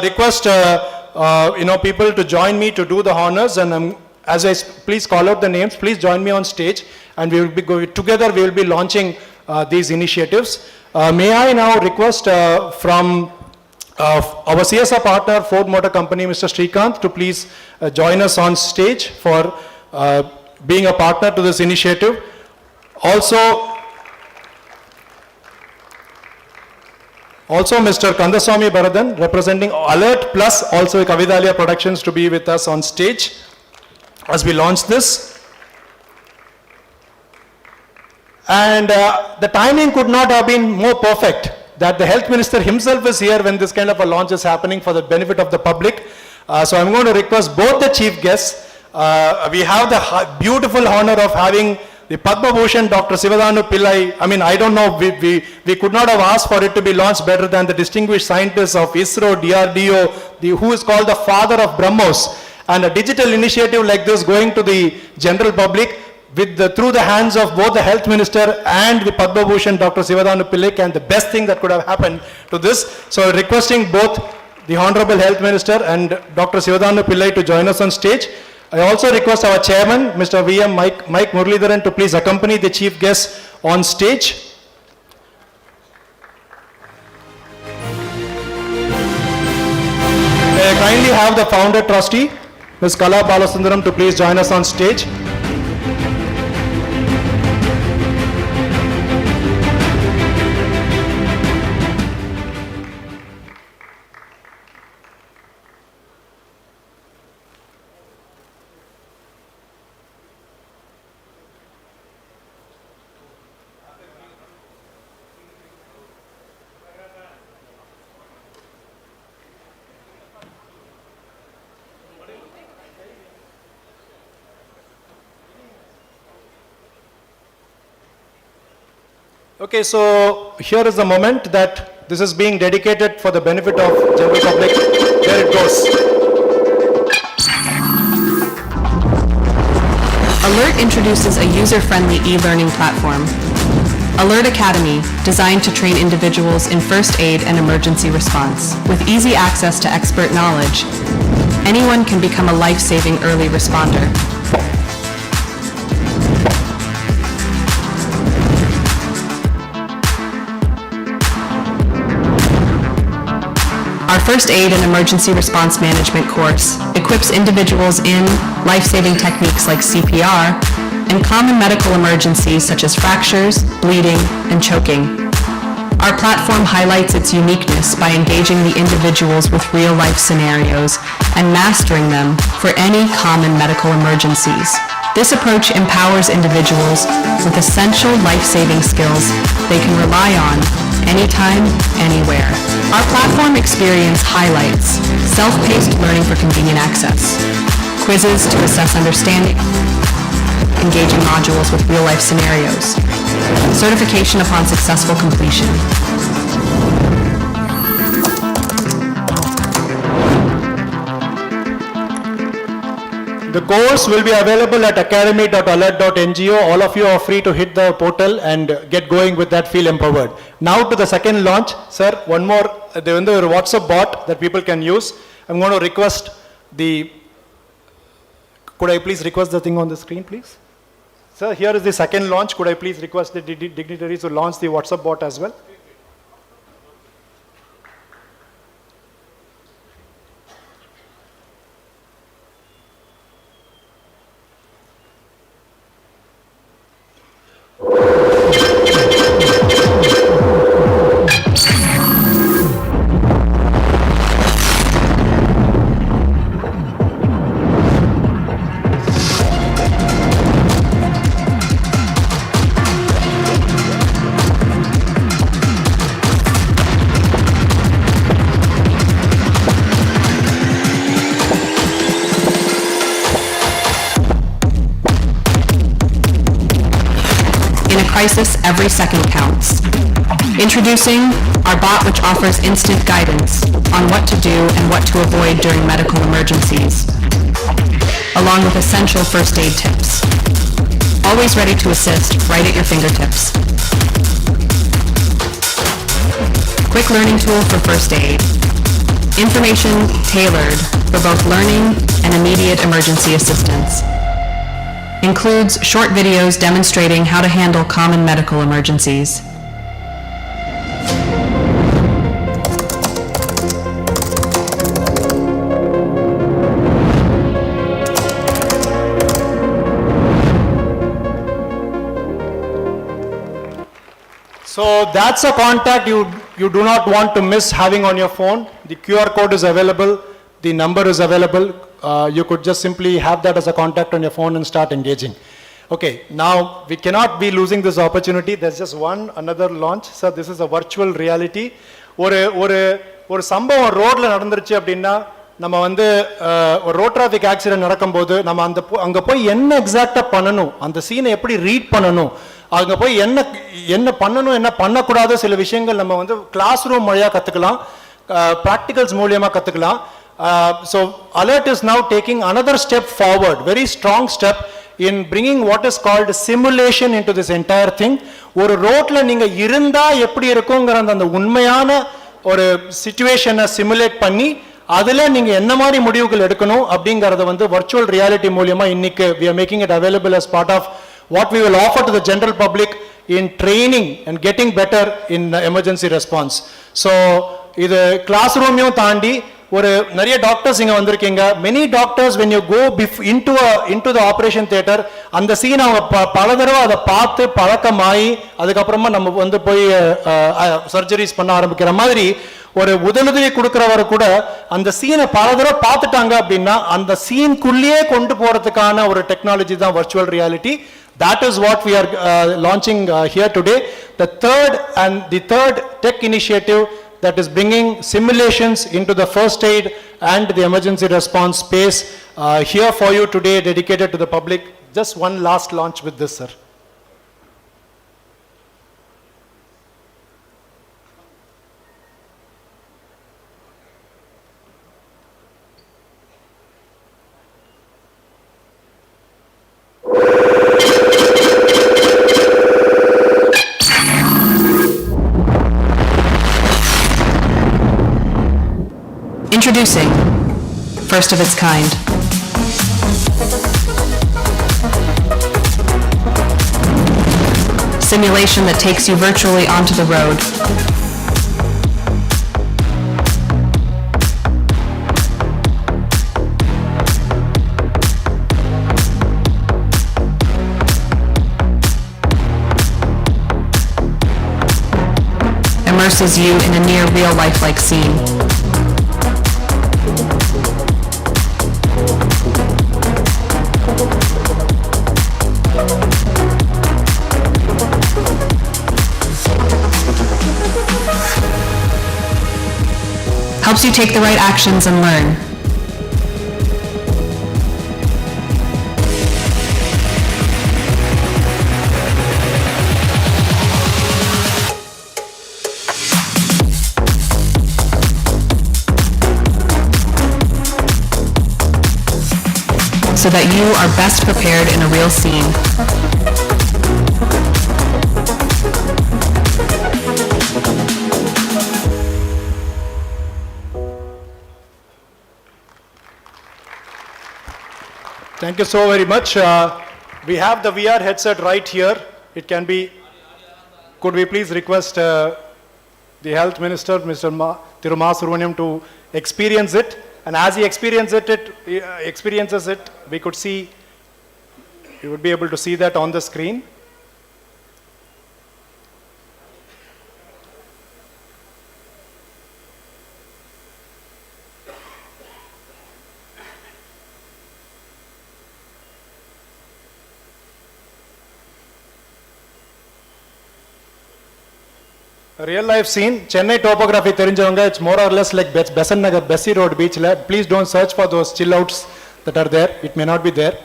request people to join me to do the honors, and please call out the names, please join me on stage, and we will be together we will be launching these initiatives. May I now request from our CSR partner Ford Motor Company, Mr. Srikanth, to please join us on stage for being a partner to this initiative. Also Mr. Kandaswamy Baradan, representing Alert Plus, also Kavidalia Productions, to be with us on stage as we launch this. And the timing could not have been more perfect, that the health minister himself is here when this kind of a launch is happening for the benefit of the public. So I'm going to request both the chief guests. We have the beautiful honor of having the Padma Bhushan Dr. Sivadanu Pillai. I mean, I don't know, we could not have asked for it to be launched better than the distinguished scientists of ISRO, DRDO, who is called the father of BrahMos. And a digital initiative like this going to the general public through the hands of both the health minister and the Padma Bhushan Dr. Sivadanu Pillai, and the best thing that could have happened to this. So requesting both the Honorable Health Minister and Dr. Sivadanu Pillai to join us on stage. I also request our chairman, Mr. VM Mike Muralidharan, to please accompany the chief guests on stage. I kindly have the founder trustee, Ms. Kala Balasundaram, to please join us on stage. Okay, so here is the moment that this is being dedicated for the benefit of general public. There it goes. Alert introduces a user-friendly e-learning platform. Alert Academy, designed to train individuals in first aid and emergency response. With easy access to expert knowledge, anyone can become a life-saving early responder. Our first aid and emergency response management course equips individuals in life-saving techniques like CPR and common medical emergencies such as fractures, bleeding, and choking. Our platform highlights its uniqueness by engaging the individuals with real-life scenarios and mastering them for any common medical emergencies. This approach empowers individuals with essential life-saving skills they can rely on anytime, anywhere. Our platform experience highlights self-paced learning for convenient access, quizzes to assess understanding, engaging modules with real-life scenarios, certification upon successful completion. The course will be available at academy.alert.ngo. All of you are free to hit the portal and get going with that, feel empowered. Now to the second launch. Sir, one more, there is a WhatsApp bot that people can use. I'm going to request could I please request the thing on the screen, please? Sir, here is the second launch. Could I please request the dignitaries to launch the WhatsApp bot as well? crisis, every second counts. Introducing our bot, which offers instant guidance on what to do and what to avoid during medical emergencies, along with essential first aid tips. Always ready to assist, right at your fingertips. Quick learning tool for first aid. Information tailored for both learning and immediate emergency assistance. Includes short videos demonstrating how to handle common medical emergencies. So that's a contact you do not want to miss having on your phone. The QR code is available, the number is available. You could just simply have that as a contact on your phone and start engaging. Okay, now we cannot be losing this opportunity. There's just another launch. So this is a virtual reality. ஒரு சம்பவம் ரோட்ல நடந்துருச்சு அப்படின்னா நம்ம வந்து ஒரு road traffic accident நடக்கும்போது நம்ம அங்க போய் என்ன எக்ஸாக்டா பண்ணணும், அந்த சீனை எப்படி ரீட் பண்ணணும், அங்க போய் என்ன பண்ணணும் என்ன பண்ணக்கூடாத சில விஷயங்கள் நம்ம வந்து கிளாஸ் ரூம் வழியா கத்துக்கலாம், பிராக்டிகல்ஸ் மூலியமா கத்துக்கலாம். So alert is now taking another step forward, very strong step in bringing what is called simulation into this entire thing. ஒரு ரோட்ல நீங்க இருந்தா எப்படி இருக்குங்கிற அந்த உண்மையான ஒரு சிச்சுவேஷனை சிமுலேட் பண்ணி அதுல நீங்க என்ன மாதிரி முடிவுகள் எடுக்கணும் அப்படிங்கறத வந்து virtual reality மூலமா இன்னைக்கு we are making it available as part of what we will offer to the general public in training and getting better in emergency response. So இது கிளாஸ் ரூமையும் தாண்டி ஒரு நிறைய டாக்டர்ஸ் இங்க வந்திருக்கீங்க. many doctors when you go into the operation theater அந்த scene அவங்க பல தடவை அதை பார்த்து பழக்கமாயி அதுக்கப்புறமா நம்ம வந்து போய் சர்ஜரிஸ் பண்ண ஆரம்பிக்கிற மாதிரி ஒரு உதவி கொடுக்கிறவரை கூட அந்த சீனை பல தடவை பார்த்துட்டாங்க அப்படின்னா அந்த சீனுக்குள்ளேயே கொண்டு போறதுக்கான ஒரு டெக்னாலஜி தான் virtual reality. That is what we are launching here today. The third tech initiative that is bringing simulations into the first aid and the emergency response space here for you today, dedicated to the public. Just one last launch with this, sir. Introducing first of its kind. Simulation that takes you virtually onto the road. Immerses you in a near real life-like scene. Helps you take the right actions and learn. So that you are best prepared in a real scene. Thank you so very much. We have the VR headset right here. It can be, could we please request the health minister, Mr. Tiruma Survanyam, to experience it. And as he experiences it, we could see, you would be able to see that on the screen. A real life scene, Chennai topography therinjavanga, it's more or less like Besant Nagar, Bessie Road beach. Please don't search for those chill outs that are there. It may not be there.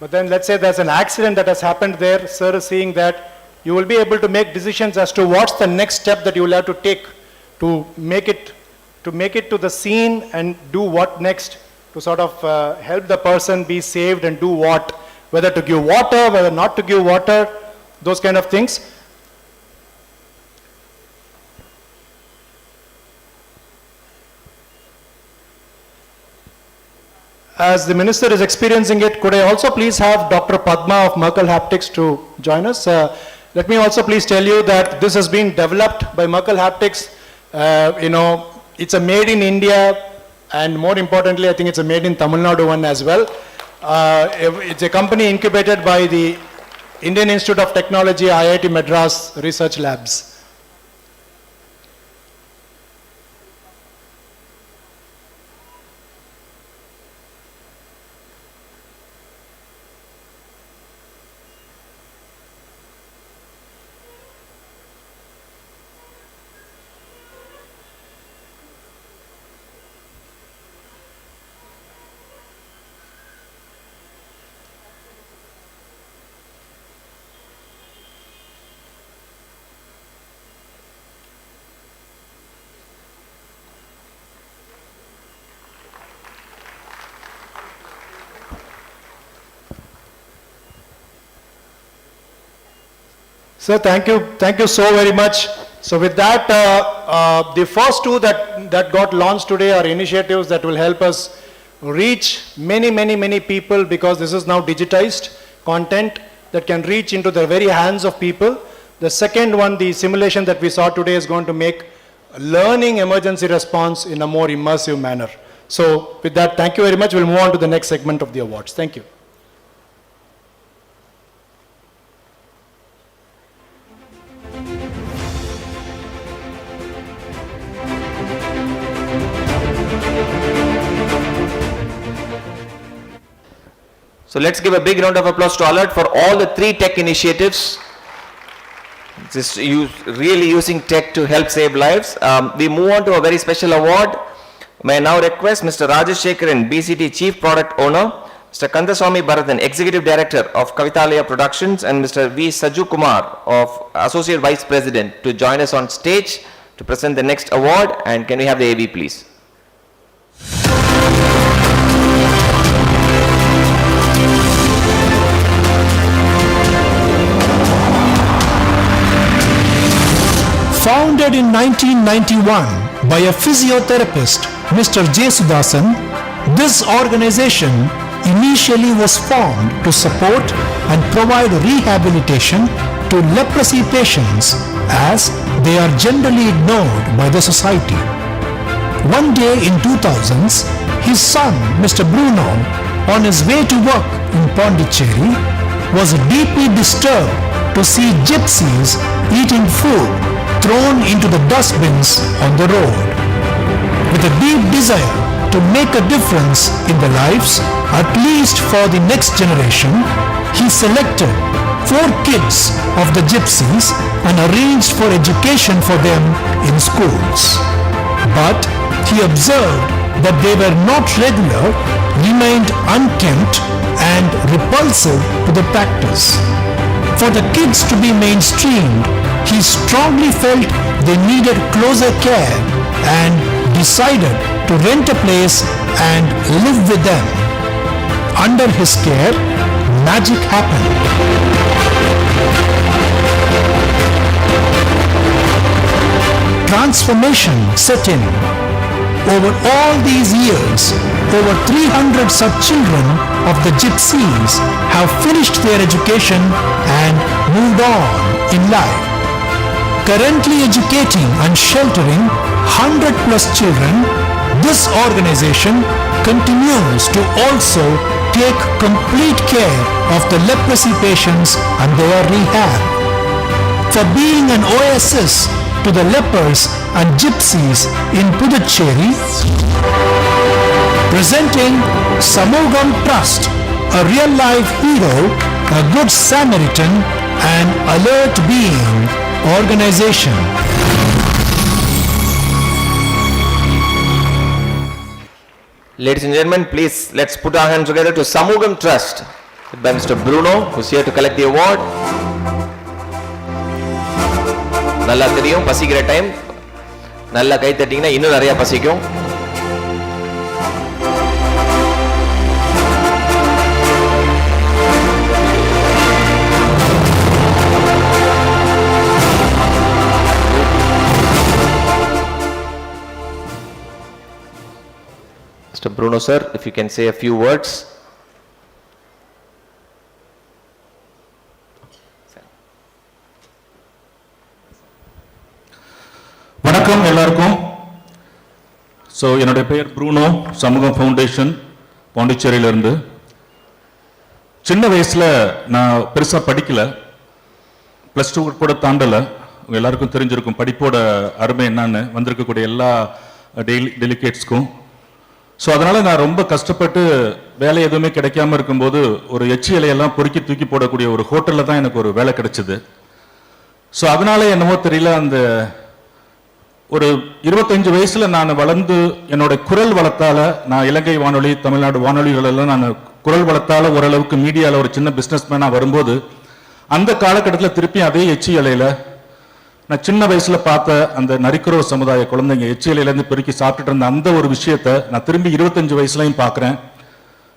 But then let's say there's an accident that has happened there. Sir is seeing that you will be able to make decisions as to what's the next step that you will have to take to make it to the scene and do what next to sort of help the person be saved and do what, whether to give water, whether not to give water, those kind of things. As the minister is experiencing it, could I also please have Dr. Padma of Merkle Haptics to join us? Let me also please tell you that this has been developed by Merkle Haptics. It's a made in India, and more importantly, I think it's a made in Tamil Nadu one as well. It's a company incubated by the Indian Institute of Technology, IIT Madras Research Labs. Sir, thank you so very much. So with that, the first two that got launched today are initiatives that will help us reach many people, because this is now digitized content that can reach into the very hands of people. The second one, the simulation that we saw today, is going to make learning emergency response in a more immersive manner. So with that, thank you very much. We'll move on to the next segment of the awards. Thank you. So let's give a big round of applause to Unheard for all the 3 tech initiatives. Just really using tech to help save lives. We move on to a very special award. May I now request Mr. Rajesh Shekharan, BCT Chief Product Owner, Mr. Kandaswamy Bharathan, Executive Director of Kavitalaya Productions, and Mr. V. Saju Kumar, of Associate Vice President, to join us on stage to present the next award. And can we have the AV, please? Founded in 1991 by a physiotherapist, Mr. J. Sudasan, this organization initially was formed to support and provide rehabilitation to leprosy patients, as they are generally ignored by the society. One day in 2000s, his son, Mr. Bruno, on his way to work in Pondicherry, was deeply disturbed to see gypsies eating food thrown into the dustbins on the road. With a deep desire to make a difference in the lives, at least for the next generation, he selected 4 kids of the gypsies and arranged for education for them in schools. But he observed that they were not regular, remained unkempt and repulsive to the practice. For the kids to be mainstreamed, he strongly felt they needed closer care and decided to rent a place and live with them. Under his care, magic happened. Transformation set in. Over all these years, over 300 such children of the gypsies have finished their education and moved on in life. Currently educating and sheltering 100+ children, this organization continues to also take complete care of the leprosy patients and their rehab. For being an oasis to the lepers and gypsies in Puducherry, presenting Samugam Trust, a real-life hero, a good Samaritan, and alert being organization. Ladies and gentlemen, please let's put our hands together to Samugam Trust by Mr. Bruno, who's here to collect the award. நல்லா தெரியும். பசிக்கிற time நல்லா கை தட்டிங்கன்னா இன்னும் நிறைய பசிக்கும். Mr. Bruno sir, if you can say a few words. வணக்கம் எல்லாருக்கும். So என்னுடைய பெயர் ப்ரூனோ, சமூகம் ஃபவுண்டேஷன் பாண்டிச்சேரியிலிருந்து. சின்ன வயசில் நான் பெருசாக படிக்கலை, ப்ளஸ் டூ கூட தாண்டலை. எல்லாருக்கும் தெரிஞ்சிருக்கும் படிப்போட அருமை என்னன்னு வந்திருக்கக்கூடிய எல்லா டெலிகேட்ஸ்க்கும். ஸோ அதனால் நான் ரொம்ப கஷ்டப்பட்டு வேலை எதுவுமே கிடைக்காம இருக்கும்போது ஒரு எச்சி இலையெல்லாம் பொறுக்கி தூக்கி போடக்கூடிய ஒரு ஹோட்டலில் தான் எனக்கு ஒரு வேலை கிடைச்சிது. ஸோ அதனால என்னவோ தெரியல, அந்த ஒரு 25 வயசுல நான் வளர்ந்து என்னோட குரல் வளத்தால, நான் இலங்கை வானொலி, தமிழ்நாடு வானொலிகளெல்லாம் நான் குரல் வளத்தால ஓரளவுக்கு மீடியாவில் ஒரு சின்ன பிஸ்னஸ் மேனாக வரும்போது, அந்த காலகட்டத்தில் திருப்பி அதே எச்சி இலையில நான் சின்ன வயசுல பார்த்த அந்த நரிக்குறவ சமுதாய குழந்தைங்க எச்சி இலையிலேருந்து பெருக்கி சாப்பிட்டுட்டு இருந்த அந்த ஒரு விஷயத்த நான் திரும்பி 25 வயசுலையும் பார்க்குறேன்.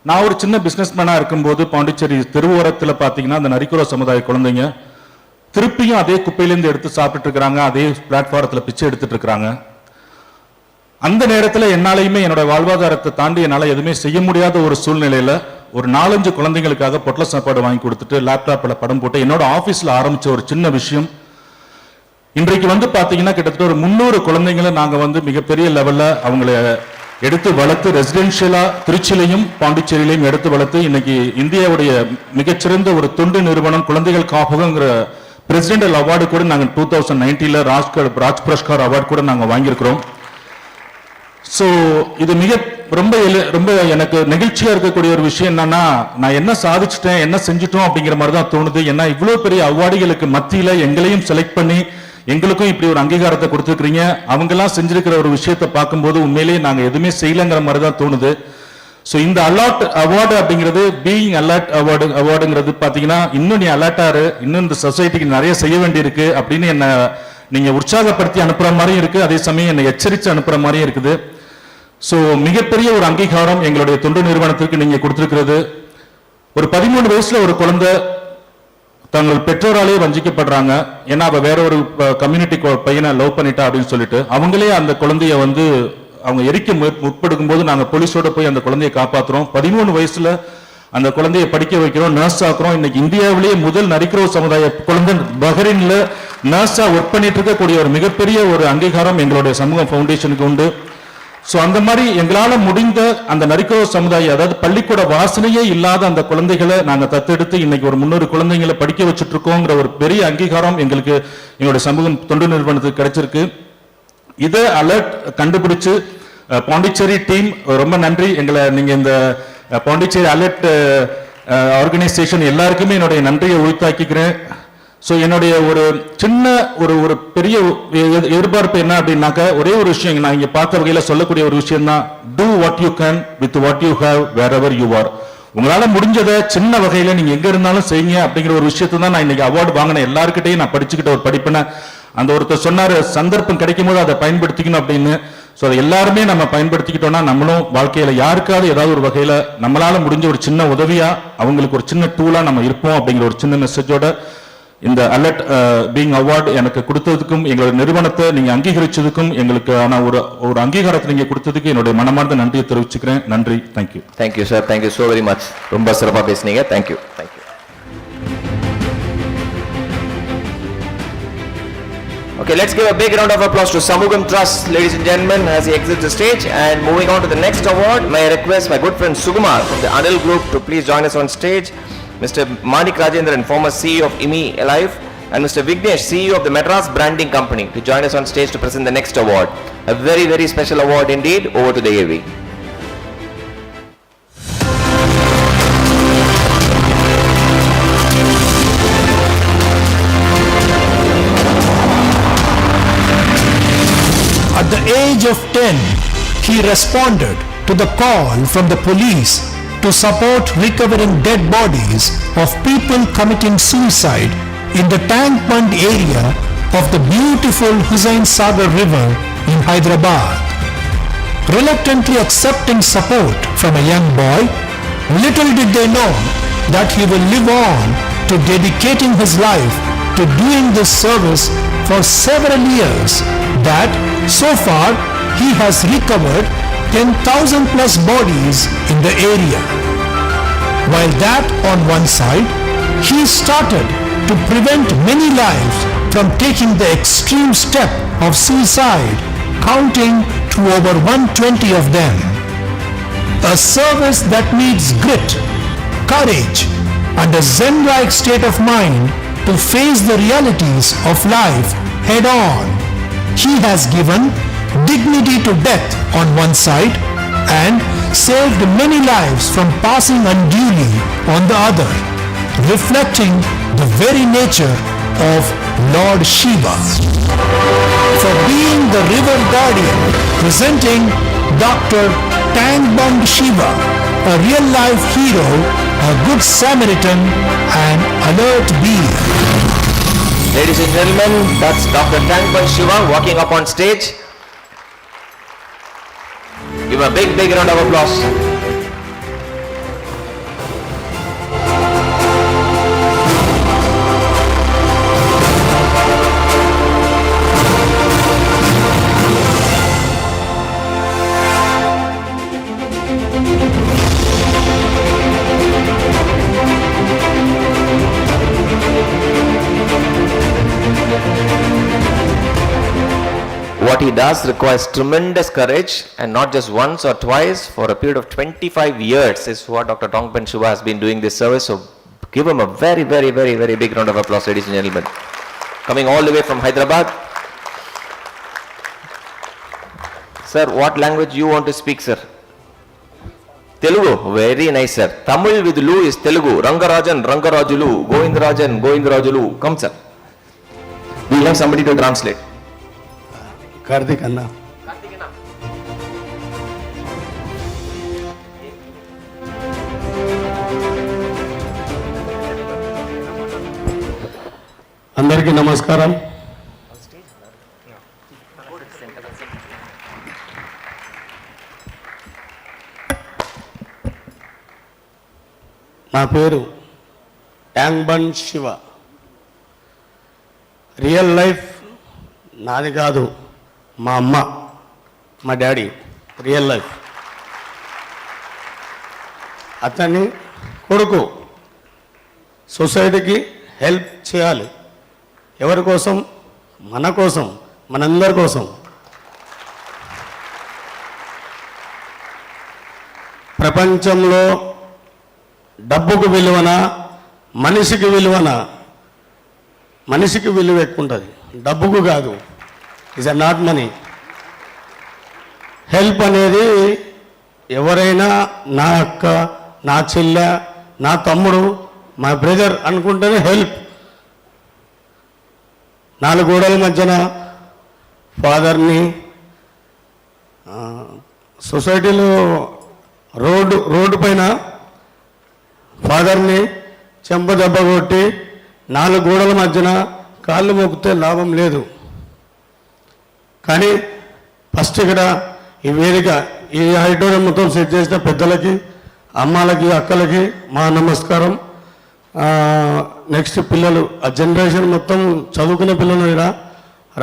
நான் ஒரு சின்ன பிஸ்னஸ் மேனாக இருக்கும்போது பாண்டிச்சேரி தெருவோரத்தில் பார்த்தீங்கன்னா அந்த நரிக்குறவ சமுதாய குழந்தைங்க திருப்பியும் அதே குப்பையிலேருந்து எடுத்து சாப்பிட்டு இருக்கிறாங்க, அதே பிளாட்ஃபாரத்தில் பிச்சை எடுத்துட்டு இருக்கிறாங்க. அந்த நேரத்தில் என்னாலையுமே என்னோட வாழ்வாதாரத்தை தாண்டி என்னால் எதுவுமே செய்ய முடியாத ஒரு சூழ்நிலையில ஒரு 4-5 குழந்தைங்களுக்காக பொட்டல சாப்பாடு வாங்கி கொடுத்துட்டு லேப்டாப்பில் படம் போட்டு என்னோட ஆஃபீஸில் ஆரம்பிச்ச ஒரு சின்ன விஷயம் இன்றைக்கு வந்து பார்த்தீங்கன்னா கிட்டத்தட்ட ஒரு 300 குழந்தைங்களை நாங்கள் மிகப்பெரிய லெவலில் அவங்கள எடுத்து வளர்த்து ரெசிடென்ஷியலாக திருச்சியிலையும் பாண்டிச்சேரியிலையும் எடுத்து வளர்த்து இன்னைக்கு இந்தியாவுடைய மிகச்சிறந்த ஒரு தொண்டு நிறுவனம் குழந்தைகள் காப்பகங்கிற பிரசிடென்டல் அவார்டு கூட நாங்கள் 2019 ராஜ் புரஸ்கார் அவார்டு கூட நாங்கள் வாங்கியிருக்கிறோம். ஸோ இது ரொம்ப எனக்கு நெகிழ்ச்சியா இருக்கக்கூடிய ஒரு விஷயம் என்னன்னா, நான் என்ன சாதிச்சிட்டேன், என்ன செஞ்சுட்டோம் அப்படிங்கிற மாதிரி தான் தோணுது. ஏன்னா இவ்வளோ பெரிய அவார்டுகளுக்கு மத்தியில் எங்களையும் செலக்ட் பண்ணி எங்களுக்கும் இப்படி ஒரு அங்கீகாரத்தை கொடுத்துருக்கீங்க. அவங்கெல்லாம் செஞ்சிருக்கிற ஒரு விஷயத்தை பார்க்கும்போது உண்மையிலேயே நாங்கள் எதுவுமே செய்யலைங்கிற மாதிரி தான் தோணுது. ஸோ இந்த அலர்ட் அவார்டு அப்படிங்கிறது, பீயிங் அலர்ட் அவார்டுங்கிறது பார்த்தீங்கன்னா, இன்னும் நீ அலர்ட்டாரு, இன்னும் இந்த சொசைட்டிக்கு நிறைய செய்ய வேண்டியிருக்கு அப்படின்னு என்னை நீங்கள் உற்சாகப்படுத்தி அனுப்புகிற மாதிரியும் இருக்குது, அதே சமயம் என்னை எச்சரித்து அனுப்புகிற மாதிரியும் இருக்குது. ஸோ மிகப்பெரிய ஒரு அங்கீகாரம் எங்களுடைய தொண்டு நிறுவனத்திற்கு நீங்கள் கொடுத்துருக்கிறது. ஒரு 13 வயசுல ஒரு குழந்தை தங்கள் பெற்றோராலே வஞ்சிக்கப்படுறாங்க. ஏன்னா அவ வேற ஒரு கம்யூனிட்டி பையனை லவ் பண்ணிட்டா அப்படின்னு சொல்லிட்டு அவங்களே அந்த குழந்தைய அவங்க எரிக்க முற்படுக்கும் போது நாங்கள் போலீஸோட போய் அந்த குழந்தையை காப்பாற்றுறோம். 13 வயசுல அந்த குழந்தையை படிக்க வைக்கிறோம், நர்ஸ் ஆக்குறோம். இன்னைக்கு இந்தியாவிலேயே முதல் நரிக்குறவ சமுதாய குழந்தை பஹ்ரைன்ல நர்ஸா ஒர்க் பண்ணிட்டு இருக்கக்கூடிய ஒரு மிகப்பெரிய ஒரு அங்கீகாரம் எங்களுடைய சமூக ஃபவுண்டேஷனுக்கு உண்டு. ஸோ அந்த மாதிரி எங்களால் முடிந்த அந்த நரிக்குறவ சமுதாயம், அதாவது பள்ளிக்கூட வாசனையே இல்லாத அந்த குழந்தைகளை நாங்கள் தத்தெடுத்து இன்னைக்கு ஒரு 300 குழந்தைங்களை படிக்க வச்சுட்டு இருக்கோங்கிற ஒரு பெரிய அங்கீகாரம் எங்களுக்கு எங்களுடைய சமூகம் தொண்டு நிறுவனத்துக்கு கிடைச்சிருக்கு. இதை அலர்ட் கண்டுபிடிச்சு பாண்டிச்சேரி டீம் ரொம்ப நன்றி. நீங்க இந்த பாண்டிச்சேரி அலர்ட் ஆர்கனைசேஷன் எல்லாருக்குமே என்னுடைய நன்றியை உரித்தாக்கிக்கிறேன். ஸோ என்னுடைய ஒரு சின்ன ஒரு பெரிய எதிர்பார்ப்பு என்ன அப்படின்னாக்க, ஒரே ஒரு விஷயம் நான் இங்கே பார்த்த வகையில் சொல்லக்கூடிய ஒரு விஷயம் தான், do what you can with what you have wherever you are. உங்களால் முடிஞ்சதை சின்ன வகையில் நீங்கள் எங்கே இருந்தாலும் செய்யுங்க அப்படிங்கிற ஒரு விஷயத்தை தான் நான் இன்னைக்கு அவார்டு வாங்கினேன். எல்லாருக்கிட்டையும் நான் படிச்சுக்கிட்ட ஒரு படிப்பினை அந்த ஒருத்தர் சொன்னார், சந்தர்ப்பம் கிடைக்கும் போது அதை பயன்படுத்திக்கணும் அப்படின்னு. ஸோ அதை எல்லாருமே நம்ம பயன்படுத்திக்கிட்டோம்னா நம்மளும் வாழ்க்கையில் யாருக்காவது ஏதாவது ஒரு வகையில் நம்மளால முடிஞ்ச ஒரு சின்ன உதவியா, அவங்களுக்கு ஒரு சின்ன டூலா நம்ம இருப்போம் அப்படிங்கிற ஒரு சின்ன மெசேஜோட இந்த அலர்ட் பீயிங் அவார்டு எனக்கு கொடுத்ததுக்கும் எங்களோட நிறுவனத்தை நீங்க அங்கீகரிச்சதுக்கும் எங்களுக்கு ஒரு அங்கீகாரத்தை நீங்க கொடுத்ததுக்கு என்னுடைய மனமார்ந்த நன்றியை தெரிவிச்சுக்கிறேன். நன்றி. Thank you. Thank you sir, thank you so very much. ரொம்ப சிறப்பா பேசுனீங்க. Thank you. Thank you. Okay, let's give a big round of applause to Samugam Trust, ladies and gentlemen, as he exits the stage. And moving on to the next award, may I request my good friend Sukumar from the Unheard group to please join us on stage. Mr. Manik Rajendran, former CEO of IMI Alive, and Mr. Vignesh, CEO of the Madras Branding Company, to join us on stage to present the next award. A very, very special award indeed. Over to the AV. At the age of 10, he responded to the call from the police to support recovering dead bodies of people committing suicide in the Tank Bund area of the beautiful Hussain Sagar River in Hyderabad. Reluctantly accepting support from a young boy, little did they know that he will live on to dedicating his life to doing this service for several years, that so far he has recovered 10,000 plus bodies in the area. While that on one side, he started to prevent many lives from taking the extreme step of suicide, counting to over 120 of them. A service that needs grit, courage, and a zen-like state of mind to face the realities of life head on. He has given dignity to death on one side and saved many lives from passing unduly on the other, reflecting the very nature of Lord Shiva. For being the river guardian, presenting Dr. Tangbund Shiva, a real-life hero, a good Samaritan, and alert bee. Ladies and gentlemen, that's Dr. Tangbund Shiva walking up on stage. Give a big round of applause. What he does requires tremendous courage, and not just once or twice, for a period of 25 years is what Dr. Tangbund Shiva has been doing this service. So give him a very big round of applause, ladies and gentlemen. Coming all the way from Hyderabad. Sir, what language you want to speak, sir? Telugu, very nice, sir. Tamil with Lu is Telugu. Rangarajan, Rangarajulu, Govindarajan, Govindarajalu. Come, sir. We have somebody to translate. Karthik అన్న, అందరికీ నమస్కారం. నా పేరు ట్యాంగ్బండ్ Shiva. Real life నాది కాదు, మా అమ్మ, మా డాడీ రియల్ లైఫ్. అతన్ని కొడుకు. సొసైటీకి హెల్ప్ చేయాలి. ఎవరి కోసం? మన కోసం, మనందరి కోసం. ప్రపంచంలో డబ్బుకు విలువనా, మనిషికి విలువనా? మనిషికి విలువ ఎక్కువ ఉంటుంది, డబ్బుకు కాదు. Is not money. హెల్ప్ అనేది ఎవరైనా నా అక్క, నా చెల్లె, నా తమ్ముడు, మా బ్రదర్ అనుకుంటేనే హెల్ప్. నాలుగు గోడల మధ్యన ఫాదర్ని, సొసైటీలో రోడ్డు పైన ఫాదర్ని చెంప దెబ్బ కొట్టి నాలుగు గోడల మధ్యన కాళ్ళు మొక్కితే లాభం లేదు. కానీ ఫస్ట్ ఇక్కడ ఈ వేదిక, ఈ ఆడిటోరియం మొత్తం సెట్ చేసిన పెద్దలకి, అమ్మాలకి, అక్కలకి మా నమస్కారం. నెక్స్ట్ పిల్లలు, ఆ జనరేషన్ మొత్తం చదువుకునే పిల్లలు ఇక్కడ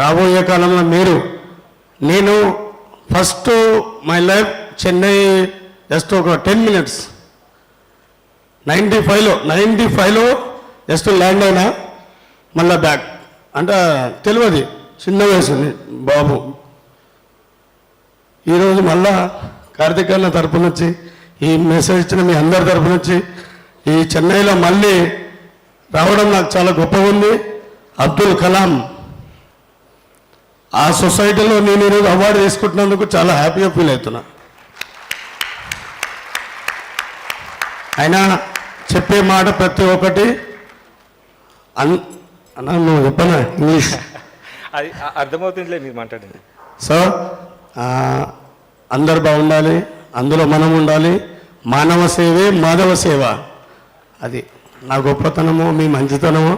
రాబోయే కాలంలో మీరు, నేను first my life Chennai just ఒక 10 minutes 95లో జస్ట్ ల్యాండ్ అయినా, మళ్ళీ బ్యాక్. అంటే తెలియదు, చిన్న వయసు బాబు. ఈరోజు మళ్ళా కార్తీక్ అన్న తరపున వచ్చి, ఈ మెసేజ్ ఇచ్చిన మీ అందరి తరపున వచ్చి ఈ చెన్నైలో మళ్ళీ రావడం నాకు చాలా గొప్పగా ఉంది. అబ్దుల్ కలాం ఆ సొసైటీలో నేను ఈరోజు అవార్డు తీసుకుంటున్నందుకు చాలా హ్యాపీగా ఫీల్ అవుతున్నా. ఆయన చెప్పే మాట ప్రతి ఒక్కటి అన్న నువ్వు చెప్పనా ఇంగ్లీష్ అది అర్థమవుతుందిలే, మీరు మాట్లాడండి. సో అందరు బాగుండాలి, అందులో మనం ఉండాలి. మానవ సేవే మాధవ సేవ. అది నా గొప్పతనము, మీ మంచితనము.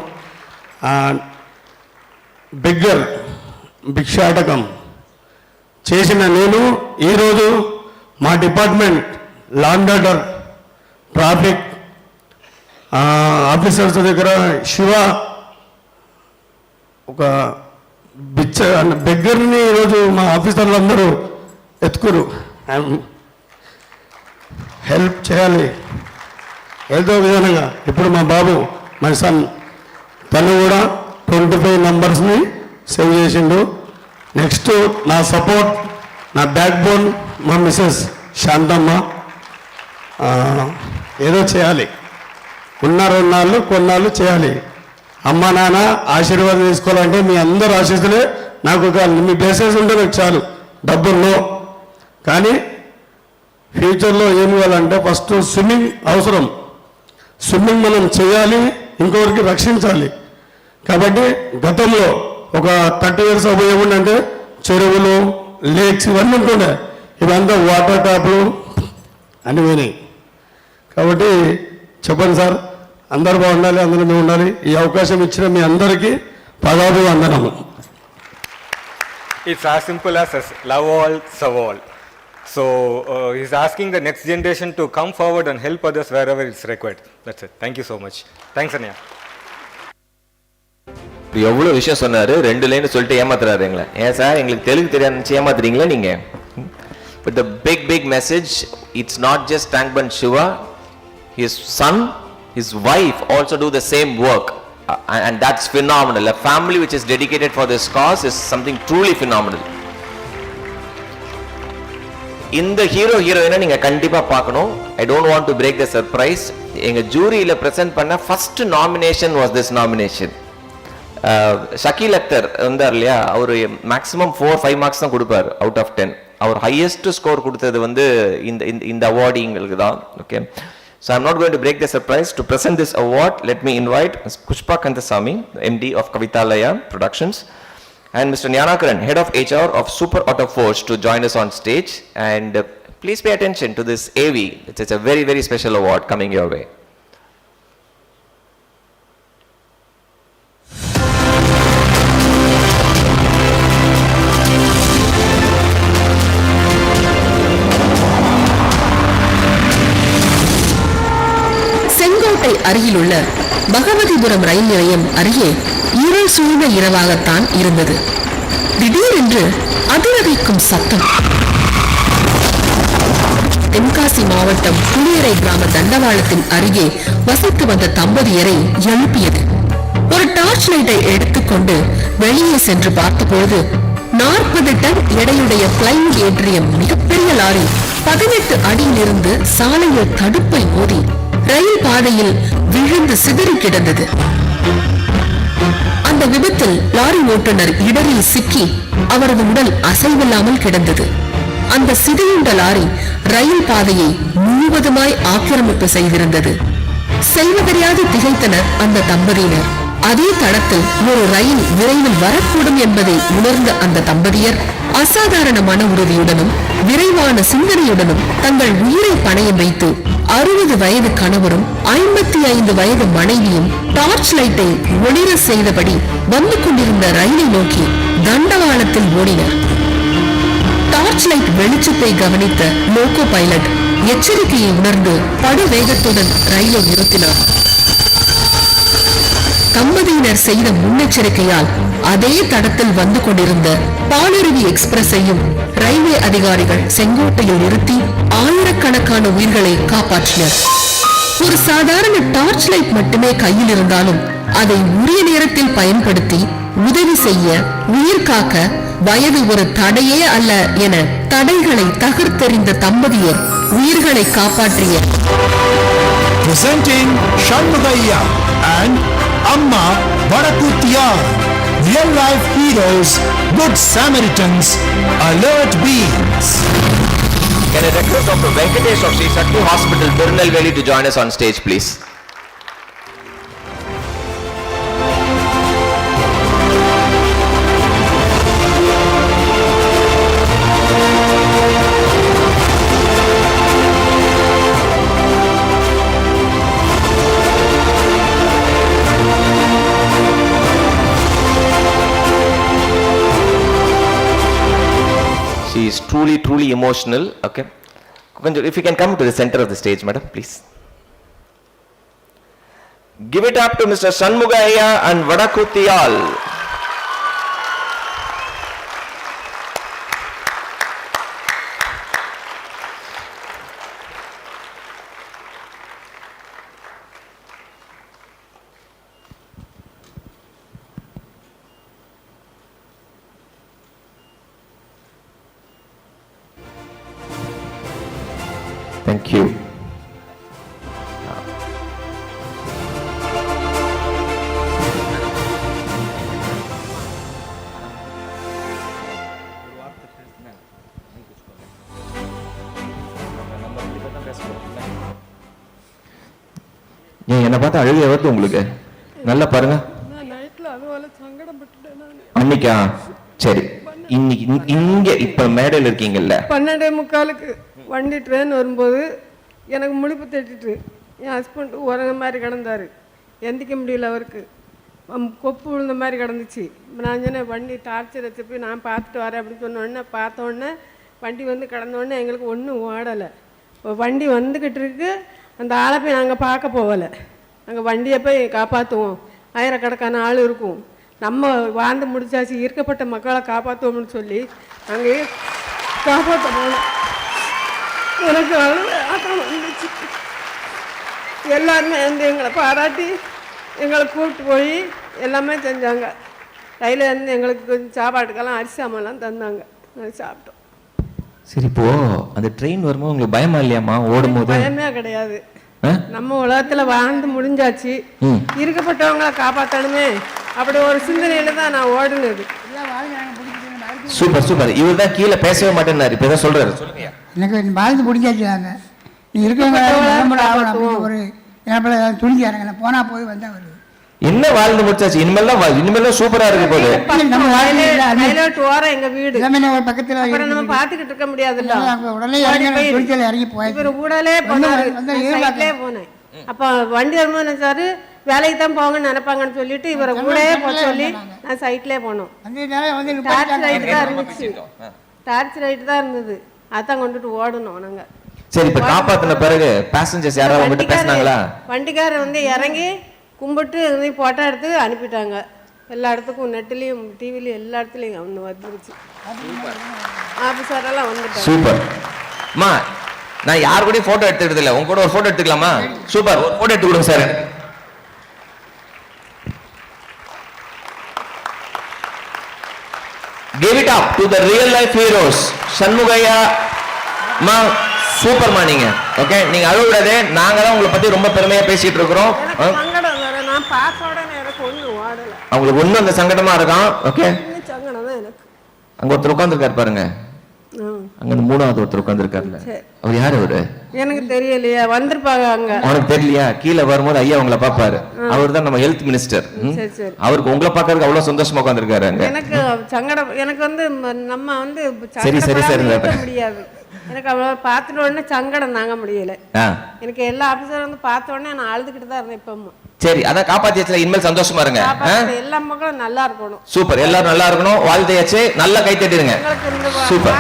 బిగ్గర్ భిక్షాటకం చేసిన నేను ఈరోజు మా department law and order traffic officers దగ్గర శివ ఒక బెగ్గర్ని ఈరోజు మా ఆఫీసర్లు అందరూ ఎత్తుకురు హెల్ప్ చేయాలి ఏదో విధానంగా. ఇప్పుడు మా బాబు మై సన్ తను కూడా 25 నంబర్స్ని సేవ్ చేసిండు. నెక్స్ట్ నా సపోర్ట్, నా బ్యాక్ బోన్ మా మిస్సెస్ శాంతమ్మ. ఏదో చేయాలి, ఉన్నాళ్ళు కొన్నాళ్ళు చేయాలి. అమ్మ నాన్న ఆశీర్వాదం తీసుకోవాలంటే మీ అందరు ఆశీస్సులే నాకు మీ బ్లెస్సింగ్స్ ఉంటే నాకు చాలు. డబ్బుల్లో కానీ ఫ్యూచర్లో ఏం ఇవ్వాలంటే ఫస్ట్ స్విమ్మింగ్ అవసరం. స్విమ్మింగ్ మనం చేయాలి, ఇంకొకరికి రక్షించాలి. కాబట్టి గతంలో ఒక 30 years అబౌవ్ ఏముందంటే చెరువులు, లేక్స్ ఇవన్నీ ఉంటుండే. ఇవంతా వాటర్ ట్యాప్లు అన్నీ పోయినాయి. కాబట్టి చెప్పండి సార్, అందరు బాగుండాలి, అందరూ మేము ఉండాలి. ఈ అవకాశం ఇచ్చిన మీ అందరికీ పాదాభివందనము. It's as simple as love all, serve all. So he's asking the next generation to come forward and help others wherever it's required. That's it. Thank you so much. Thanks, Anya. எவ்வளோ விஷயம் சொன்னாரு, 2 line சொல்லிட்டு ஏமாத்துறாரு எங்களை. ஏன் sir எங்களுக்கு தெலுங்கு தெரியாது ஏமாத்துறீங்களா நீங்க? But the big message, it's not just Tank Band Shiva, his son, his wife also do the same work, and that's phenomenal. A family which is dedicated for this cause is something truly phenomenal. இந்த ஹீரோயினை நீங்க கண்டிப்பா பார்க்கணும். I don't want to break the surprise. எங்க ஜூரியில present பண்ண first nomination was this nomination. Shakeel Akhtar வந்தார் இல்லையா, அவர் மேக்ஸிமம் 4-5 marks தான் கொடுப்பார் அவுட் ஆஃப் 10. அவர் ஹையஸ்ட் ஸ்கோர் கொடுத்தது வந்து இந்த அவார்டிங்களுக்கு தான். Okay, so I'm not going to break the surprise. To present this award, let me invite Pushpa Kandasamy, MD of Kavitalaya Productions, and Mr. Nyanakaran, Head of HR of Super Auto Force, to join us on stage. And please pay attention to this AV. It's a very special award coming your way. அருகிலுள்ள பகவதிபுரம் ரயில் நிலையம் அருகே இருள் சூழ்ந்த இரவாகத்தான் இருந்தது. திடீரென்று அதிரடிக்கும் சத்தம் தென்காசி மாவட்டம் புளியரை கிராம தண்டவாளத்தின் அருகே வசித்து வந்த தம்பதியரை எழுப்பியது. ஒரு டார்ச் லைட்டை எடுத்துக்கொண்டு வெளியே சென்று பார்த்தபொழுது 40 டன் எடையுடைய பிளைவுட் ஏற்றிய மிகப்பெரிய லாரி 18 அடியிலிருந்து சாலையில் தடுப்பை மோதி ரயில் பாதையில் விழுந்து சிதறி கிடந்தது. அந்த விபத்தில் லாரி ஓட்டுநர் இடரில் சிக்கி அவரது உடல் அசைவில்லாமல் கிடந்தது. அந்த சிதையுண்ட லாரி ரயில் பாதையை முழுவதுமாய் ஆக்கிரமிப்பு செய்திருந்தது. செய்வதறியாது திகைத்தனர் அந்த தம்பதியினர். அதே தடத்தில் ஒரு ரயில் விரைவில் வரக்கூடும் என்பதை உணர்ந்த அந்த தம்பதியர் அசாதாரண மன உறுதியுடனும் விரைவான சிந்தனையுடனும் தங்கள் உயிரை பணயம் வைத்து 60 வயது கணவரும் 55 வயது மனைவியும் டார்ச் லைட்டை ஒளிர செய்தபடி வந்து கொண்டிருந்த ரயிலை நோக்கி தண்டவாளத்தில் ஓடினர். டார்ச் லைட் வெளிச்சத்தை கவனித்த லோகோ பைலட் எச்சரிக்கையை உணர்ந்து படு வேகத்துடன் ரயிலை நிறுத்தினார். தம்பதியினர் செய்த முன்னெச்சரிக்கையால் அதே தடத்தில் வந்து கொண்டிருந்த பாலருவி எக்ஸ்பிரஸையும் ரயில்வே அதிகாரிகள் செங்கோட்டையில் நிறுத்தி ஆயிரக்கணக்கான உயிர்களை காப்பாற்றினர். ஒரு சாதாரண டார்ச் லைட் மட்டுமே கையில் இருந்தாலும் அதை உரிய நேரத்தில் பயன்படுத்தி உதவி செய்ய, உயிர் காக்க வயது ஒரு தடையே அல்ல என தடைகளை தகர்த்தெறிந்த தம்பதியர் உயிர்களை காப்பாற்றிய Presenting Shanmugaiya and Amma Varakutiyar, real life heroes, good Samaritans, alert beings. Can I request Dr. Venkatesh of Sri Shakti Hospital, Tirunelveli, to join us on stage, please? truly emotional. Okay. If you can come to the center of the stage, madam, please. Give it up to Mr. Shanmugaya and Vadakutiyal. Thank you. என்ன பார்த்தா அழுகை வருது உங்களுக்கு? நல்லா பாருங்க. அன்னைக்கா சரி, இன்னைக்கு இங்க இப்ப மேடையில் இருக்கீங்கல்ல, 12:45 வண்டி ட்ரெயின் வரும்போது எனக்கு முழிப்பு தட்டிட்டு என் ஹஸ்பண்ட் உரங்க மாதிரி கிடந்தார். எந்திக்க முடியல, அவருக்கு கொப்பு விழுந்த மாதிரி கிடந்துச்சு. நான் சொன்னேன் வண்டி டார்ச்சர் வச்சு போய் நான் பார்த்துட்டு வரேன் அப்படின்னு சொன்னோடனே பார்த்தோன்னே வண்டி வந்து கிடந்தோடனே எங்களுக்கு ஒன்றும் ஓடலை. வண்டி வந்துக்கிட்டு இருக்கு, அந்த ஆளை போய் நாங்கள் பார்க்க போகலை. நாங்கள் வண்டியை போய் காப்பாற்றுவோம், ஆயிரக்கணக்கான ஆள் இருக்கும், நம்ம வாழ்ந்து முடிச்சாச்சு, இருக்கப்பட்ட மக்களை காப்பாற்றுவோம்னு சொல்லி நாங்கள் காப்பாற்ற போனோம். எனக்கு ஆட்டம் வந்துச்சு. எல்லாருமே வந்து எங்களை பாராட்டி எங்களை கூப்பிட்டு போய் எல்லாமே செஞ்சாங்க. கையில் இருந்து எங்களுக்கு கொஞ்சம் சாப்பாட்டுக்கெல்லாம் அரிசி சாமான்லாம் தந்தாங்க, நாங்கள் சாப்பிட்டோம். சரி, இப்போ அந்த ட்ரெயின் வரும்போது உங்களுக்கு பயமா இல்லையாம்மா? ஓடும் போது பயமே கிடையாது. நம்ம உலகத்துல வாழ்ந்து முடிஞ்சாச்சு, இருக்கப்பட்டவங்களை காப்பாற்றணுமே அப்படி ஒரு சிந்தனையில தான் நான் ஓடுனது. Super super. இவர் தான் கீழே பேசவே மாட்டேன்னாரு, இப்போ தான் சொல்றாரு. சொல்லுங்க. எனக்கு வாழ்ந்து முடிஞ்சாச்சு, நாங்கள் நீ இருக்கவங்க ஒரு துணிஞ்சாருங்க, போனா போய் வந்தா வருது. என்ன வாழ்ந்து முடிச்சாச்சு, இனிமேல் சூப்பரா இருக்கு போது. எங்க வீடு பக்கத்துல நம்ம பாத்துக்கிட்டு இருக்க முடியாதுல்ல, உடனே இறங்கி போய் ஊடலே போனேன். அப்ப வண்டி வரும்போது நினைச்சாரு வேலைக்கு தான் போங்கன்னு நினைப்பாங்கன்னு சொல்லிட்டு இவரை ஊடே போக சொல்லி நான் சைட்லேயே போனோம். டார்ச் லைட் தான் இருந்துச்சு, டார்ச் லைட் தான் இருந்தது, அதான் கொண்டுட்டு ஓடணும் நாங்க. சரி, இப்ப காப்பாத்தின பிறகு பேசஞ்சர்ஸ் யாராவது உங்ககிட்ட பேசினாங்களா? வண்டிக்காரர் வந்து இறங்கி கும்பிட்டு போட்டோ எடுத்து அனுப்பிட்டாங்க. எல்லா இடத்துக்கும் நெட்லையும் டிவிலையும் எல்லா இடத்துலையும் ஒன்று வந்துருச்சு. ஆஃபீஸரெல்லாம் வந்துட்டாங்க. சூப்பர் மா, நான் யார் கூடயும் போட்டோ எடுத்துக்கிறது இல்லை, உங்க கூட ஒரு போட்டோ எடுத்துக்கலாமா? சூப்பர், ஒரு போட்டோ எடுத்து கொடுங்க sir. Give it up to the real life heroes. Shanmugaya மா, சூப்பர்மா நீங்க. ஓகே, நீங்க அழுவுறதே, நாங்க தான் உங்களை பத்தி ரொம்ப பெருமையா பேசிட்டு இருக்கிறோம். அவங்களுக்கு ஒண்ணும் அந்த சங்கடமா இருக்கான். ஓகே, அங்க ஒருத்தர் உட்கார்ந்துருக்காரு பாருங்க, அங்க மூணாவது ஒருத்தர் உட்கார்ந்துருக்காருல்ல, அவர் யாரு? அவரு எனக்கு தெரியலையா, வந்திருப்பாங்க அங்க. அவனுக்கு தெரியலையா? கீழே வரும்போது ஐயா உங்களை பாப்பாரு, அவர் தான் நம்ம ஹெல்த் மினிஸ்டர். அவருக்கு உங்களை பாக்குறதுக்கு அவ்வளவு சந்தோஷமா உட்கார்ந்துருக்காரு அங்க. எனக்கு சங்கடம், எனக்கு வந்து நம்ம வந்து சரி சரி சரி முடியாது, எனக்கு அவ்வளவு பார்த்துட்ட உடனே சங்கடம் தாங்க முடியல. எனக்கு எல்லா ஆபீசரும் வந்து பார்த்த உடனே நான் அழுதுகிட்டு தான் இருந்தேன். இப்ப சரி, அதான் காப்பாத்தியாச்சு, இனிமேல் சந்தோஷமா இருங்க. எல்லா மக்களும் நல்லா இருக்கணும். சூப்பர், எல்லாரும் நல்லா இருக்கணும், வாழ்த்தையாச்சு, நல்லா கை தட்டிடுங்க. சூப்பர்,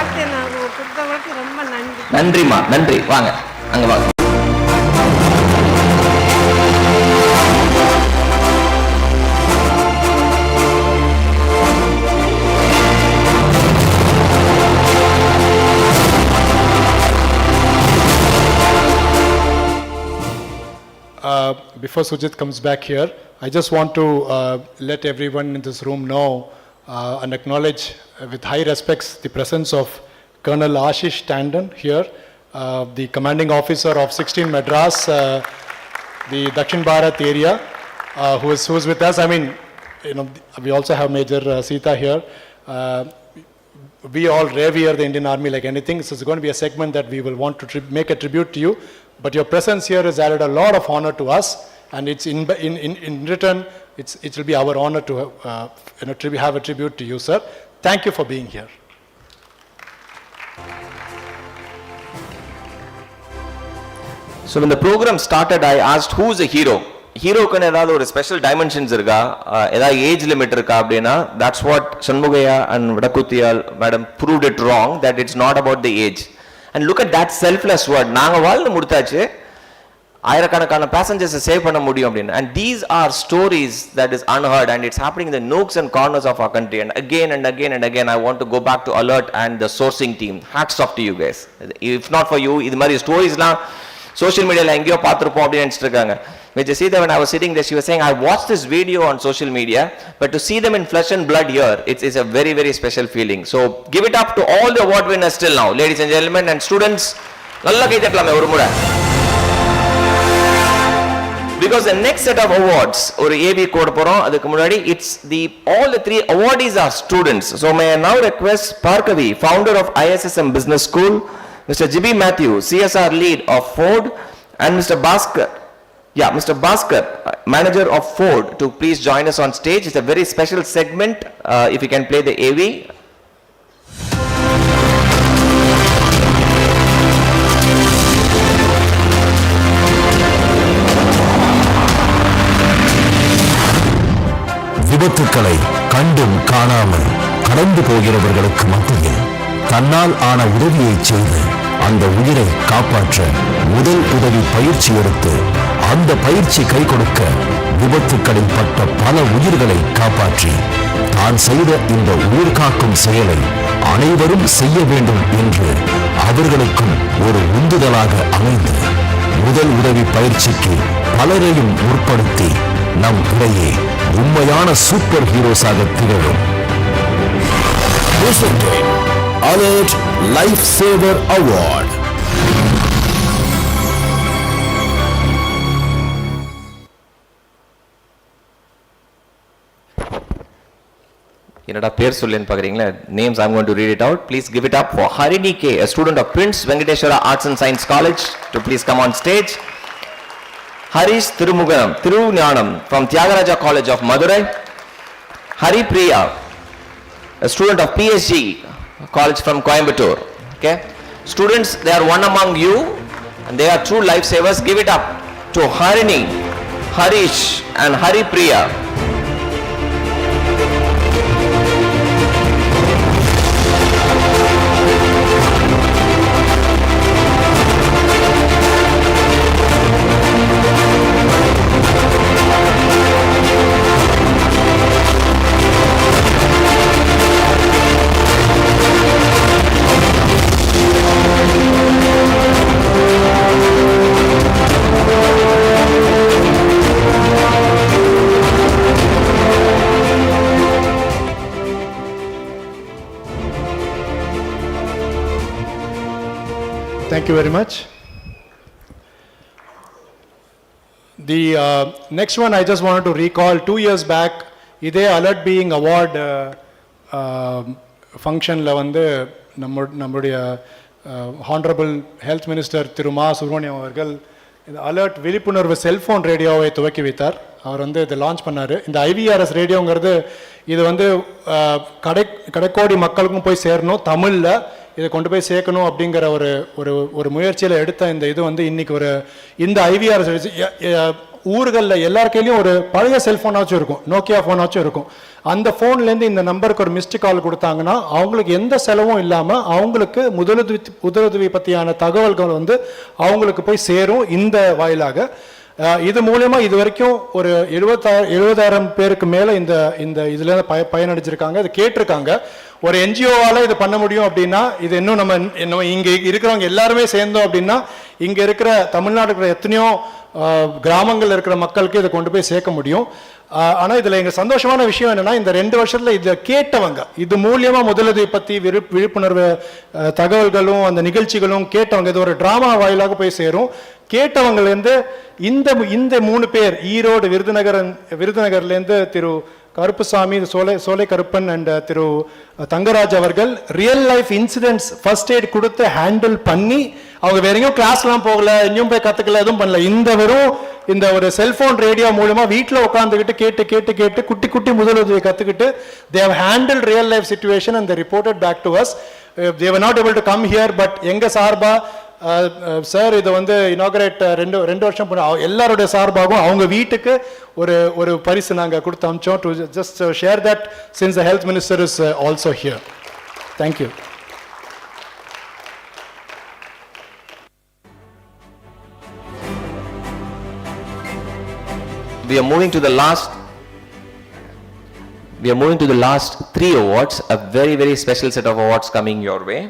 ரொம்ப நன்றி. நன்றிமா, நன்றி. வாங்க அங்க வாங்க. Before Sujit comes back here, I just want to let everyone in this room know and acknowledge with high respects the presence of Colonel Ashish Tandon here, the commanding officer of 16 Madras, the Dakshin Bharat area, who is with us. I mean, you know, we also have Major Sita here. We all revere the Indian Army like anything. So it's going to be a segment that we will want to make a tribute to you. But your presence here has added a lot of honor to us, and it's in return, it will be our honor to have a tribute to you, sir. Thank you for being here. So when the program started, I asked who is a hero. ஹீரோக்குன்னு ஏதாவது ஒரு special dimensions இருக்கா, ஏதாவது age limit இருக்கா அப்படின்னா, that's what Shanmugaya and Vidakutiyal madam proved it wrong, that it's not about the age. And look at that selfless word, நாங்க வாழ்ந்து முடித்தாச்சு, ஆயிரக்கணக்கான பேசஞ்சர்ஸை save பண்ண முடியும் அப்படின்னு. And these are stories that is unheard, and it's happening in the nooks and corners of our country. And again and again and again I want to go back to Alert and the sourcing team. Hats off to you guys. If not for you, இது மாதிரி ஸ்டோரிஸ்லாம் social மீடியாவில் எங்கேயோ பார்த்துருப்போம் அப்படின்னு நினச்சிட்டு இருக்காங்க. Which is either when I was sitting there, she was saying, I watched this video on social media, but to see them in flesh and blood here, it's a very, very special feeling. So give it up to all the award winners till now, ladies and gentlemen, and students. நல்லா கை தட்டலாமே ஒரு முறை. Because the next set of awards, ஒரு AB code போறோம், அதுக்கு முன்னாடி it's the all the three awardees are students. So may I now request Parkavi, founder of ISSM Business School, Mr. G.B. Matthew, CSR lead of Ford, and Mr. Bhaskar, manager of Ford, to please join us on stage. It's a very special segment. If you can play the AV. விபத்துக்களை கண்டும் காணாமல் கடந்து போகிறவர்களுக்கு மத்தியில் தன்னால் ஆன உதவியை செய்து அந்த உயிரை காப்பாற்ற முதல் உதவி பயிற்சி எடுத்து அந்த பயிற்சி கை கொடுக்க விபத்துக்களில் பட்ட பல உயிர்களை காப்பாற்றி தான் செய்த இந்த உயிர் காக்கும் செயலை அனைவரும் செய்ய வேண்டும் என்று அவர்களுக்கும் ஒரு உந்துதலாக அமைந்து முதல் உதவி பயிற்சிக்கு பலரையும் முற்படுத்தி நம் இடையே உண்மையான சூப்பர் ஹீரோஸாக திகழும் Alert Lifesaver Award. என்னடா பேர் சொல்லுன்னு பாக்குறீங்களா? Names I'm going to read it out. Please give it up for Harini K, a student of Prince Venkateshwara Arts and Science College, to please come on stage. Harish Thirugnanam from Tyagaraja College of Madurai. Hari Priya, a student of PSG College from Coimbatore. Okay, students, they are one among you and they are true lifesavers. Give it up to Harini, Harish and Hari Priya. Thank you very much. The next one I just wanted to recall, 2 years back, இதே alert being award ஃபங்க்ஷனில் வந்து நம்முடைய honourable health minister திரு மா சுப்ரமணியம் அவர்கள் இந்த alert விழிப்புணர்வு cellphone ரேடியோவை துவக்கி வைத்தார். அவர் வந்து இதை லான்ச் பண்ணார். இந்த ஐவிஆர்எஸ் ரேடியோங்கிறது இது வந்து கடைக்கோடி மக்களுக்கும் போய் சேரணும், தமிழில் இதை கொண்டு போய் சேர்க்கணும் அப்படிங்கிற ஒரு முயற்சியில் எடுத்த இந்த இது வந்து இன்னைக்கு இந்த ஐவிஆர்எஸ் ஊர்களில் எல்லார் கையிலையும் ஒரு பழைய செல்ஃபோனாச்சும் இருக்கும், நோக்கியா ஃபோனாச்சும் இருக்கும். அந்த ஃபோன்லேருந்து இந்த நம்பருக்கு ஒரு மிஸ்டு கால் கொடுத்தாங்கன்னா அவங்களுக்கு எந்த செலவும் இல்லாமல் அவங்களுக்கு முதலுதவி பற்றியான தகவல்கள் வந்து அவங்களுக்கு போய் சேரும் இந்த வாயிலாக. இது மூலமா இது வரைக்கும் ஒரு 70,000 பேருக்கு மேலே இந்த இதுல பயனடைஞ்சிருக்காங்க, இது கேட்டிருக்காங்க. ஒரு என்ஜிஓவால இது பண்ண முடியும் அப்படின்னா இது இன்னும் நம்ம இங்க இருக்கிறவங்க எல்லாருமே சேர்ந்தோம் அப்படின்னா இங்க இருக்கிற தமிழ்நாடு இருக்கிற எத்தனையோ கிராமங்கள் இருக்கிற மக்களுக்கு இதை கொண்டு போய் சேர்க்க முடியும். ஆனால் இதில் எங்கள் சந்தோஷமான விஷயம் என்னென்னா இந்த 2 வருஷத்தில் இதை கேட்டவங்க, இது மூலியமாக முதலுதவி பற்றி விழிப்புணர்வு தகவல்களும் அந்த நிகழ்ச்சிகளும் கேட்டவங்க, இது ஒரு ட்ராமா வாயிலாக போய் சேரும். கேட்டவங்கலேருந்து இந்த 3 பேர் ஈரோடு விருதுநகர்லேருந்து திரு கருப்புசாமி, சோலை கருப்பன் அண்ட் திரு தங்கராஜ் அவர்கள் real life incidents first eight கொடுத்து ஹேண்டில் பண்ணி அவங்க வேற எங்கேயும் கிளாஸ்லாம் போகல, எங்கேயும் போய் கற்றுக்கல, எதுவும் பண்ணல. இந்த ஒரு செல்போன் ரேடியோ மூலமா வீட்டில் உட்காந்துக்கிட்டு கேட்டு குட்டி குட்டி முதலுதவி கற்றுக்கிட்டு they have handled real life situation and they reported back to us. They were not able to come here, but எங்க சார்பா சார் இதை வந்து இனாகரேட் ரெண்டு வருஷம் எல்லாருடைய சார்பாகவும் அவங்க வீட்டுக்கு ஒரு பரிசு நாங்கள் கொடுத்து அமிச்சோம். To just share that since the health minister is also here. Thank you. We are moving to the last 3 awards, a very, very special set of awards coming your way.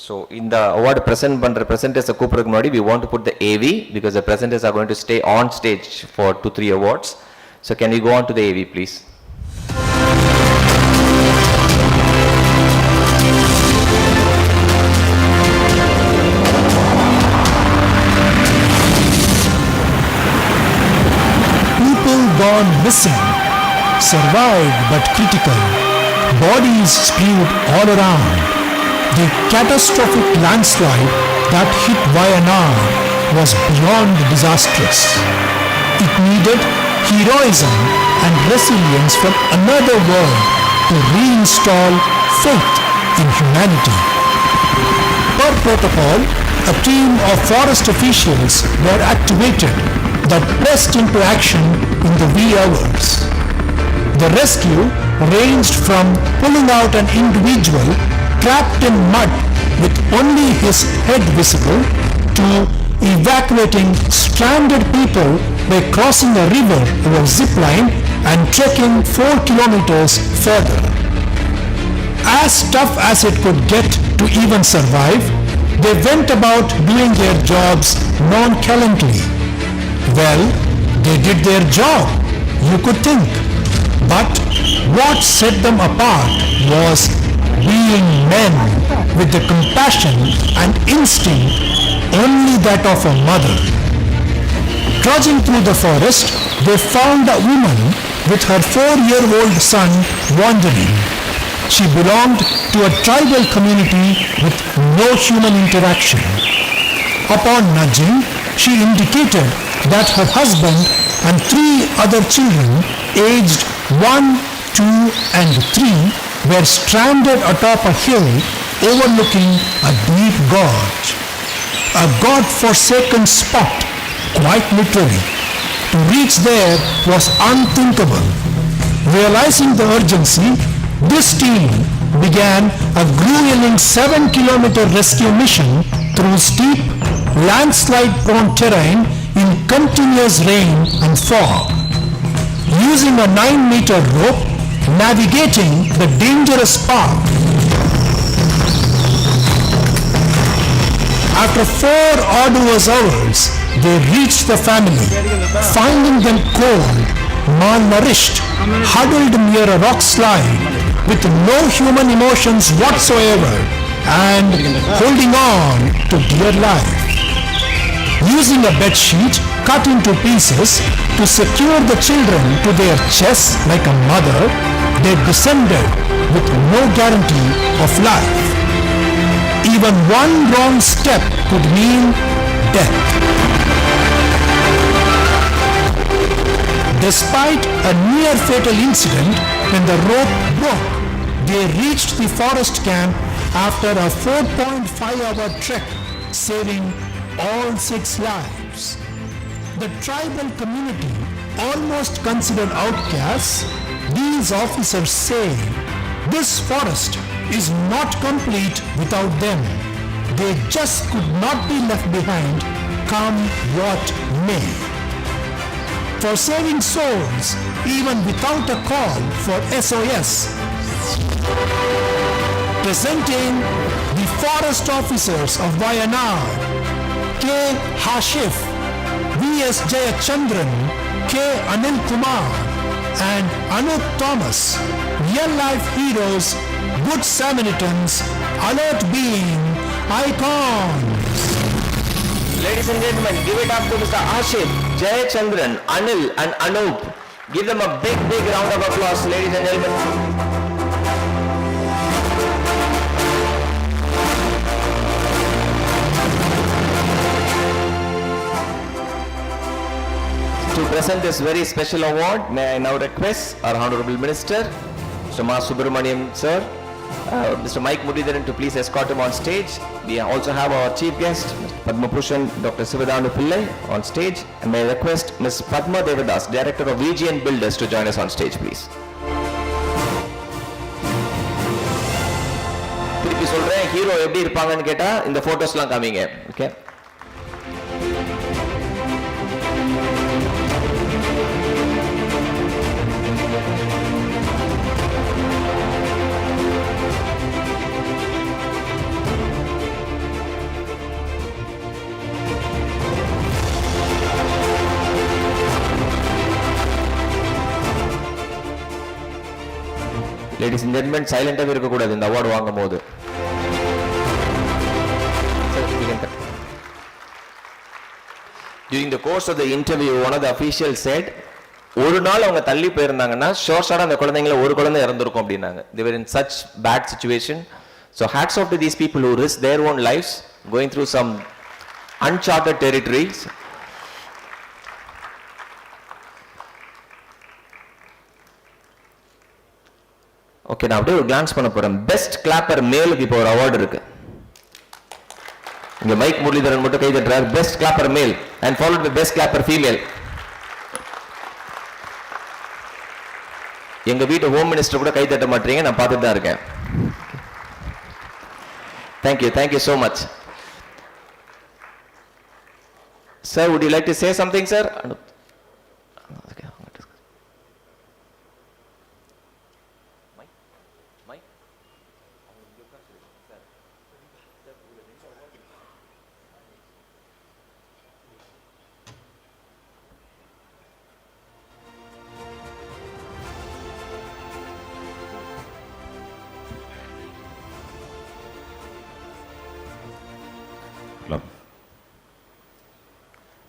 So in the award presenters கூப்பிடுறதுக்கு முன்னாடி we want to put the AV because the presenters are going to stay on stage for 2-3 awards. So can we go on to the AV please? Gone missing, survived but critical, bodies spewed all around. The catastrophic landslide that hit Wayanad was beyond disastrous. It needed heroism and resilience from another world to reinstall faith in humanity. Per protocol, a team of forest officials were activated that pressed into action in the wee hours. The rescue ranged from pulling out an individual trapped in mud with only his head visible to evacuating stranded people by crossing a river over zip line and trekking 4 kilometers further. As tough as it could get to even survive, they went about doing their jobs nonchalantly. Well, they did their job, you could think. But what set them apart was being men with the compassion and instinct only that of a mother. Trudging through the forest, they found a woman with her 4-year-old son wandering. She belonged to a tribal community with no human interaction. Upon nudging, she indicated that her husband and 3 other children aged 1, 2 and 3 were stranded atop a hill overlooking a deep gorge. A God-forsaken spot, quite literally. To reach there was unthinkable. Realizing the urgency, this team began a grueling 7-kilometer rescue mission through steep, landslide-prone terrain in continuous rain and fog. Using a 9-meter rope, navigating the dangerous path. After 4 arduous hours, they reached the family, finding them cold, malnourished, huddled near a rock slide, with no human emotions whatsoever, and holding on to dear life. Using a bed sheet cut into pieces to secure the children to their chests like a mother, they descended with no guarantee of life. Even one wrong step could mean death. Despite a near-fatal incident when the rope broke, they reached the forest camp after a 4.5-hour trek, saving all 6 lives. The tribal community, almost considered outcasts, these officers say, this forest is not complete without them. They just could not be left behind, come what may. For saving souls, even without a call for SOS. Presenting the forest officers of Wayanad, K. Hashif, V.S. Jayachandran, K. Anil Kumar, and Anup Thomas, real-life heroes, good Samaritans, alert being icons. Ladies and gentlemen, give it up to Mr. Ashif, Jayachandran, Anil and Anup. Give them a big, big round of applause, ladies and gentlemen. To present this very special award, may I now request our Honorable Minister, Mr. Ma Subramaniam sir, Mr. Mike Mudidharan to please escort him on stage. We also have our chief guest, Mr. Padma Dr. Sivadanu Pillai on stage. And may I request Ms. Padma Devadas, Director of VGN Builders, to join us on stage, please. திருப்பி சொல்றேன், hero எப்படி இருப்பாங்கன்னு கேட்டா இந்த போட்டோஸ்லாம் காமிங்க. Okay. Ladies and gentlemen, silent-ஆவே இருக்க கூடாது இந்த அவார்ட் வாங்கும்போது. During the course of the interview, one of the officials said, ஒரு நாள் அவங்க தள்ளி போயிருந்தாங்கன்னா ஷோர்ஷாடா அந்த குழந்தைங்கள ஒரு குழந்தை இறந்திருக்கும் அப்படின்னாங்க. They were in such bad situation. So hats off to these people who risk their own lives going through some uncharted territories. Okay, நான் அப்படியே ஒரு கிளான்ஸ் பண்ண போறேன். பெஸ்ட் கிளாப்பர் மேலுக்கு இப்போ ஒரு அவார்டு இருக்கு. இங்க மைக் முரளிதரன் மட்டும் கை தட்டுறார். Best clapper male and followed by best clapper female. எங்க வீட்டு ஹோம் மினிஸ்டர் கூட கை தட்ட மாட்டீங்க, நான் பார்த்துட்டு தான் இருக்கேன். Thank you so much. Sir, would you like to say something, sir?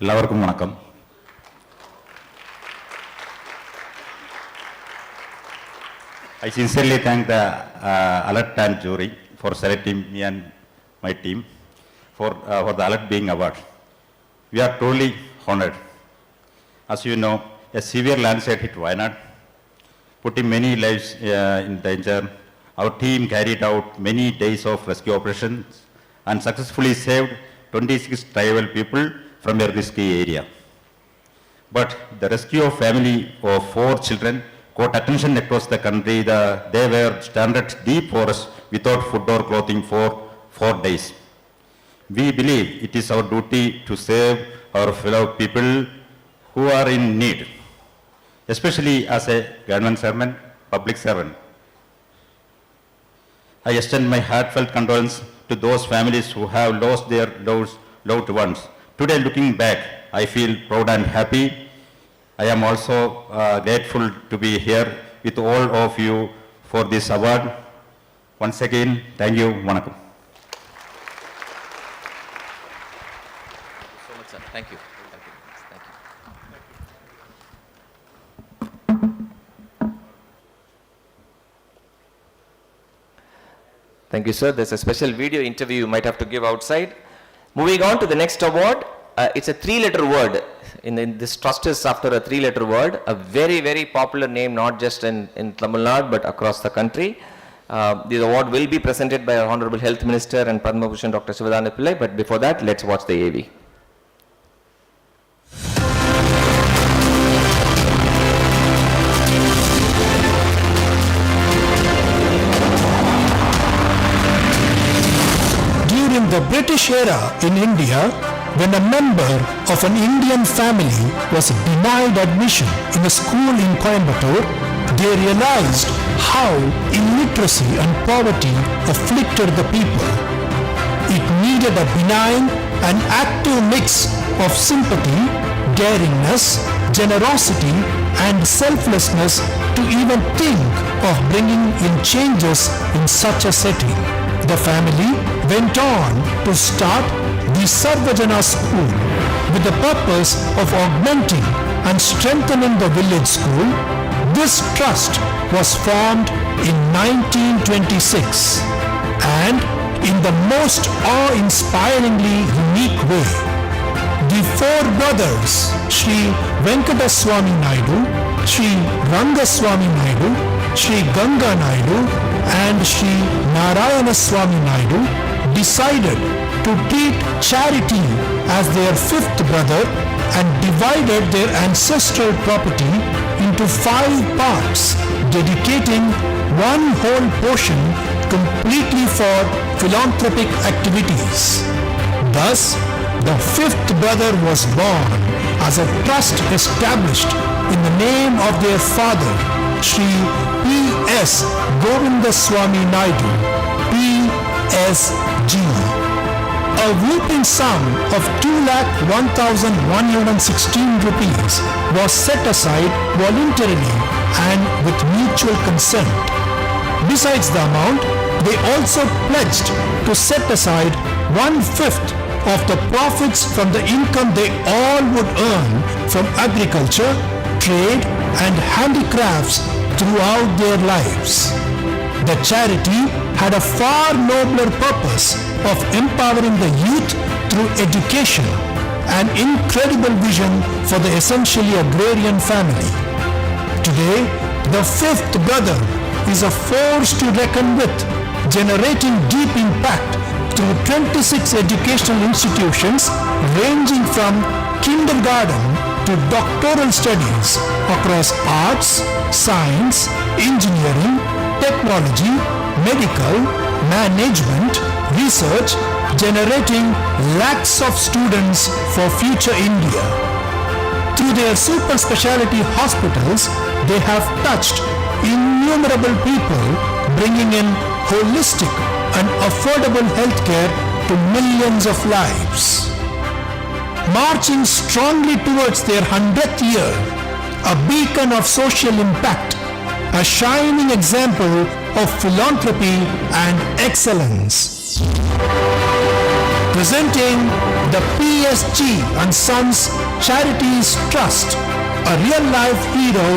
எல்லாருக்கும் வணக்கம். I sincerely thank the Alert and jury for selecting me and my team for the Alert being award. We are truly honored. As you know, a severe landslide hit Wayanad, putting many lives in danger. Our team carried out many days of rescue operations and successfully saved 26 tribal people from a risky area. But the rescue of family of 4 children caught attention across the country. They were stranded deep forest without food or clothing for 4 days. We believe it is our duty to save our fellow people who are in need, especially as a government servant, public servant. I extend my heartfelt condolence to those families who have lost their loved ones. Today, looking back, I feel proud and happy. I am also grateful to be here with all of you for this award. Once again, thank you. Vanakkam. So much, sir. Thank you. Thank you, sir. There's a special video interview you might have to give outside. Moving on to the next award, it's a 3-letter word. This trust is after a 3-letter word, a very, very popular name, not just in Tamil Nadu, but across the country. This award will be presented by our Honorable Health Minister and Padma Bhushan Dr. Sivadanu Pillai, but before that, let's watch the AV. During the British era in India, when a member of an Indian family was denied admission in a school in Coimbatore, they realized how illiteracy and poverty afflicted the people. It needed a benign and active mix of sympathy, daringness, generosity, and selflessness to even think of bringing in changes in such a setting. The family went on to start the Sarvajana School with the purpose of augmenting and strengthening the village school. This trust was formed in 1926 and in the most awe-inspiringly unique way. The 4 brothers, Shri Venkataswamy Naidu, Shri Rangaswamy Naidu, Shri Ganga Naidu, and Shri Narayana Swami Naidu decided to treat charity as their fifth brother and divided their ancestral property into 5 parts, dedicating one whole portion completely for philanthropic activities. Thus, the fifth brother was born as a trust established in the name of their father, Shri P.S. Govindaswamy Naidu, P.S.G. A whooping sum of 2,01,116 rupees was set aside voluntarily and with mutual consent. Besides the amount, they also pledged to set aside 1/5 of the profits from the income they all would earn from agriculture, trade and handicrafts throughout their lives. The charity had a far nobler purpose of empowering the youth through education, an incredible vision for the essentially agrarian family. Today, the fifth brother is a force to reckon with, generating deep impact through 26 educational institutions ranging from kindergarten to doctoral studies across arts, science, engineering, technology, medical, management, research, generating lakhs of students for future India. Through their super specialty hospitals, they have touched innumerable people, bringing in holistic and affordable healthcare to millions of lives. Marching strongly towards their 100th year, a beacon of social impact, a shining example of philanthropy and excellence. Presenting the PSG and Sons Charities Trust, a real-life hero,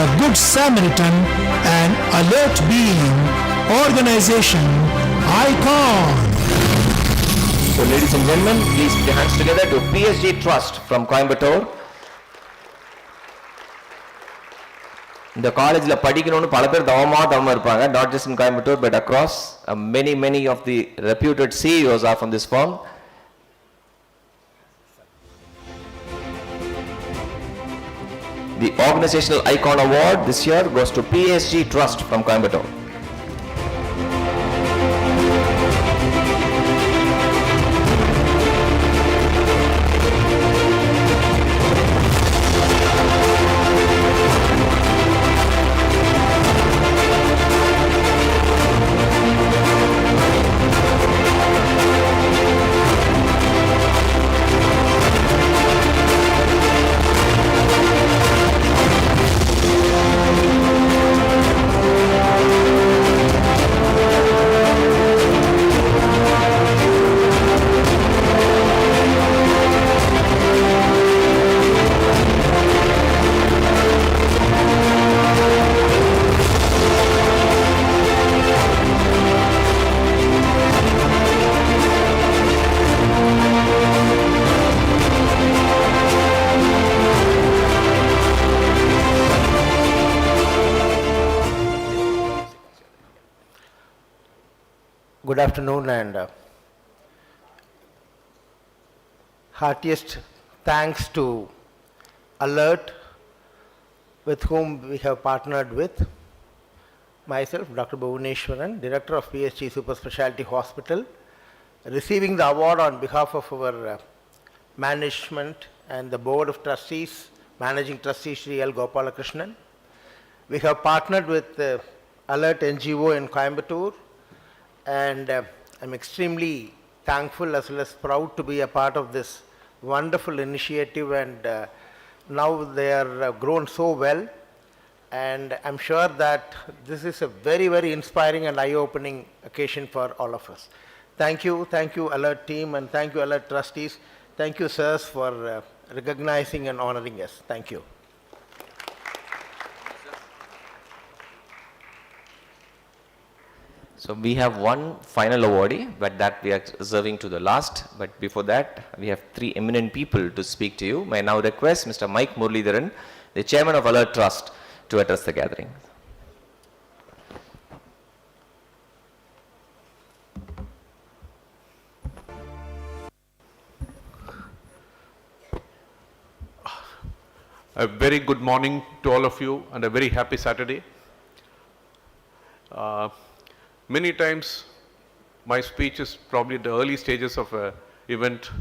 a good Samaritan, an alert being, organization, icon. So ladies and gentlemen, please put your hands together to PSG Trust from Coimbatore. இந்த காலேஜில் படிக்கணும்னு பல பேர் தவமா இருப்பாங்க, not just in Coimbatore but across. Many of the reputed CEOs are from this firm. The Organizational Icon Award this year goes to PSG Trust from Coimbatore. Good afternoon and heartiest thanks to Alert, with whom we have partnered with. Myself, Dr. Bhuvaneshwaran, Director of PSG Super Specialty Hospital, receiving the award on behalf of our management and the Board of Trustees, Managing Trustee Shri L. Gopalakrishnan. We have partnered with Alert NGO in Coimbatore, and I'm extremely thankful as well as proud to be a part of this wonderful initiative, and now they are grown so well, and I'm sure that this is a very inspiring and eye-opening occasion for all of us. Thank you Alert team, and thank you Alert trustees, thank you sirs for recognizing and honoring us. Thank you. So we have one final awardee, but that we are reserving to the last. But before that, we have 3 eminent people to speak to you. May I now request Mr. Mike Muralidharan, the Chairman of Alert Trust, to address the gathering. A very good morning to all of you and a very happy Saturday. Many times my speech is probably at the early stages of an event,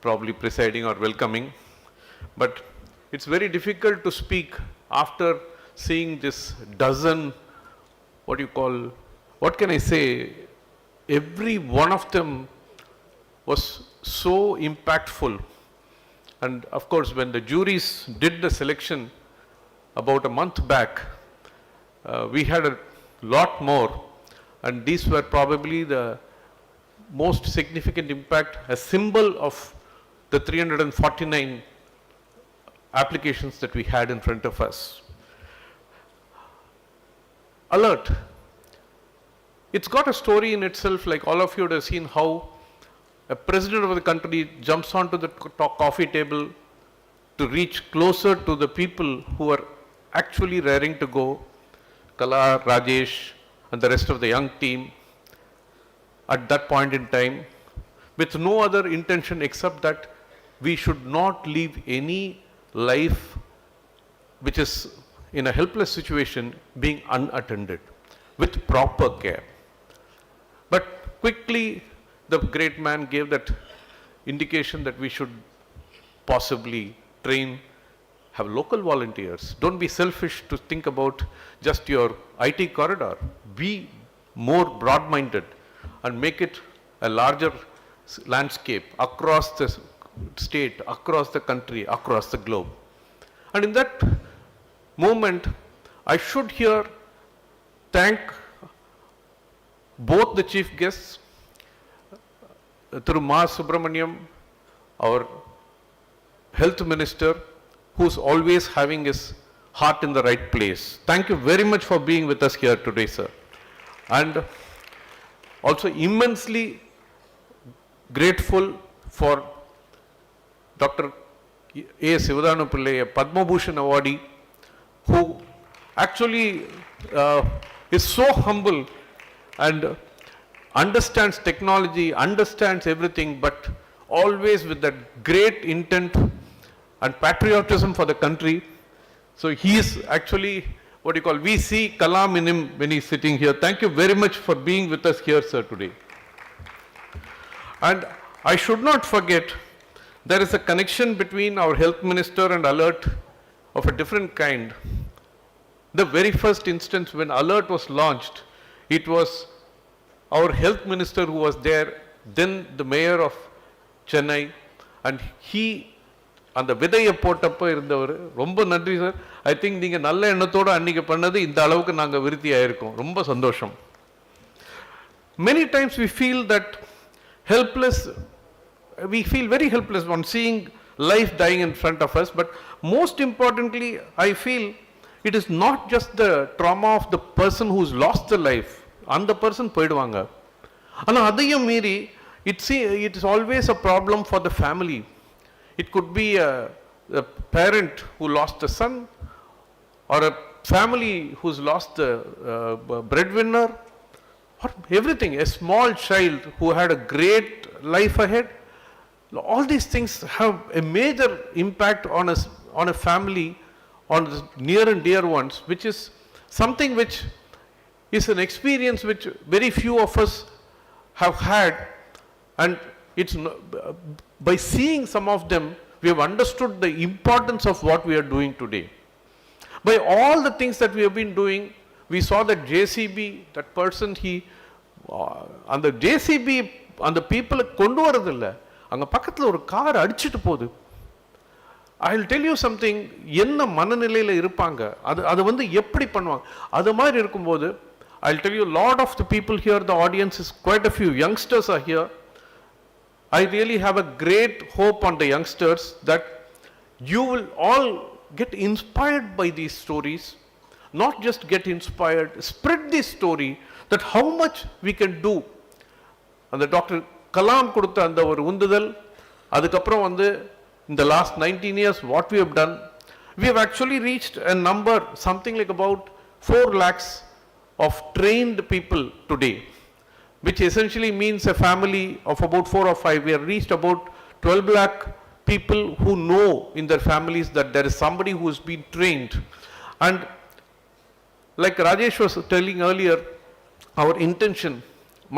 probably presiding or welcoming, but it's very difficult to speak after seeing this dozen, what can I say, every one of them was so impactful. And of course, when the juries did the selection about a month back, we had a lot more, and these were probably the most significant impact, a symbol of the 349 applications that we had in front of us. Alert. It's got a story in itself, like all of you would have seen how a president of the country jumps onto the coffee table to reach closer to the people who are actually raring to go, Kala, Rajesh, and the rest of the young team at that point in time, with no other intention except that we should not leave any life which is in a helpless situation being unattended, with proper care. But quickly, the great man gave that indication that we should possibly train, have local volunteers. Don't be selfish to think about just your IT corridor. Be more broad-minded and make it a larger landscape across the state, across the country, across the globe. And in that moment, I should here thank both the chief guests, through Ma Subramaniam, our health minister, who's always having his heart in the right place. Thank you very much for being with us here today, sir. And also immensely grateful for Dr. A. Sivadanu Pillai, a Padma Bhushan awardee, who actually is so humble and understands technology, understands everything, but always with that great intent and patriotism for the country. So he is actually, we see kalam in him when he's sitting here. Thank you very much for being with us here, sir, today. And I should not forget, there is a connection between our health minister and Alert of a different kind. The very first instance when Alert was launched, it was our health minister who was there, then the mayor of Chennai, and he, அந்த விதையை போட்டப்போ இருந்தவர், ரொம்ப நன்றி sir. I think நீங்கள் நல்ல எண்ணத்தோடு அன்றைக்கி பண்ணது இந்த அளவுக்கு நாங்கள் விருத்தி ஆயிருக்கோம். ரொம்ப சந்தோஷம். Many times we feel that helpless, we feel very helpless on seeing life dying in front of us, but most importantly, I feel it is not just the trauma of the person who's lost the life. அந்த person போயிடுவாங்க. ஆனால் அதையும் மீறி it is always a problem for the family. It could be a parent who lost a son, or a family who's lost the breadwinner, or everything, a small child who had a great life ahead. All these things have a major impact on a family, on the near and dear ones, which is something which is an experience which very few of us have had, and it's by seeing some of them we have understood the importance of what we are doing today. By all the things that we have been doing, we saw that JCB, that person, he and the JCB and the people kondu varadilla anga pakkathula oru car adichittu podu. I'll tell you something, enna mananilaila irupanga adu vandu eppadi பண்ணுவாங்க அது மாதிரி இருக்கும்போது, I'll tell you, a lot of the people here, the audience is quite a few youngsters are here. I really have a great hope on the youngsters that you will all get inspired by these stories. Not just get inspired, spread this story that how much we can do. And the Dr. Kalam கொடுத்த அந்த ஒரு உந்துதல், அதுக்கப்புறம் வந்து in the last 19 years what we have done, we have actually reached a number, something like about 4 lakhs of trained people today, which essentially means a family of about 4 or 5. We have reached about 12 lakh people who know in their families that there is somebody who has been trained. And like Rajesh was telling earlier, our intention,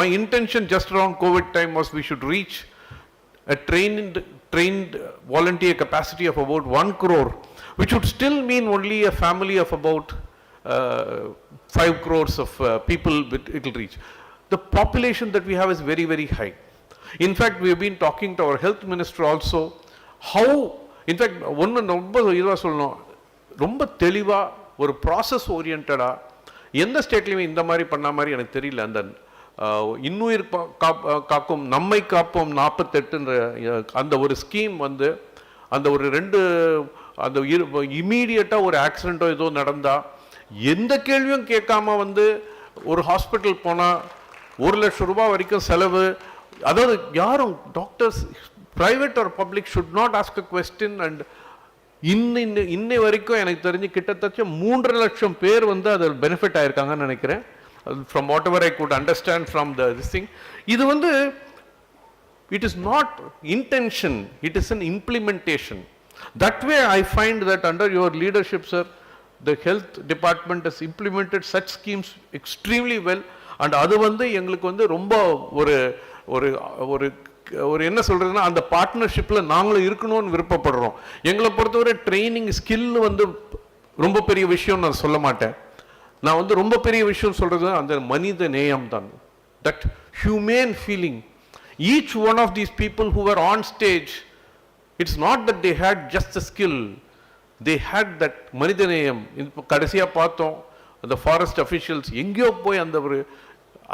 my intention just around COVID time was we should reach a trained volunteer capacity of about 1 crore, which would still mean only a family of about 5 crores of people it will reach. The population that we have is very, very high. In fact, we have been talking to our health minister also, how, in fact, ஒன்று ரொம்ப இதுவாக சொல்லணும், ரொம்ப தெளிவாக ஒரு process ஓரியன்டாக எந்த ஸ்டேட்லையுமே இந்த மாதிரி பண்ண மாதிரி எனக்கு தெரியல. அந்த இன்னுயிர் காக்கும் நம்மை காப்போம் 48ன்ற அந்த ஒரு ஸ்கீம் வந்து அந்த ஒரு 2 அந்த இமீடியட்டாக ஒரு ஆக்சிடென்ட்டோ ஏதோ நடந்தால் எந்த கேள்வியும் கேட்காம வந்து ஒரு ஹாஸ்பிட்டல் போனால் 1 லட்சம் ரூபாய் வரைக்கும் செலவு. அதாவது யாரும் doctors private or public should not ask a question. And இன்னை வரைக்கும் எனக்கு தெரிஞ்சு கிட்டத்தட்ட 3.5 லட்சம் பேர் வந்து அதில் பெனிஃபிட் ஆயிருக்காங்கன்னு நினைக்கிறேன். From what ever I could understand from this thing. இது வந்து it is not intention, it is an implementation. That way I find that under your leadership, sir, the health department has implemented such schemes extremely well. And அது வந்து எங்களுக்கு வந்து ரொம்ப ஒரு ஒரு ஒரு ஒரு என்ன சொல்றதுன்னா அந்த பார்ட்னர்ஷிப்ல நாங்களும் இருக்கணும்னு விருப்பப்படுறோம். எங்களை பொறுத்தவரை ட்ரைனிங் ஸ்கில் வந்து ரொம்ப பெரிய விஷயம் நான் சொல்ல மாட்டேன். நான் வந்து ரொம்ப பெரிய விஷயம் சொல்றது அந்த மனித நேயம் தான். That humane feeling. Each one of these people who were on stage, it's not that they had just the skill, they had that மனித நேயம். கடைசியா பார்த்தோம் அந்த ஃபாரஸ்ட் அஃபிஷியல்ஸ் எங்கேயோ போய் அந்த ஒரு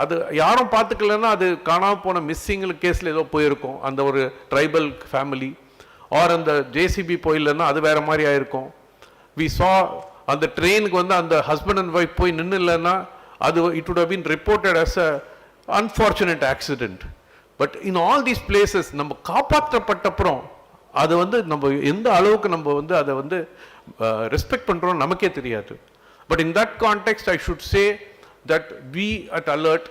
அது யாரும் பார்த்துக்கலன்னா அது காணாமல் போன மிஸ்ஸிங் கேஸில் ஏதோ போயிருக்கும் அந்த ஒரு ட்ரைபல் ஃபேமிலி. ஆர் அந்த ஜேசிபி போயிடலன்னா அது வேற மாதிரி ஆயிருக்கும். வி சா அந்த ட்ரெயினுக்கு வந்து அந்த ஹஸ்பண்ட் அண்ட் ஒய்ஃப் போய் நின்று இல்லைன்னா அது it would have been reported as a unfortunate accident. But in all these places நம்ம காப்பாற்றப்பட்டப்புறம் அது வந்து நம்ம எந்த அளவுக்கு நம்ம வந்து அதை வந்து ரெஸ்பெக்ட் பண்ணுறோம் நமக்கே தெரியாது. But in that context, I should say that we at Alert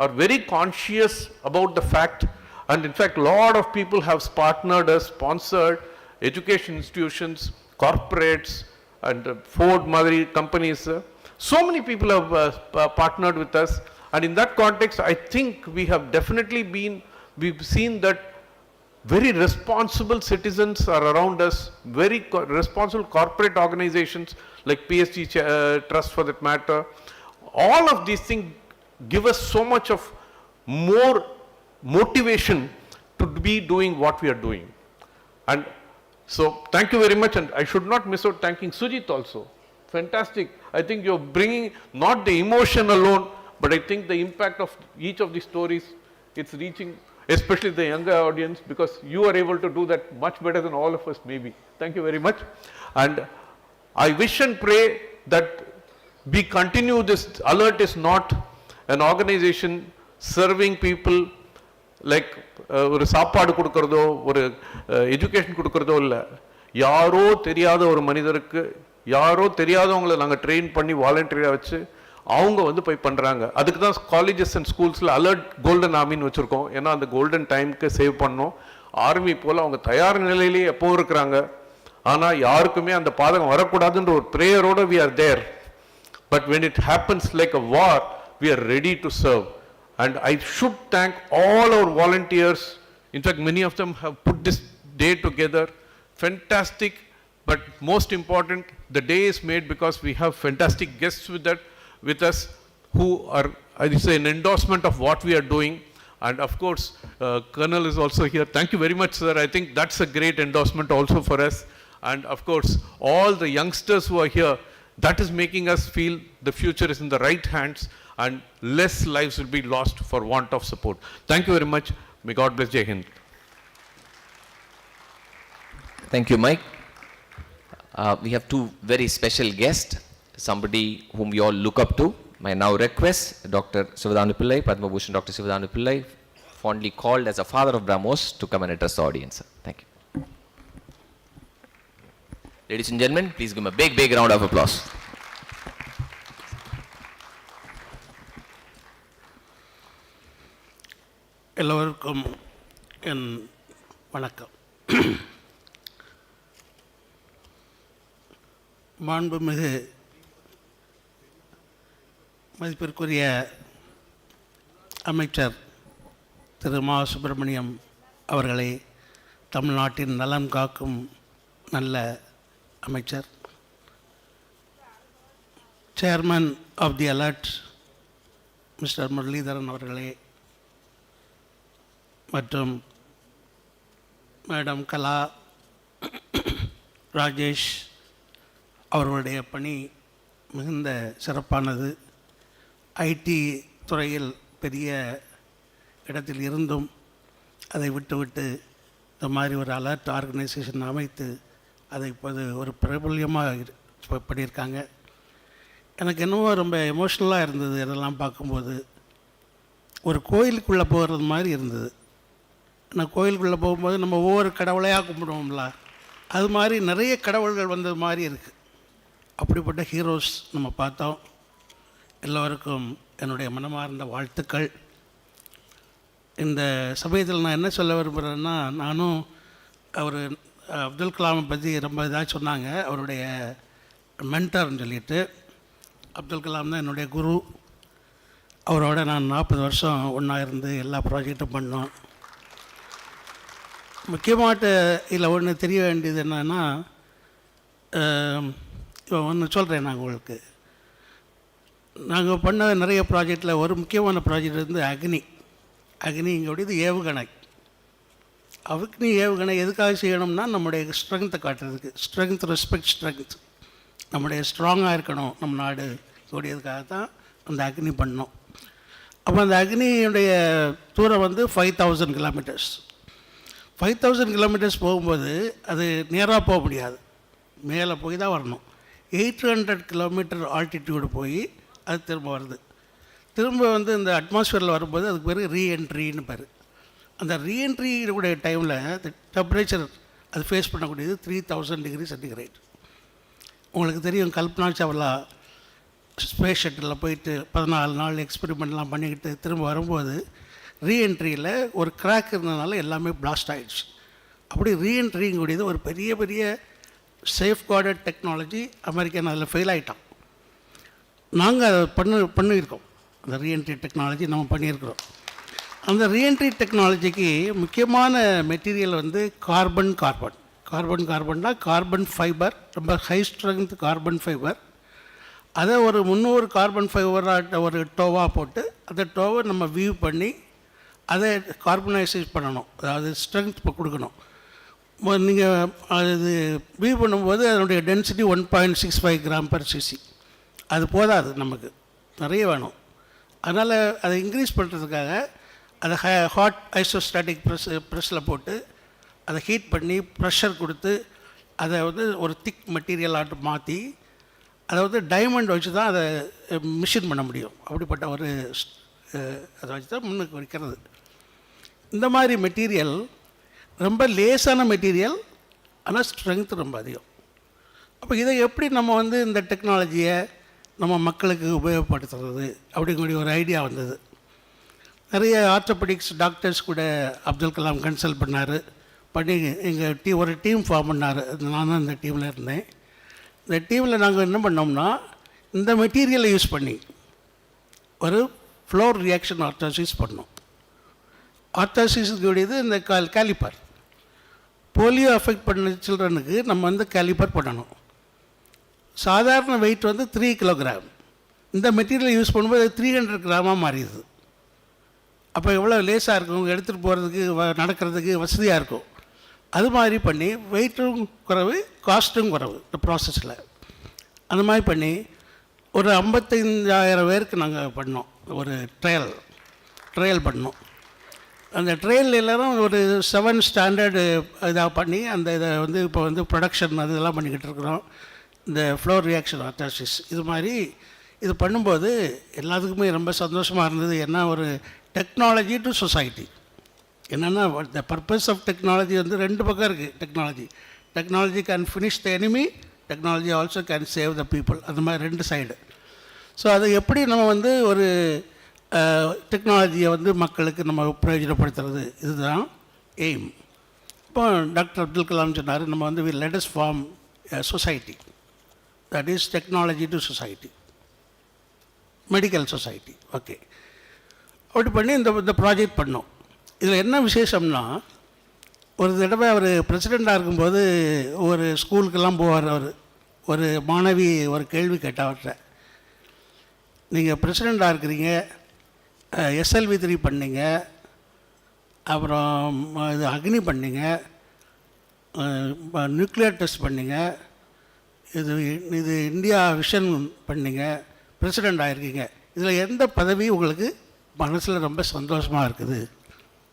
are very conscious about the fact, and in fact, a lot of people have partnered us, sponsored education institutions, corporates, and Ford Madri companies. So many people have partnered with us, and in that context, I think we have definitely we've seen that very responsible citizens are around us, very responsible corporate organizations like PSG Trust for that matter. All of these things give us so much of more motivation to be doing what we are doing. And so thank you very much, and I should not miss out thanking Sujit also. Fantastic. I think you're bringing not the emotion alone, but I think the impact of each of these stories, it's reaching especially the younger audience, because you are able to do that much better than all of us maybe. Thank you very much. And I wish and pray that we continue this. Alert is not an organization serving people like ஒரு சாப்பாடு கொடுக்கறதோ ஒரு education கொடுக்கறதோ இல்லை. யாரோ தெரியாத ஒரு மனிதருக்கு யாரோ தெரியாதவங்களை நாங்கள் ட்ரெயின் பண்ணி வாலண்டியராக வச்சு அவங்க வந்து போய் பண்ணுறாங்க. அதுக்கு தான் காலேஜஸ் அண்ட் ஸ்கூல்ஸில் அலர்ட் கோல்டன் ஆர்மின்னு வச்சுருக்கோம். ஏன்னா அந்த கோல்டன் டைமுக்கு சேவ் பண்ணோம். ஆர்மி போல் அவங்க தயார் நிலையிலேயே எப்போவும் இருக்கிறாங்க. ஆனால் யாருக்குமே அந்த பாதகம் வரக்கூடாதுன்ற ஒரு ப்ரேயரோடு we are there. But when it happens like a war, we are ready to serve. And I should thank all our volunteers. In fact, many of them have put this day together. Fantastic. But most important, the day is made because we have fantastic guests with us who are, I say, an endorsement of what we are doing. And of course, Colonel is also here. Thank you very much, sir. I think that's a great endorsement also for us. And of course, all the youngsters who are here, that is making us feel the future is in the right hands and less lives will be lost for want of support. Thank you very much. May God bless. Jai Hind. Thank you, Mike. We have two very special guests, somebody whom we all look up to. My now request, Dr. Sivadanu Pillai, Padma Bhushan Dr. Sivadanu Pillai, fondly called as a father of Brahmos, to come and address the audience. Thank you. Ladies and gentlemen, please give him a big, big round of applause. எல்லோருக்கும் என் வணக்கம். மாண்புமிகு மதிப்பிற்குரிய அமைச்சர் திரு மா சுப்பிரமணியம் அவர்களே, தமிழ்நாட்டின் நலம் காக்கும் நல்ல அமைச்சர், chairman of the alert mister Muralidharan அவர்களே, மற்றும் மேடம் கலா, ராஜேஷ் அவர்களுடைய பணி மிகுந்த சிறப்பானது. ஐடி துறையில் பெரிய இடத்தில் இருந்தும் அதை விட்டுவிட்டு இந்த மாதிரி ஒரு அலர்ட் ஆர்கனைசேஷன் அமைத்து அதை இப்போது ஒரு பிரபல்யமாக பண்ணியிருக்காங்க. எனக்கு என்னவோ ரொம்ப எமோஷ்னலாக இருந்தது. இதெல்லாம் பார்க்கும்போது ஒரு கோயிலுக்குள்ளே போகிறது மாதிரி இருந்தது. நான் கோயிலுக்குள்ளே போகும்போது நம்ம ஒவ்வொரு கடவுளையாக கும்பிடுவோம்ல, அது மாதிரி நிறைய கடவுள்கள் வந்தது மாதிரி இருக்குது. அப்படிப்பட்ட ஹீரோஸ் நம்ம பார்த்தோம். எல்லோருக்கும் என்னுடைய மனமார்ந்த வாழ்த்துக்கள். இந்த சமயத்தில் நான் என்ன சொல்ல விரும்புகிறேன்னா, நானும் அவர் அப்துல் கலாமை பற்றி ரொம்ப இதாக சொன்னாங்க. அவருடைய மென்டர்னு சொல்லிட்டு, அப்துல் கலாம் தான் என்னுடைய குரு. அவரோட நான் 40 வருஷம் ஒன்றா இருந்து எல்லா ப்ராஜெக்டும் பண்ணோம். முக்கியமாட்டு இதில் ஒன்று தெரிய வேண்டியது என்னென்னா, இப்போ ஒன்று சொல்கிறேன் நான் உங்களுக்கு. நாங்கள் பண்ண நிறைய ப்ராஜெக்டில் ஒரு முக்கியமான ப்ராஜெக்ட் வந்து அக்னிங்கிறது ஏவுகணை. அக்னி ஏவுகணை எதுக்காக செய்யணும்னா, நம்முடைய ஸ்ட்ரென்த்தை காட்டுறதுக்கு, ஸ்ட்ரென்த் ரெஸ்பெக்ட் ஸ்ட்ரென்த், நம்முடைய ஸ்ட்ராங்காக இருக்கணும் நம்ம நாடு கூடியதுக்காக தான் அந்த அக்னி பண்ணோம். அப்போ அந்த அக்னியுடைய தூரம் வந்து 5000 கிலோமீட்டர்ஸ். 5000 கிலோமீட்டர்ஸ் போகும்போது அது நேராக போக முடியாது, மேலே போய் தான் வரணும். 800 கிலோமீட்டர் ஆல்டிடியூடு போய் அது திரும்ப வருது. திரும்ப வந்து இந்த அட்மாஸ்ஃபியரில் வரும்போது அதுக்கு பேர் ரீஎன்ட்ரின்னு பேர். அந்த ரீஎன்ட்ரியுடைய டைமில் டெம்பரேச்சர் அது ஃபேஸ் பண்ணக்கூடியது 3000 டிகிரி சென்டிகிரேட். உங்களுக்கு தெரியும், கல்பனா சாவ்லா ஸ்பேஸ் ஷட்டிலில் போயிட்டு 14 நாள் எக்ஸ்பெரிமெண்ட்லாம் பண்ணிக்கிட்டு திரும்ப வரும்போது ரீஎன்ட்ரியில் ஒரு கிராக் இருந்ததுனால எல்லாமே பிளாஸ்ட் ஆகிடுச்சு. அப்படி ரீஎன்ட்ரிங்கக்கூடியது ஒரு பெரிய பெரிய சேஃப் கார்டட் டெக்னாலஜி. அமெரிக்கன் அதில் ஃபெயில் ஆகிட்டான். நாங்கள் அதை பண்ணியிருக்கோம். அந்த ரீஎன்ட்ரி டெக்னாலஜி நம்ம பண்ணியிருக்கிறோம். அந்த ரீஎன்ட்ரி டெக்னாலஜிக்கு முக்கியமான மெட்டீரியல் வந்து கார்பன் ஃபைபர், ரொம்ப ஹை ஸ்ட்ரென்த் கார்பன் ஃபைபர். அதை ஒரு 300 கார்பன் ஃபைபராக ஒரு டோவாக போட்டு அந்த டோவை நம்ம வியூ பண்ணி அதை கார்பனைசைஸ் பண்ணணும், அதாவது ஸ்ட்ரென்த் கொடுக்கணும். நீங்கள் அது வியூ பண்ணும்போது அதனுடைய டென்சிட்டி 1.65 கிராம்/cc. அது போதாது, நமக்கு நிறைய வேணும். அதனால் அதை இன்க்ரீஸ் பண்ணுறதுக்காக அதை ஹாட் ஐசோஸ்டாட்டிக் ப்ரெஸ்ஸில் போட்டு அதை ஹீட் பண்ணி ப்ரெஷர் கொடுத்து அதை வந்து ஒரு திக் மெட்டீரியலாட்டு மாற்றி அதை வந்து டைமண்ட் வச்சு தான் அதை மிஷின் பண்ண முடியும். அப்படிப்பட்ட ஒரு அதை வச்சு தான் முன்னுக்கு வைக்கிறது. இந்த மாதிரி மெட்டீரியல் ரொம்ப லேசான மெட்டீரியல், ஆனால் ஸ்ட்ரென்த் ரொம்ப அதிகம். அப்போ இதை எப்படி நம்ம வந்து இந்த டெக்னாலஜியை நம்ம மக்களுக்கு உபயோகப்படுத்துறது அப்படிங்கக்கூடிய ஒரு ஐடியா வந்தது. நிறைய ஆர்த்தோபெடிக்ஸ் டாக்டர்ஸ் கூட அப்துல் கலாம் கன்சல்ட் பண்ணார். பண்ணி எங்கள் ஒரு டீம் ஃபார்ம் பண்ணார். நான் தான் இந்த டீமில் இருந்தேன். இந்த டீமில் நாங்கள் என்ன பண்ணோம்னா, இந்த மெட்டீரியலை யூஸ் பண்ணி ஒரு ஃப்ளோர் ரியாக்ஷன் ஆர்த்தாசிஸ் பண்ணோம். ஆர்த்தாசிஸுக்குடையது இந்த கேலிப்பர். போலியோ அஃபெக்ட் பண்ண சில்ட்ரனுக்கு நம்ம வந்து கேலிப்பர் பண்ணணும். சாதாரண வெயிட் வந்து 3 கிலோகிராம். இந்த மெட்டீரியலை யூஸ் பண்ணும்போது 300 கிராமாக மாறிடுது. அப்போ எவ்வளோ லேஸாக இருக்கும், எடுத்துகிட்டு போகிறதுக்கு நடக்கிறதுக்கு வசதியாக இருக்கும். அது மாதிரி பண்ணி வெயிட்டும் குறைவு, காஸ்ட்டும் குறைவு இந்த ப்ராசஸில். அந்த மாதிரி பண்ணி ஒரு 55,000 பேருக்கு நாங்கள் பண்ணோம். ஒரு ட்ரையல் பண்ணோம். அந்த ட்ரையல் எல்லோரும் ஒரு 7 ஸ்டாண்டர்டு இதாக பண்ணி அந்த இதை வந்து இப்போ வந்து ப்ரொடக்ஷன் அது இதெல்லாம் பண்ணிக்கிட்டு இருக்கிறோம். இந்த ஃப்ளோர் ரியாக்ஷன் ஆர்த்தாசிஸ் இது மாதிரி இது பண்ணும்போது எல்லாத்துக்குமே ரொம்ப சந்தோஷமாக இருந்தது. ஏன்னா ஒரு டெக்னாலஜி டு சொசைட்டி. என்னென்னா த பர்பஸ் ஆஃப் டெக்னாலஜி வந்து 2 பக்கம் இருக்குது. Technology can finish the enemy, technology also can save the people. அது மாதிரி 2 சைடு. ஸோ அதை எப்படி நம்ம வந்து ஒரு டெக்னாலஜியை வந்து மக்களுக்கு நம்ம பிரயோஜனப்படுத்துறது, இதுதான் எய்ம். இப்போ டாக்டர் அப்துல் கலாம் சொன்னார், நம்ம வந்து let us form society. that is technology to society, medical society. Okay, அப்படி பண்ணி இந்த ப்ராஜெக்ட் பண்ணோம். இதில் என்ன விசேஷம்னா, ஒரு தடவை அவர் பிரசிடெண்ட்டாக இருக்கும்போது ஒரு ஸ்கூலுக்கெல்லாம் போவார். அவர் ஒரு மாணவி ஒரு கேள்வி கேட்டால் அவர்கிட்ட, நீங்கள் பிரசிடெண்ட்டாக இருக்கிறீங்க, SLV 3 பண்ணீங்க, அப்புறம் இது அக்னி பண்ணீங்க, நியூக்ளியர் டெஸ்ட் பண்ணீங்க, இது இந்தியா விஷன் பண்ணீங்க, பிரசிடெண்ட் ஆகிருக்கீங்க, இதில் எந்த பதவி உங்களுக்கு மனசில் ரொம்ப சந்தோஷமாக இருக்குது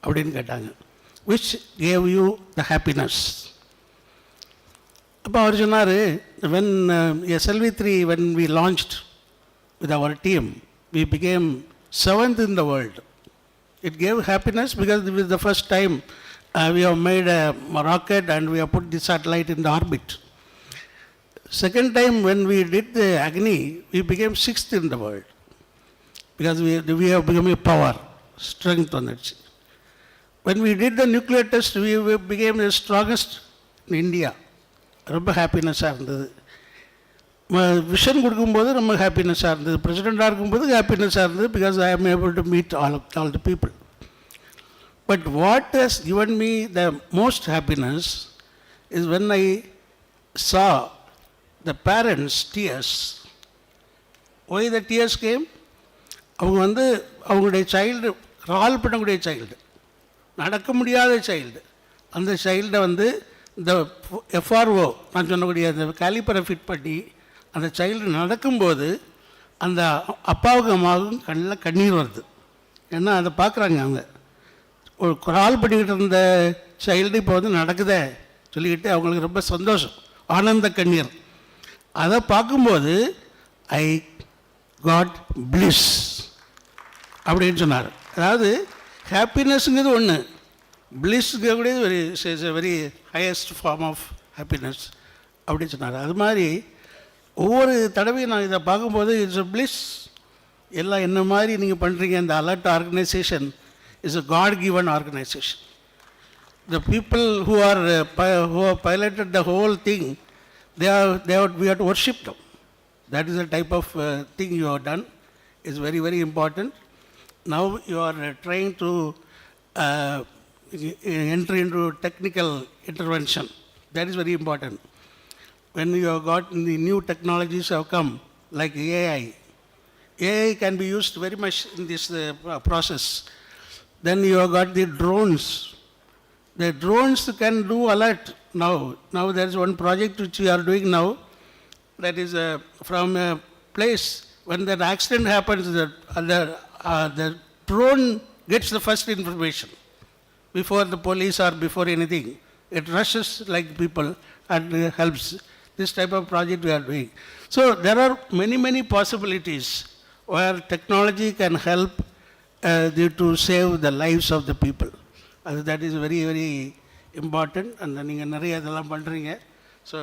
அப்படின்னு கேட்டாங்க. which gave you the happiness? அப்போ அவர் சொன்னார், when SLV 3 when we launched with our team, we became 7th in the world. It gave happiness because it was the first time we have made a rocket and we have put the satellite in the orbit. Second time when we did the Agni, we became 6th in the world because we have become a power, strength on it. When we did the nuclear test, we became the strongest in India. ரொம்ப ஹாப்பினஸ்ஸாக இருந்தது. Vision கொடுக்கும்போது ரொம்ப ஹாப்பினஸ்ஸாக இருந்தது. பிரசிடெண்ட்டாக இருக்கும்போது ஹாப்பினஸ்ஸாக இருந்தது because I am able to meet all the people. But what has given me the most happiness is when I saw the parents' tears. Why the tears came? அவங்க அவங்களுடைய child, crawl பண்ணக்கூடிய child, நடக்க முடியாத child, அந்த சைல்டை இந்த FRO நான் சொன்னக்கூடிய அந்த கேலிப்பரை fit பண்ணி அந்த சைல்டு நடக்கும்போது அந்த அப்பாவுக்கு அம்மாவுக்கும் கண்ணில் கண்ணீர் வருது. ஏன்னா அதை பார்க்குறாங்க, அவங்க ஒரு கிரால் பண்ணிக்கிட்டு இருந்த சைல்டு இப்போ நடக்குதே சொல்லிக்கிட்டு அவங்களுக்கு ரொம்ப சந்தோஷம், ஆனந்த கண்ணீர். அதை பார்க்கும்போது ஐ காட் பிளிஸ் அப்படின்னு சொன்னார். அதாவது ஹாப்பினஸ்ங்கிறது ஒன்று, பிளிஸ்ங்கிறது very highest form of happiness அப்படின்னு சொன்னார். அது மாதிரி ஒவ்வொரு தடவையும் நான் இதை பார்க்கும்போது இட்ஸ் அ பிளிஸ். எல்லாம் என்ன மாதிரி நீங்கள் பண்ணுறீங்க. இந்த alert organisation is a god given organisation. The people who have piloted the whole thing, we have to worship them. That is the type of thing you have done. It's very, very important. Now you are trying to enter into technical intervention. That is very important. When you have got the new technologies have come, like AI. AI can be used very much in this process. Then you have got the drones. The drones can do alert now. Now there is one project which we are doing now, that is from a place when that accident happens, the drone gets the first information before the police or before anything. It rushes like people and helps. This type of project we are doing. So there are many, many possibilities where technology can help to save the lives of the people. That is very, very important. And நீங்கள் நிறைய இதெல்லாம் பண்ணுறீங்க. So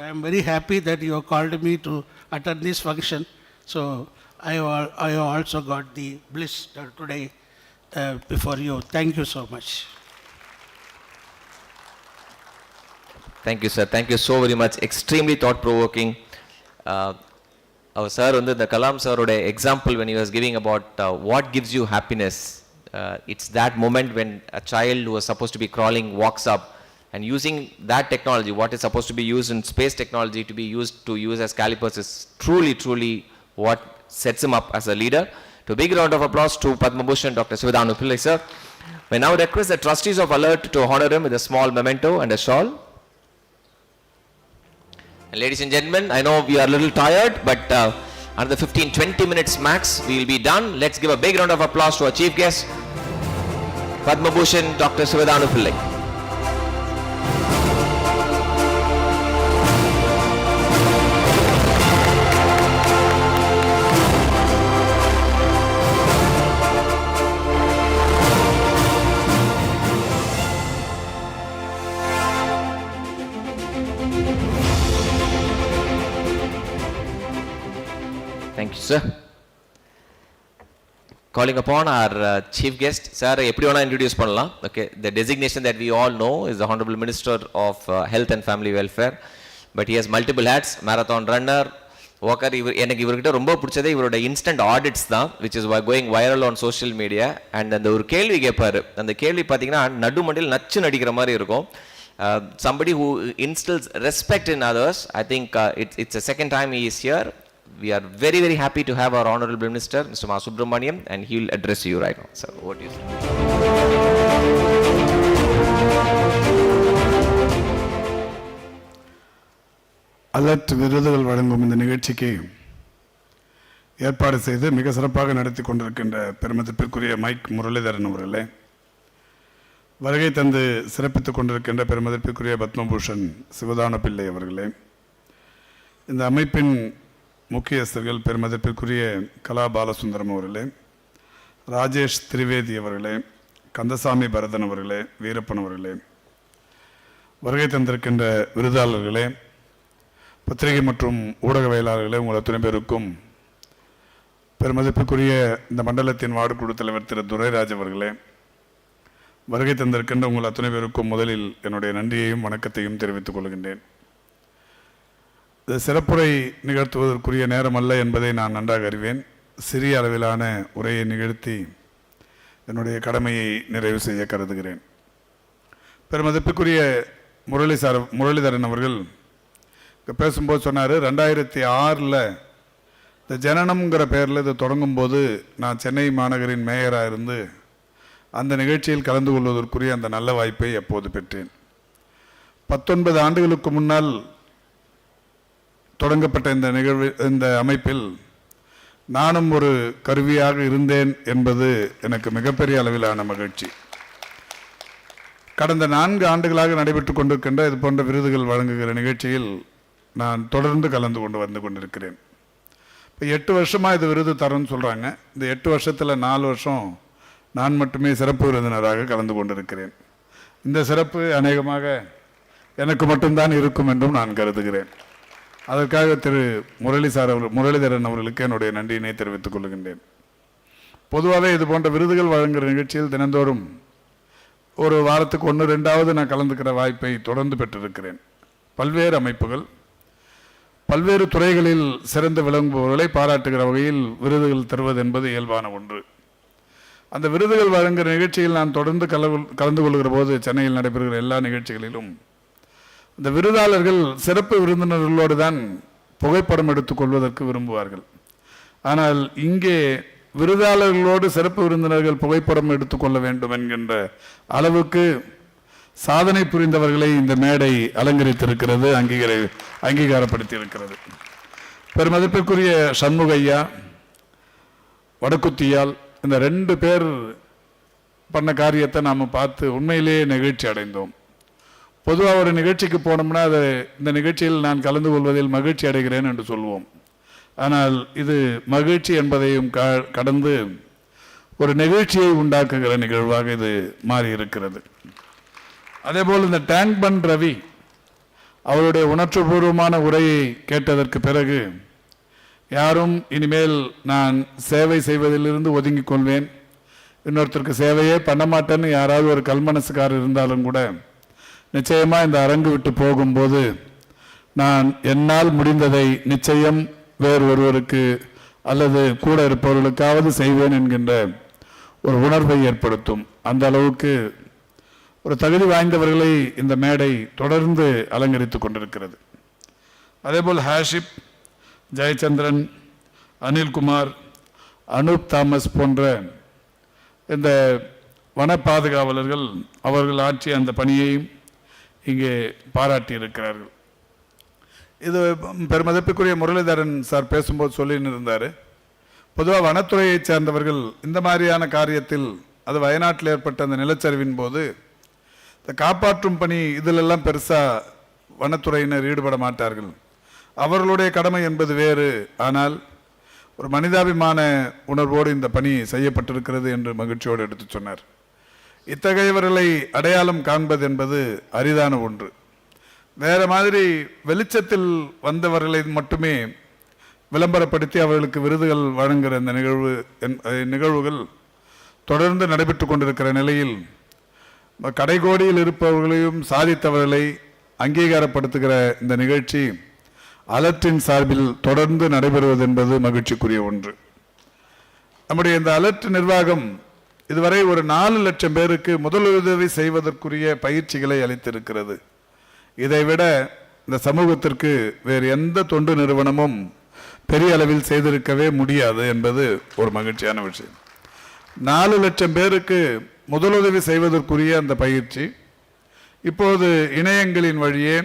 I am very happy that you have called me to attend this function. So I have also got the bliss today before you. Thank you so much. Thank you, sir. Thank you so very much. Extremely thought-provoking. Our sir, the Kalam sir, example when he was giving about what gives you happiness. It's that moment when a child who was supposed to be crawling walks up, and using that technology, what is supposed to be used in space technology to be used to use as calipers, is truly, truly what sets him up as a leader. To a big round of applause to Padma Bhushan, Dr. Sivadananda Pillai, sir. We now request the trustees of Alert to honor him with a small memento and a shawl. And ladies and gentlemen, I know we are a little tired, but another 15-20 minutes max, we will be done. Let's give a big round of applause to our chief guest, Padma Bhushan, Dr. Sivadananda Pillai. Thank you, sir. Calling upon our chief guest, sir, எப்படி வேணா introduce பண்ணலாம். Okay, the designation that we all know is the Honorable Minister of Health and Family Welfare, but he has multiple hats: marathon runner, ஓகர் எனக்கு இவர்கிட்ட ரொம்ப பிடிச்சதே இவரோட instant audits தான், which is going viral on social media. And அந்த ஒரு கேள்வி கேட்பாரு, அந்த கேள்வி பார்த்தீங்கன்னா நடுமண்டில் நச்சு நடிக்கிற மாதிரி இருக்கும். Somebody who instills respect in others. I think it's the second time he is here. We are very, very happy to have our Honorable Minister, Mr. Ma Subramaniam, and he will address you right now. So, what do you say? Alert விருதுகள் வழங்கும் இந்த நிகழ்ச்சிக்கு ஏற்பாடு செய்து மிக சிறப்பாக நடத்தி கொண்டிருக்கின்ற பெருமதிப்பிற்குரிய மைக் முரளிதரன் அவர்களே, வருகை தந்து சிறப்பித்துக் கொண்டிருக்கின்ற பெருமதிப்பிற்குரிய பத்மபூஷன் சிவதான பிள்ளை அவர்களே, இந்த அமைப்பின் முக்கியஸ்தர்கள் பெருமதிப்பிற்குரிய கலா பாலசுந்தரம் அவர்களே, ராஜேஷ் திரிவேதி அவர்களே, கந்தசாமி பரதன் அவர்களே, வீரப்பன் அவர்களே, வருகை தந்திருக்கின்ற விருதாளர்களே, பத்திரிகை மற்றும் ஊடகவியலாளர்களே, உங்கள் அத்தனை பேருக்கும் பெருமதிப்புக்குரிய இந்த மண்டலத்தின் வார்டு குழு தலைவர் திரு துரைராஜ் அவர்களே, வருகை தந்திருக்கின்ற உங்கள் அத்தனை பேருக்கும் முதலில் என்னுடைய நன்றியையும் வணக்கத்தையும் தெரிவித்துக் கொள்கின்றேன். இது சிறப்புரை நிகழ்த்துவதற்குரிய நேரம் அல்ல என்பதை நான் நன்றாக அறிவேன். சிறிய அளவிலான உரையை நிகழ்த்தி என்னுடைய கடமையை நிறைவு செய்ய கருதுகிறேன். பெருமதிப்புக்குரிய முரளிதரன் அவர்கள் பேசும்போது சொன்னார், 2006 இந்த ஜனனம்ங்கிற பேரில் இது தொடங்கும்போது நான் சென்னை மாநகரின் மேயராக இருந்து அந்த நிகழ்ச்சியில் கலந்து கொள்வதற்குரிய அந்த நல்ல வாய்ப்பை எப்போது பெற்றேன். 19 ஆண்டுகளுக்கு முன்னால் தொடங்கப்பட்ட இந்த அமைப்பில் நானும் ஒரு கருவியாக இருந்தேன் என்பது எனக்கு மிகப்பெரிய அளவிலான மகிழ்ச்சி. கடந்த 4 ஆண்டுகளாக நடைபெற்று கொண்டிருக்கின்ற இது போன்ற விருதுகள் வழங்குகிற நிகழ்ச்சியில் நான் தொடர்ந்து கலந்து வந்து கொண்டிருக்கிறேன். இப்போ 8 வருஷமாக இது விருது தரேன்னு சொல்கிறாங்க. இந்த 8 வருஷத்தில் 4 வருஷம் நான் மட்டுமே சிறப்பு விருந்தினராக கலந்து கொண்டிருக்கிறேன். இந்த சிறப்பு அநேகமாக எனக்கு மட்டும்தான் இருக்கும் என்றும் நான் கருதுகிறேன். அதற்காக திரு முரளிதரன் அவர்களுக்கு என்னுடைய நன்றியினை தெரிவித்துக் கொள்கின்றேன். பொதுவாகவே இது போன்ற விருதுகள் வழங்குகிற நிகழ்ச்சியில் தினந்தோறும் ஒரு வாரத்துக்கு 1-2 நான் கலந்துக்கிற வாய்ப்பை தொடர்ந்து பெற்றிருக்கிறேன். பல்வேறு அமைப்புகள் பல்வேறு துறைகளில் சிறந்து விளங்குபவர்களை பாராட்டுகிற வகையில் விருதுகள் தருவது என்பது இயல்பான ஒன்று. அந்த விருதுகள் வழங்குகிற நிகழ்ச்சியில் நான் தொடர்ந்து கலந்து கொள்கிற போது சென்னையில் நடைபெறுகிற எல்லா நிகழ்ச்சிகளிலும் இந்த விருதாளர்கள் சிறப்பு விருந்தினர்களோடு தான் புகைப்படம் எடுத்துக்கொள்வதற்கு விரும்புவார்கள். ஆனால் இங்கே விருதாளர்களோடு சிறப்பு விருந்தினர்கள் புகைப்படம் எடுத்துக்கொள்ள வேண்டும் என்கின்ற அளவுக்கு சாதனை புரிந்தவர்களை இந்த மேடை அலங்கரித்திருக்கிறது, அங்கீகாரப்படுத்தி இருக்கிறது. பெருமதிப்பிற்குரிய சண்முகையா, வடக்குத்தியால், இந்த 2 பேர் பண்ண காரியத்தை நாம் பார்த்து உண்மையிலேயே நெகிழ்ச்சி அடைந்தோம். பொதுவாக ஒரு நிகழ்ச்சிக்கு போனோம்னா இந்த நிகழ்ச்சியில் நான் கலந்து கொள்வதில் மகிழ்ச்சி அடைகிறேன் என்று சொல்வோம். ஆனால் இது மகிழ்ச்சி என்பதையும் கடந்து ஒரு நிகழ்ச்சியை உண்டாக்குகிற நிகழ்வாக இது மாறி இருக்கிறது. அதேபோல் இந்த டேங்க் பன் ரவி அவருடைய உணர்வுபூர்வமான உரையை கேட்டதற்கு பிறகு யாரும் இனிமேல் நான் சேவை செய்வதிலிருந்து ஒதுங்கிக் கொள்வேன், இன்னொருத்தருக்கு சேவையே பண்ண மாட்டேன்னு யாராவது ஒரு கல்மனசுக்காரர் இருந்தாலும் கூட நிச்சயமாக இந்த அரங்கு விட்டு போகும்போது நான் என்னால் முடிந்ததை நிச்சயம் வேறு ஒருவருக்கு அல்லது கூட இருப்பவர்களுக்காவது செய்வேன் என்கின்ற ஒரு உணர்வை ஏற்படுத்தும். அந்த அளவுக்கு ஒரு தகுதி வாய்ந்தவர்களை இந்த மேடை தொடர்ந்து அலங்கரித்து கொண்டிருக்கிறது. அதேபோல் ஹாஷிப், ஜெயச்சந்திரன், அனில்குமார், அனூப் தாமஸ் போன்ற இந்த வன பாதுகாவலர்கள் அவர்கள் ஆற்றிய அந்த பணியையும் இங்கே பாராட்டியிருக்கிறார்கள். இது பெருமதிப்புக்குரிய முரளிதரன் சார் பேசும்போது சொல்லின்னு இருந்தார், பொதுவாக வனத்துறையைச் சேர்ந்தவர்கள் இந்த மாதிரியான காரியத்தில், அது வயநாட்டில் ஏற்பட்ட அந்த நிலச்சரிவின் போது இந்த காப்பாற்றும் பணி இதிலெல்லாம் பெருசாக வனத்துறையினர் ஈடுபட மாட்டார்கள். அவர்களுடைய கடமை என்பது வேறு. ஆனால் ஒரு மனிதாபிமான உணர்வோடு இந்த பணி செய்யப்பட்டிருக்கிறது என்று மகிழ்ச்சியோடு எடுத்து சொன்னார். இத்தகையவர்களை அடையாளம் காண்பது என்பது அரிதான ஒன்று. வேறு மாதிரி வெளிச்சத்தில் வந்தவர்களை மட்டுமே விளம்பரப்படுத்தி அவர்களுக்கு விருதுகள் வழங்குகிற இந்த நிகழ்வுகள் தொடர்ந்து நடைபெற்று கொண்டிருக்கிற நிலையில் கடைகோடியில் இருப்பவர்களையும் சாதித்தவர்களை அங்கீகாரப்படுத்துகிற இந்த நிகழ்ச்சி அலர்ட்டின் சார்பில் தொடர்ந்து நடைபெறுவது என்பது மகிழ்ச்சிக்குரிய ஒன்று. நம்முடைய இந்த அலர்ட் நிர்வாகம் இதுவரை ஒரு 4 லட்சம் பேருக்கு முதலுதவி செய்வதற்குரிய பயிற்சிகளை அளித்திருக்கிறது. இதைவிட இந்த சமூகத்திற்கு வேறு எந்த தொண்டு நிறுவனமும் பெரிய அளவில் செய்திருக்கவே முடியாது என்பது ஒரு மகிழ்ச்சியான விஷயம். 4 லட்சம் பேருக்கு முதலுதவி செய்வதற்குரிய அந்த பயிற்சி இப்போது இணையங்களின் வழியே,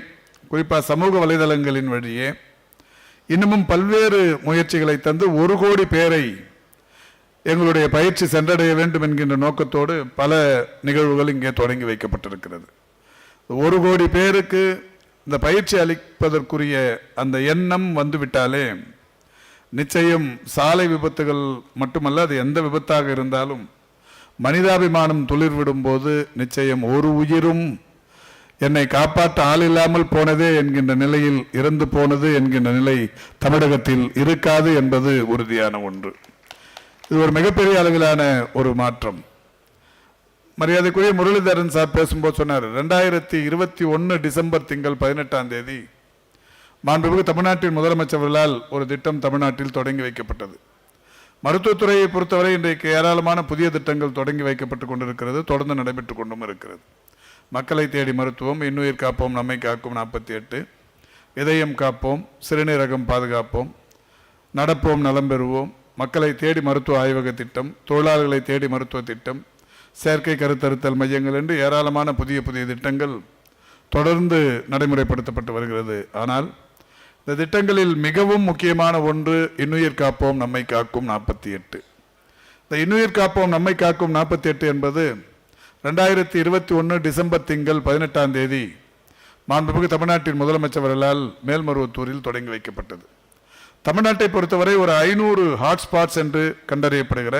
குறிப்பாக சமூக வலைதளங்களின் வழியே இன்னமும் பல்வேறு முயற்சிகளை தந்து 1 கோடி பேரை எங்களுடைய பயிற்சி சென்றடைய வேண்டும் என்கின்ற நோக்கத்தோடு பல நிகழ்வுகள் இங்கே தொடங்கி வைக்கப்பட்டிருக்கிறது. 1 கோடி பேருக்கு இந்த பயிற்சி அளிப்பதற்குரிய அந்த எண்ணம் வந்துவிட்டாலே நிச்சயம் சாலை விபத்துகள் மட்டுமல்ல, அது எந்த விபத்தாக இருந்தாலும் மனிதாபிமானம் துளிர்விடும் போது நிச்சயம் ஒரு உயிரும் என்னை காப்பாற்ற ஆள் இல்லாமல் போனதே என்கின்ற நிலையில் இறந்து போனது என்கின்ற நிலை தமிழகத்தில் இருக்காது என்பது உறுதியான ஒன்று. இது ஒரு மிகப்பெரிய அளவிலான ஒரு மாற்றம். மரியாதைக்குரிய முரளிதரன் சார் பேசும்போது சொன்னார், 2021 டிசம்பர் திங்கள் 18ஆம் தேதி மாண்புமிகு தமிழ்நாட்டின் முதலமைச்சர்களால் ஒரு திட்டம் தமிழ்நாட்டில் தொடங்கி வைக்கப்பட்டது. மருத்துவத்துறையை பொறுத்தவரை இன்றைக்கு ஏராளமான புதிய திட்டங்கள் தொடங்கி வைக்கப்பட்டு கொண்டிருக்கிறது, தொடர்ந்து நடைபெற்று கொண்டும் இருக்கிறது. மக்களை தேடி மருத்துவம், இன்னுயிர் காப்போம் நம்மை காக்கும் 48, இதயம் காப்போம், சிறுநீரகம் பாதுகாப்போம், நடப்போம் நலம் பெறுவோம், மக்களை தேடி மருத்துவ ஆய்வக திட்டம், தொழிலாளர்களை தேடி மருத்துவ திட்டம், செயற்கை கருத்தறுத்தல் மையங்கள் என்று ஏராளமான புதிய புதிய திட்டங்கள் தொடர்ந்து நடைமுறைப்படுத்தப்பட்டு வருகிறது. ஆனால் இந்த திட்டங்களில் மிகவும் முக்கியமான ஒன்று இன்னுயிர் காப்போம் நம்மை காக்கும் 48. இந்த இன்னுயிர் காப்போம் நம்மை காக்கும் 48 என்பது 2021 டிசம்பர் திங்கள் 18ஆம் தேதி மாண்புமிகு தமிழ்நாட்டின் முதலமைச்சர்களால் மேல்மருவத்தூரில் தொடங்கி வைக்கப்பட்டது. தமிழ்நாட்டை பொறுத்தவரை ஒரு 500 ஹாட்ஸ்பாட்ஸ் என்று கண்டறியப்படுகிற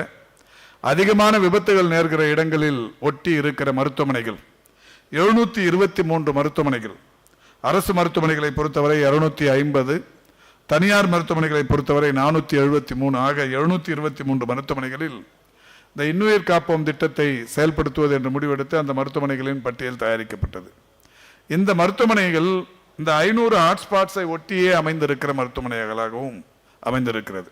அதிகமான விபத்துகள் நேர்கிற இடங்களில் ஒட்டி இருக்கிற மருத்துவமனைகள் 723 மருத்துவமனைகள், அரசு மருத்துவமனைகளை பொறுத்தவரை 250, தனியார் மருத்துவமனைகளை பொறுத்தவரை 473 ஆக 723 மருத்துவமனைகளில் இந்த இன்னுயிர் காப்போம் திட்டத்தை செயல்படுத்துவது என்று முடிவெடுத்து அந்த மருத்துவமனைகளின் பட்டியல் தயாரிக்கப்பட்டது. இந்த மருத்துவமனைகள் இந்த 500 ஹாட்ஸ்பாட்ஸை ஒட்டியே அமைந்திருக்கிற மருத்துவமனைகளாகவும் அமைந்திருக்கிறது.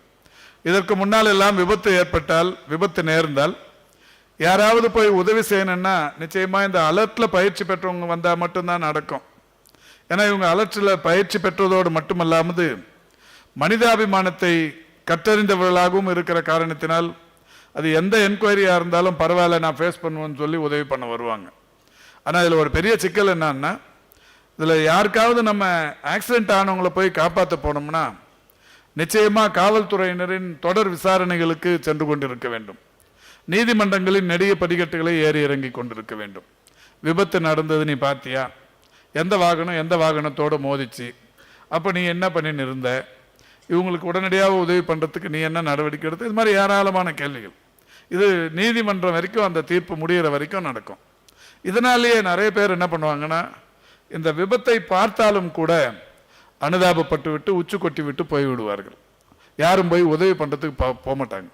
இதற்கு முன்னால் எல்லாம் விபத்து ஏற்பட்டால், விபத்து நேர்ந்தால் யாராவது போய் உதவி செய்யணும்னா நிச்சயமா இந்த அலர்ட்ல பயிற்சி பெற்றவங்க வந்தா மட்டும்தான் நடக்கும். ஏன்னா இவங்க அலர்ட்ல பயிற்சி பெற்றதோடு மட்டுமல்லாமல் மனிதாபிமானத்தை கற்றறிந்தவர்களாகவும் இருக்கிற காரணத்தினால் அது எந்த என்கொயரியா இருந்தாலும் பரவாயில்ல நான் ஃபேஸ் பண்ணுவேன்னு சொல்லி உதவி பண்ண வருவாங்க. ஆனால் இதில் ஒரு பெரிய சிக்கல் என்னன்னா, இதில் யாருக்காவது நம்ம ஆக்சிடென்ட் ஆனவங்களை போய் காப்பாற்ற போனோம்னா நிச்சயமா காவல்துறையினரின் தொடர் விசாரணைகளுக்கு சென்று கொண்டிருக்க வேண்டும். நீதிமன்றங்களின் நெடிய படிக்கட்டுகளை ஏறி இறங்கி கொண்டிருக்க வேண்டும். விபத்து நடந்தது நீ பார்த்தியா, எந்த வாகனத்தோடு மோதிச்சு, அப்போ நீ என்ன பண்ணின்னு இருந்த, இவங்களுக்கு உடனடியாக உதவி பண்ணுறதுக்கு நீ என்ன நடவடிக்கை எடுத்து, இது மாதிரி ஏராளமான கேள்விகள். இது நீதிமன்றம் வரைக்கும் அந்த தீர்ப்பு முடிகிற வரைக்கும் நடக்கும். இதனாலேயே நிறைய பேர் என்ன பண்ணுவாங்கன்னா, இந்த விபத்தை பார்த்தாலும் கூட அனுதாபப்பட்டு விட்டு உச்சு கொட்டி விட்டு போய்விடுவார்கள். யாரும் போய் உதவி பண்ணுறதுக்கு போக மாட்டாங்க.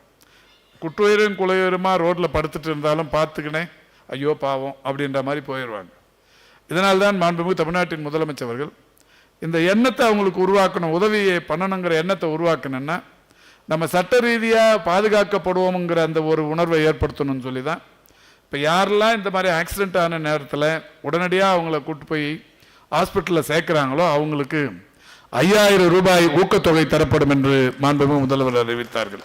குற்றுயிரும் குலையுயிருமா ரோட்டில் படுத்துட்டு இருந்தாலும் பார்த்துக்கினேன் ஐயோ பாவம் அப்படின்ற மாதிரி போயிடுவாங்க. இதனால்தான் மாண்புமிகு தமிழ்நாட்டின் முதலமைச்சர்கள் இந்த எண்ணத்தை அவங்களுக்கு உருவாக்கணும், உதவியை பண்ணணுங்கிற எண்ணத்தை உருவாக்கணும்னா நம்ம சட்ட ரீதியாக பாதுகாக்கப்படுவோம்ங்கிற அந்த ஒரு உணர்வை ஏற்படுத்தணும்னு சொல்லி தான் இப்போ யாரெல்லாம் இந்த மாதிரி ஆக்சிடென்ட் ஆன நேரத்தில் உடனடியாக அவங்கள கூட்டு போய் ஹாஸ்பிட்டலில் சேர்க்குறாங்களோ அவங்களுக்கு 5000 ரூபாய் ஊக்கத்தொகை தரப்படும் என்று மாண்புமிகு முதல்வர் அறிவித்தார்கள்.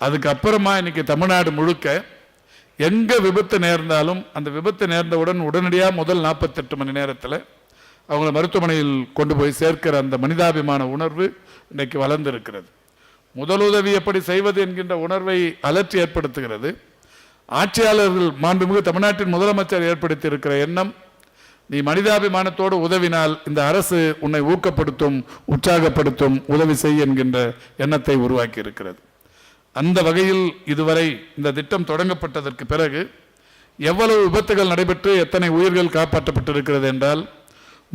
அதுக்கப்புறமா இன்னைக்கு தமிழ்நாடு முழுக்க எங்கே விபத்து நேர்ந்தாலும் அந்த விபத்து நேர்ந்தவுடன் உடனடியாக முதல் 48 மணி நேரத்தில் அவங்கள மருத்துவமனையில் கொண்டு போய் சேர்க்கிற அந்த மனிதாபிமான உணர்வு இன்றைக்கு வளர்ந்திருக்கிறது. முதலுதவி எப்படி செய்வது என்கின்ற உணர்வை அலர்ச்சி ஏற்படுத்துகிறது. ஆட்சியாளர்கள் மாண்புமிகு தமிழ்நாட்டின் முதலமைச்சர் ஏற்படுத்தி இருக்கிற எண்ணம், நீ மனிதாபிமானத்தோடு உதவினால் இந்த அரசு உன்னை ஊக்கப்படுத்தும், உற்சாகப்படுத்தும், உதவி செய் என்கின்ற எண்ணத்தை உருவாக்கி இருக்கிறது. அந்த வகையில் இதுவரை இந்த திட்டம் தொடங்கப்பட்டதற்கு பிறகு எவ்வளவு விபத்துகள் நடைபெற்று எத்தனை உயிர்கள் காப்பாற்றப்பட்டிருக்கிறது என்றால்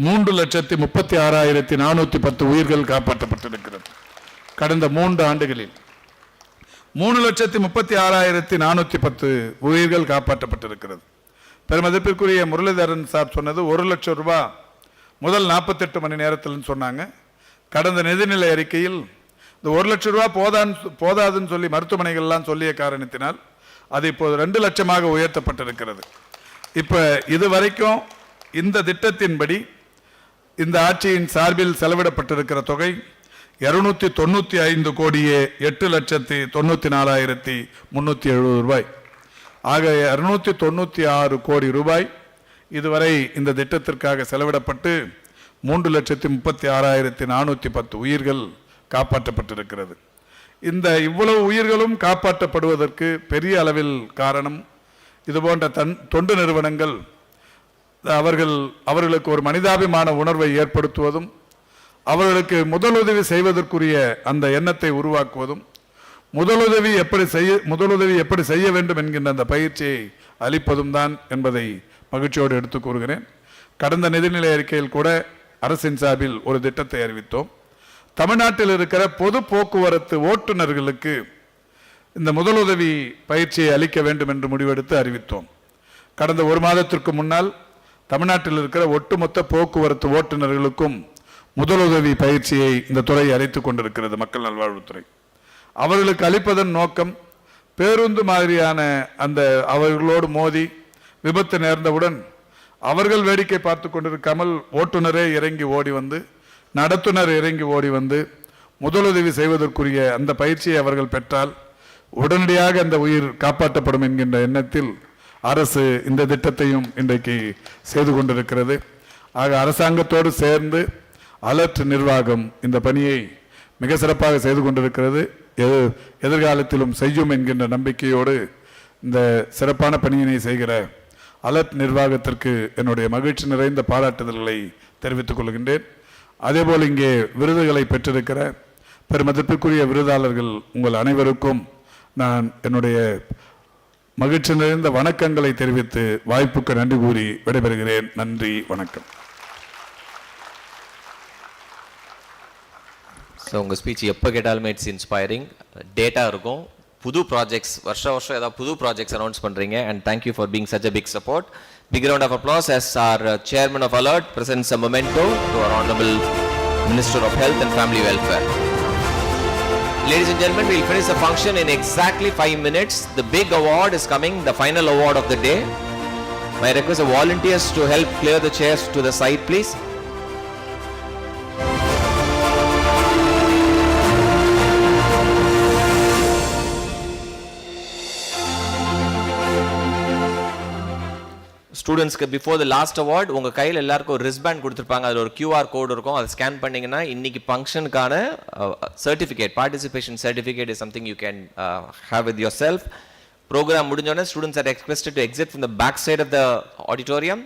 3,36,410 உயிர்கள் காப்பாற்றப்பட்டிருக்கிறது. கடந்த 3 ஆண்டுகளில் 3,36,410 உயிர்கள் காப்பாற்றப்பட்டிருக்கிறது. பெருமதிப்பிற்குரிய முரளிதரன் சார் சொன்னது 1 லட்சம் ரூபாய் முதல் 48 மணி நேரத்தில் சொன்னாங்க. கடந்த நிதிநிலை அறிக்கையில் இந்த 1 லட்சம் ரூபாய் போதாதுன்னு சொல்லி மருத்துவமனைகள்லாம் சொல்லிய காரணத்தினால் அது இப்போது 2 லட்சமாக உயர்த்தப்பட்டிருக்கிறது. இப்போ இதுவரைக்கும் இந்த திட்டத்தின்படி இந்த ஆட்சியின் சார்பில் செலவிடப்பட்டிருக்கிற தொகை 295 கோடியே 8,94,370 ரூபாய். ஆக 296 கோடி ரூபாய் இதுவரை இந்த திட்டத்திற்காக செலவிடப்பட்டு 3,36,410 உயிர்கள் காப்பாற்றப்பட்டிருக்கிறது. இந்த இவ்வளவு உயிர்களும் காப்பாற்றப்படுவதற்கு பெரிய அளவில் காரணம் இதுபோன்ற தொண்டு நிறுவனங்கள் அவர்களுக்கு ஒரு மனிதாபிமான உணர்வை ஏற்படுத்துவதும் அவர்களுக்கு முதலுதவி செய்வதற்குரிய அந்த எண்ணத்தை உருவாக்குவதும் முதலுதவி எப்படி செய்ய வேண்டும் என்கின்ற அந்த பயிற்சியை அளிப்பதும் தான் என்பதை மகிழ்ச்சியோடு எடுத்துக் கூறுகிறேன். கடந்த நிதிநிலை அறிக்கையில் கூட அரசின் சார்பில் ஒரு திட்டத்தை அறிவித்தோம். தமிழ்நாட்டில் இருக்கிற பொது போக்குவரத்து ஓட்டுநர்களுக்கு இந்த முதலுதவி பயிற்சியை அளிக்க வேண்டும் என்று முடிவெடுத்து அறிவித்தோம். கடந்த 1 மாதத்திற்கு முன்னால் தமிழ்நாட்டில் இருக்கிற ஒட்டுமொத்த போக்குவரத்து ஓட்டுநர்களுக்கும் முதலுதவி பயிற்சியை இந்த துறை அளித்துக் கொண்டிருக்கிறது, மக்கள் நல்வாழ்வுத்துறை. அவர்களுக்கு அளிப்பதன் நோக்கம் பேருந்து மாதிரியான அந்த அவர்களோடு மோதி விபத்து நேர்ந்தவுடன் அவர்கள் வேடிக்கை பார்த்து கொண்டிருக்காமல் ஓட்டுநரே இறங்கி ஓடி வந்து, நடத்துனர் இறங்கி ஓடி வந்து முதலுதவி செய்வதற்குரிய அந்த பயிற்சியை அவர்கள் பெற்றால் உடனடியாக அந்த உயிர் காப்பாற்றப்படும் என்கின்ற எண்ணத்தில் அரசு இந்த திட்டத்தையும் இன்றைக்கு செய்து கொண்டிருக்கிறது. ஆக அரசாங்கத்தோடு சேர்ந்து அலர்ட் நிர்வாகம் இந்த பணியை மிக சிறப்பாக செய்து கொண்டிருக்கிறது. எதிர்காலத்திலும் செய்யும் என்கின்ற நம்பிக்கையோடு இந்த சிறப்பான பணியினை செய்கிற அலர்ட் நிர்வாகத்திற்கு என்னுடைய மகிழ்ச்சி நிறைந்த பாராட்டுதல்களை தெரிவித்துக் கொள்கின்றேன். அதேபோல் இங்கே விருதுகளை பெற்றிருக்கிற பெருமதிப்பிற்குரிய விருதாளர்கள் உங்கள் அனைவருக்கும் நான் என்னுடைய மகிழ்ச்சி நிறைந்த வணக்கங்களை தெரிவித்து வாய்ப்புக்கு நன்றி கூறி விடைபெறுகிறேன். நன்றி, வணக்கம். ஸோ உங்கள் ஸ்பீச் எப்போ கேட்டாலுமே இட்ஸ் இன்ஸ்பைரிங். டேட்டா இருக்கும், புது ப்ராஜெக்ட்ஸ் வருஷம் ஏதாவது புது ப்ராஜெக்ட்ஸ் அனௌன்ஸ் பண்ணுறீங்க. And thank you for being such a big support. Big round of applause as our chairman of Alert presents a memento to our honorable Minister of Health and Family Welfare. Ladies and gentlemen, we'll finish the function in exactly 5 minutes. The big award is coming, the final award of the day. My request the volunteers to help clear the chairs to the side, please. ஸ்டூடெண்ட்ஸ்க்கு before the last award உங்கள் கையில் எல்லாருக்கும் ஒரு ரிஸ்பேண்ட் கொடுத்துருப்பாங்க. அதில் ஒரு QR கோடு இருக்கும். அதை ஸ்கேன் பண்ணிங்கன்னா இன்னைக்கு ஃபங்க்ஷனுக்கான certificate, participation certificate is something you can have with yourself. Programme முடிஞ்சோடனே students are expected to exit from the back side of the auditorium.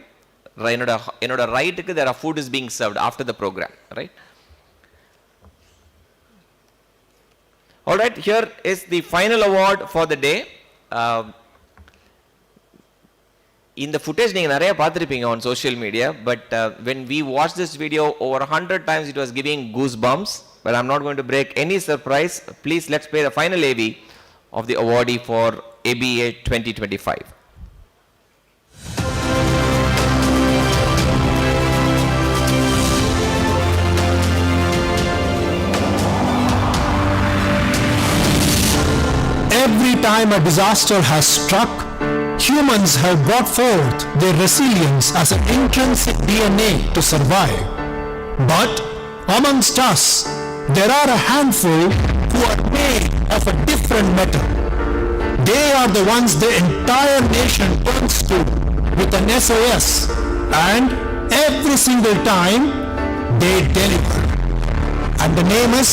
என்னோட ரைட்டுக்கு there are food is being served after the programme, right? Alright, here is the final award for the day. இந்த footage நீங்கள் நிறைய பார்த்துருப்பீங்க on social media, but when we watched this video over 100 times it was giving goosebumps, but I'm not going to break any surprise. Please let's pay the final AV of the awardee for ABA 2025. Every time a disaster has struck, humans have brought forth their resilience as an intrinsic DNA to survive. But amongst us, there are a handful who are made of a different metal. They are the ones the entire nation turns to with an SOS, and every single time they deliver. And the name is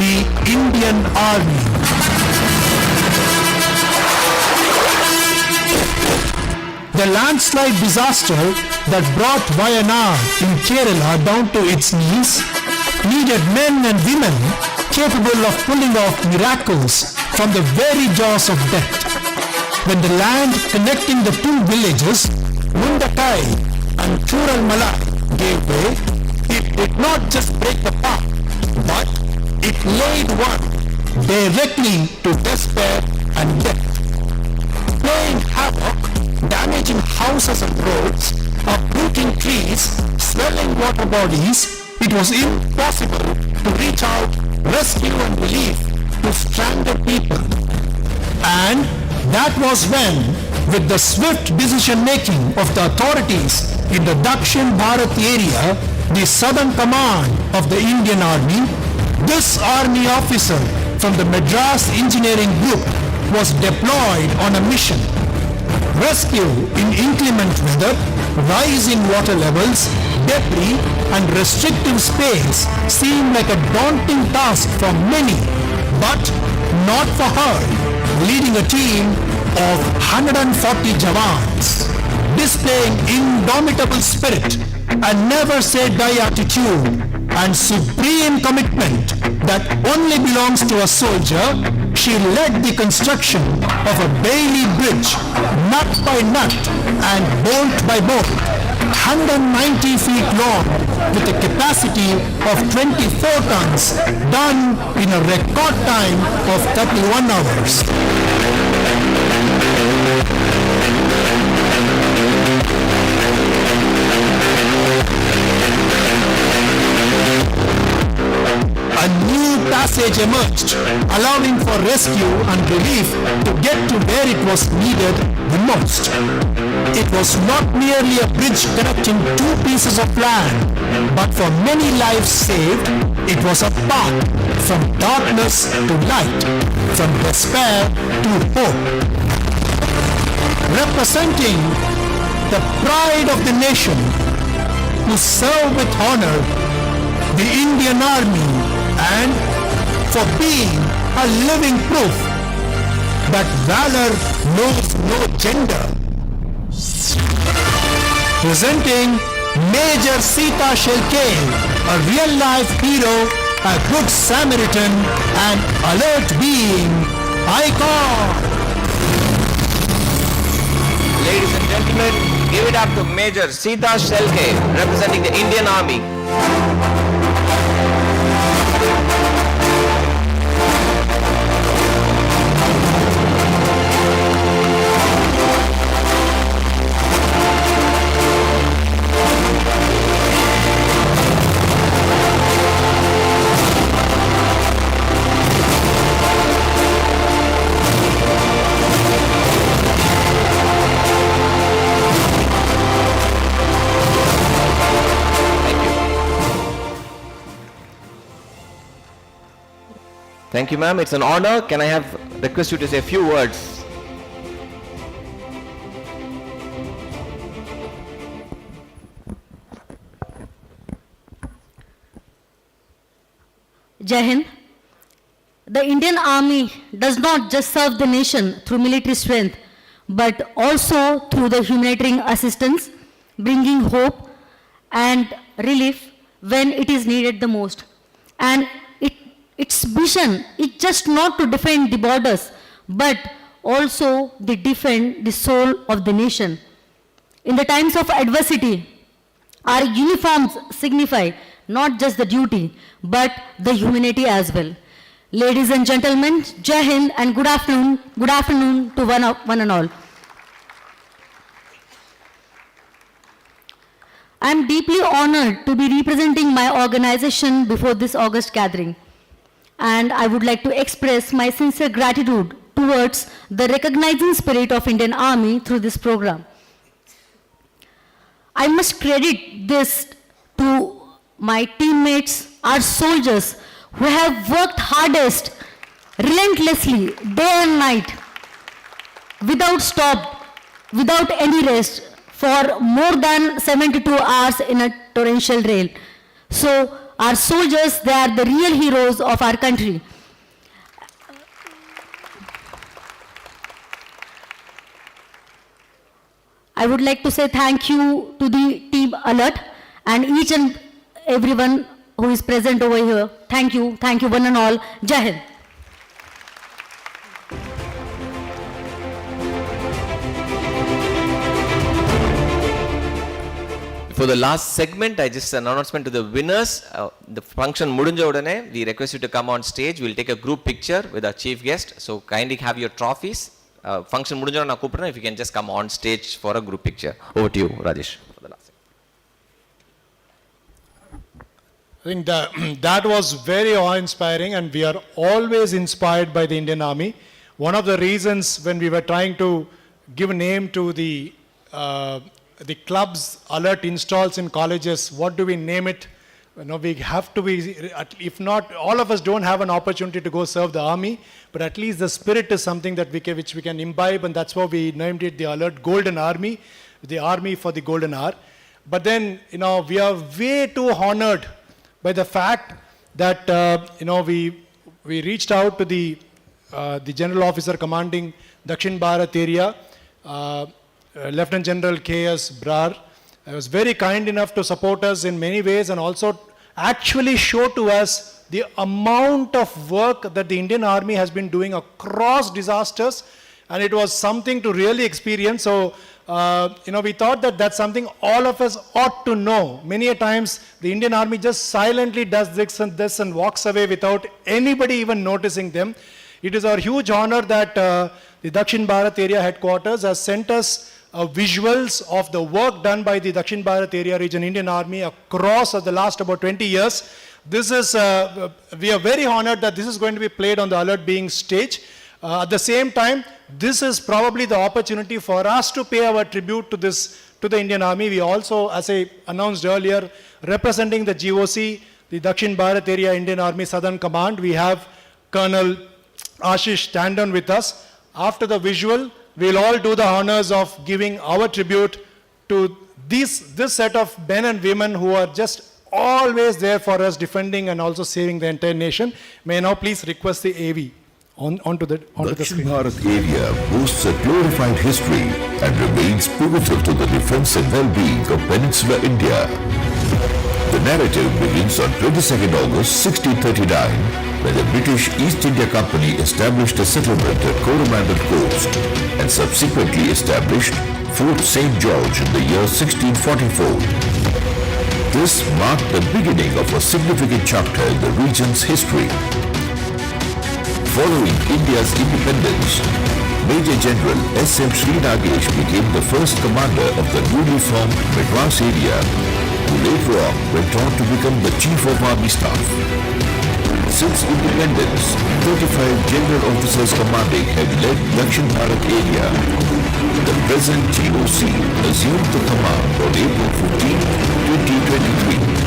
the Indian Army. The landslide disaster that brought Wayanad in Kerala down to its knees needed men and women capable of pulling off miracles from the very jaws of death. When the land connecting the two villages, Mundakai and Churalmalai, gave way, it did not just break the path, but it laid one directly to despair and death, playing havoc, damaging houses and roads, uprooting trees, swelling water bodies, it was impossible to reach out, rescue and relief to stranded people. And that was when, with the swift decision-making of the authorities in the Dakshin Bharat area, the Southern Command of the Indian Army, this army officer from the Madras Engineering Group was deployed on a mission. Rescue in inclement weather, rise in water levels, debris and restrictive space seemed like a daunting task for many, but not for her, leading a team of 140 Jawans, displaying indomitable spirit and never say die attitude and supreme commitment that only belongs to a soldier. She led the construction of a Bailey Bridge, nut by nut and bolt by bolt, 190 feet long with a capacity of 24 tons, done in a record time of 31 hours. A new passage emerged, allowing for rescue and relief to get to where it was needed the most. It was not merely a bridge connecting two pieces of land, but for many lives saved, it was a path from darkness to light, from despair to hope. Representing the pride of the nation, to serve with honor the Indian Army, and for being a living proof that valor knows no gender. Presenting Major Sita Shelke, a real-life hero, a good Samaritan, an alert being, icon. Ladies and gentlemen, give it up to Major Sita Shelke, representing the Indian Army. Thank you, ma'am. It's an honor. Can I request you to say a few words? Jai Hind. The Indian Army does not just serve the nation through military strength, but also through the humanitarian assistance, bringing hope and relief when it is needed the most. And its vision is just not to defend the borders, but also to defend the soul of the nation. In the times of adversity, our uniforms signify not just the duty, but the humanity as well. Ladies and gentlemen, Jai Hind and good afternoon to one and all. I am deeply honored to be representing my organization before this August gathering. And I would like to express my sincere gratitude towards the recognizing spirit of Indian Army through this program. I must credit this to my teammates, our soldiers, who have worked hardest, relentlessly, day and night, without stop, without any rest, for more than 72 hours in a torrential rain. So, our soldiers, they are the real heroes of our country. I would like to say thank you to the team Alert and each and everyone who is present over here. Thank you one and all. Jai Hind. For the last segment, I just an announcement to the winners. The function mudunja udane, we request you to come on stage. We'll take a group picture with our chief guest. So kindly have your trophies. Function mudunja na kupran, if you can just come on stage for a group picture. Over to you, Rajesh, for the last segment. I think that, that was very awe-inspiring, and we are always inspired by the Indian Army. One of the reasons when we were trying to give a name to the club's alert installs in colleges, what do we name it? You know, we have to be, if not, all of us don't have an opportunity to go serve the army, but at least the spirit is something that which we can imbibe, and that's why we named it the Alert Golden Army, the Army for the Golden Hour. But then, you know, we are way too honored by the fact that, you know, we reached out to the General Officer commanding Dakshin Bharat area, Lieutenant General K.S. Brar. He was very kind enough to support us in many ways, and also actually show to us the amount of work that the Indian Army has been doing across disasters, and it was something to really experience. So, you know, we thought that that's something all of us ought to know. Many a times, the Indian Army just silently does this and walks away without anybody even noticing them. It is our huge honor that the Dakshin Bharat area headquarters has sent us visuals of the work done by the Dakshin Bharat area region Indian Army across the last about 20 years. This is, we are very honored that this is going to be played on the Alert Being stage. At the same time, this is probably the opportunity for us to pay our tribute to the Indian Army. We also, as I announced earlier, representing the GOC, the Dakshin Bharat area Indian Army Southern Command, we have Colonel Ashish Tandon with us. After the visual, we'll all do the honors of giving our tribute to this set of men and women who are just always there for us, defending and also saving the entire nation. May I now please request the AV onto the screen. The Bharat area boasts a glorified history and remains pivotal to the defense and well-being of Peninsular India. The narrative begins on 22nd August 1639, when the British East India Company established a settlement at Coromandel Coast and subsequently established Fort St. George in the year 1644. This marked the beginning of a significant chapter in the region's history. Following India's independence, Major General S.M. Shri became the first commander of the newly formed Madras area, who later on went on to become the Chief of Army Staff. Since independence, 35 general officers commanding had led Dakshin Bharat area. The present GOC assumed the command on April 15, 2023.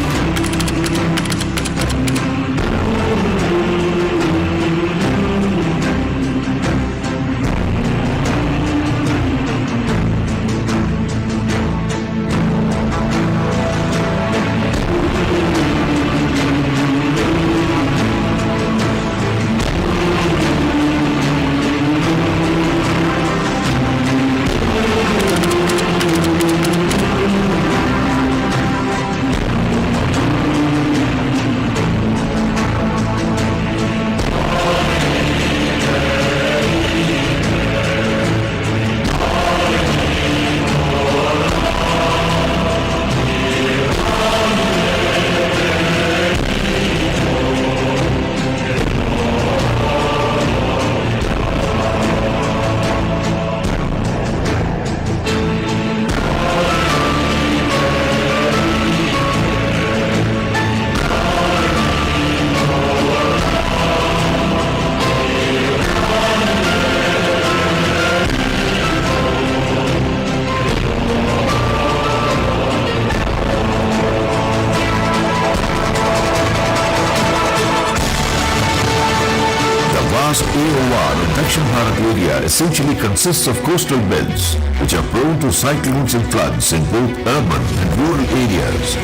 Essentially consists of coastal belts, which are prone to cyclones and floods in both urban and rural areas.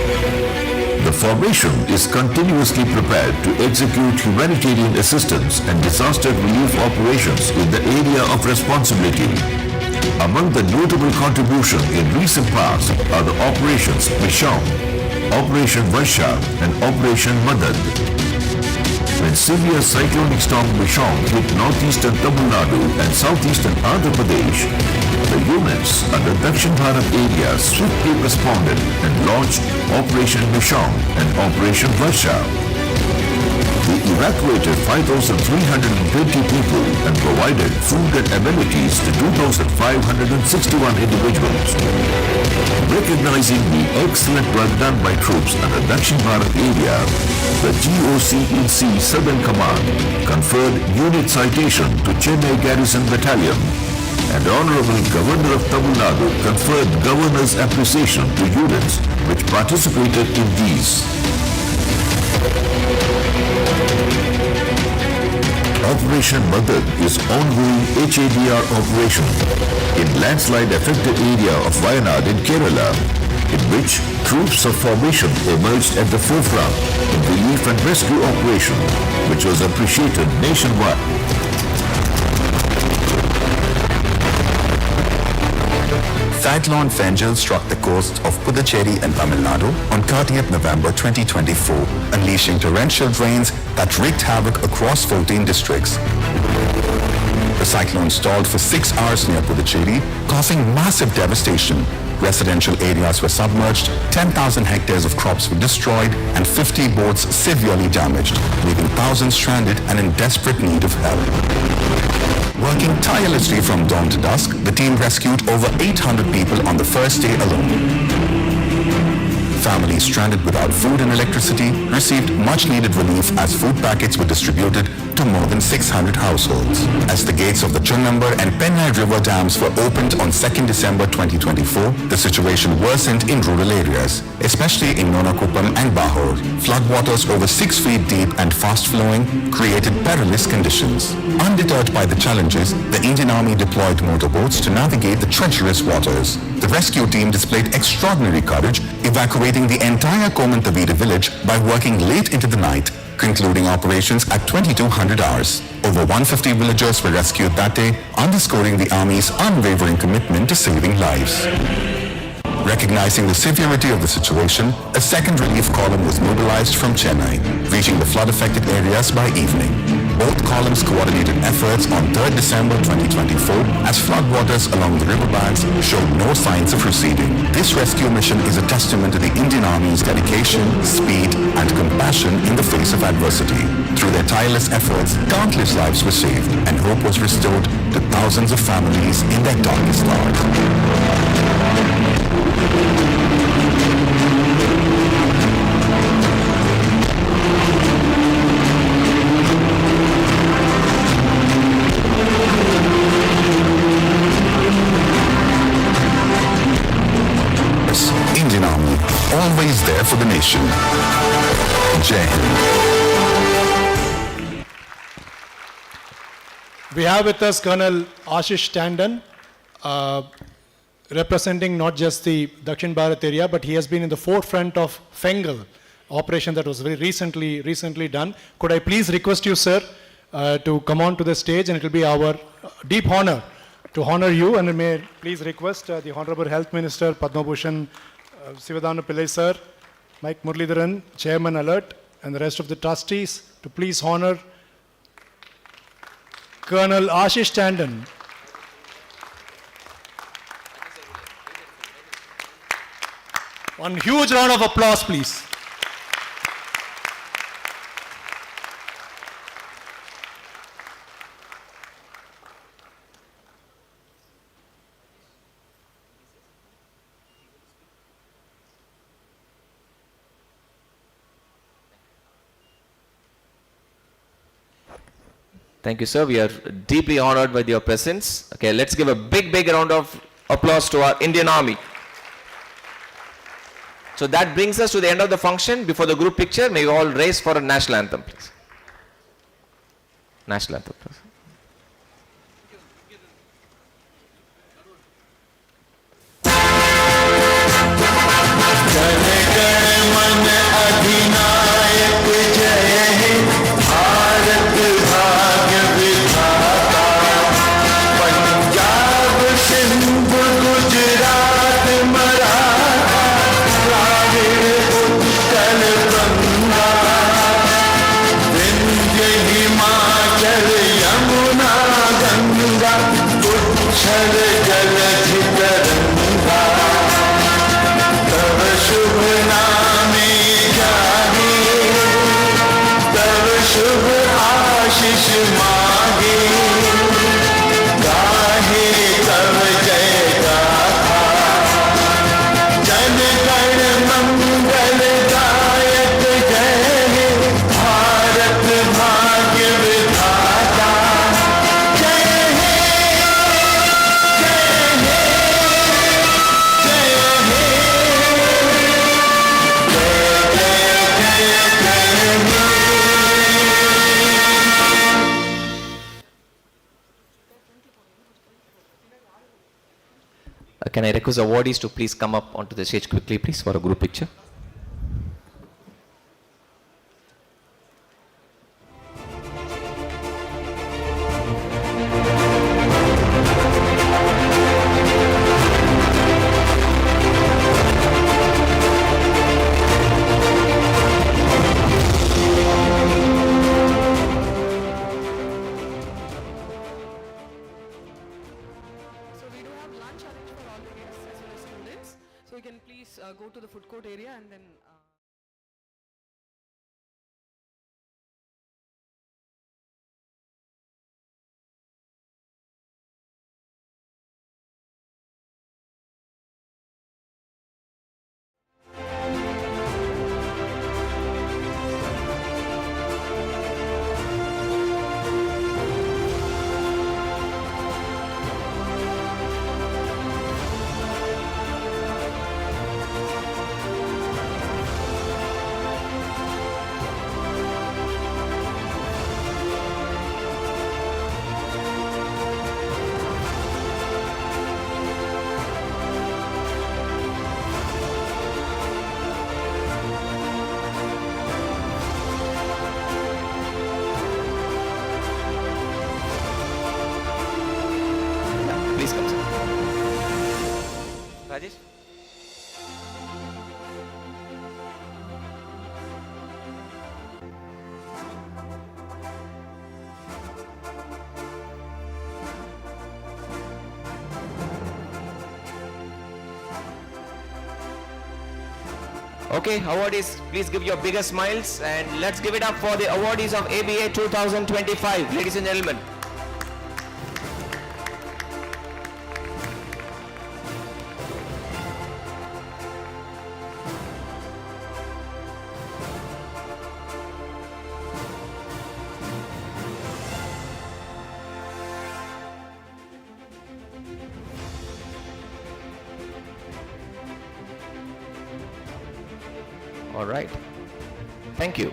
The formation is continuously prepared to execute humanitarian assistance and disaster relief operations in the area of responsibility. Among the notable contributions in recent past are the Operations Misham, Operation Varsha, and Operation Madad. When severe cyclonic storm Misham hit northeastern Tamil Nadu and southeastern Andhra Pradesh, the units under Dakshin Bharat area swiftly responded and launched Operation Misham and Operation Varsha. The evacuated 5,320 people and provided food and amenities to 2,561 individuals. Recognizing the excellent work done by troops under Dakshin Bharat area, the GOC-in-C Southern Command conferred unit citation to Chennai Garrison Battalion, and Honorable Governor of Tamil Nadu conferred Governor's appreciation to units which participated in these. Operation Madad is ongoing HADR operation in landslide affected area of Wayanad in Kerala, in which troops of formation emerged at the forefront in relief and rescue operation, which was appreciated nationwide. Cyclone Fenjal struck the coast of Puducherry and Tamil Nadu on 30th November 2024, unleashing torrential rains that wreaked havoc across 14 districts. The cyclone stalled for 6 hours near Puducherry, causing massive devastation. Residential areas were submerged, 10,000 hectares of crops were destroyed, and 50 boats severely damaged, leaving thousands stranded and in desperate need of help. Working tirelessly from dawn to dusk, the team rescued over 800 people on the first day alone. Families stranded without food and electricity received much-needed relief as food packets were distributed to more than 600 households. As the gates of the Chunambar and Pennai River dams were opened on 2nd December 2024, the situation worsened in rural areas, especially in Nonakuppam and Bahur. Floodwaters over 6 feet deep and fast-flowing created perilous conditions. Undeterred by the challenges, the Indian Army deployed motorboats to navigate the treacherous waters. The rescue team displayed extraordinary courage, evacuating the entire Komantavida village by working late into the night, concluding operations at 2200 hours. Over 150 villagers were rescued that day, underscoring the Army's unwavering commitment to saving lives. Recognizing the severity of the situation, a second relief column was mobilized from Chennai, reaching the flood-affected areas by evening. Both columns coordinated efforts on 3rd December 2024 as floodwaters along the riverbanks showed no signs of receding. This rescue mission is a testament to the Indian Army's dedication, speed, and compassion in the face of adversity. Through their tireless efforts, countless lives were saved and hope was restored to thousands of families in their darkest hour. Indian Army, always there for the nation. Jai Hind. We have with us Colonel Ashish Tandon, representing not just the Dakshin Bharat area, but he has been in the forefront of Fengal operation that was very recently done. Could I please request you, sir, to come on to the stage, and it will be our deep honor to honor you, and may I please request the Honorable Health Minister Padma Bhushan Sivadana Pillai sir, Mike Muralidharan, Chairman Alert, and the rest of the trustees to please honor Colonel Ashish Tandon. One huge round of applause, please. Thank you, sir. We are deeply honored by your presence. Okay, let's give a big round of applause to our Indian Army. So that brings us to the end of the function. Before the group picture, may we all raise for a national anthem, please. National anthem, please. Himalaya Can I request awardees to please come up onto the stage quickly, please, for a group picture? So we do have lunch arranged for all the guests as well as students. So you can please go to the food court area and then. Please come, sir. Rajesh? Okay, awardees, please give your biggest smiles and let's give it up for the awardees of ABA 2025, ladies and gentlemen. All right. Thank you.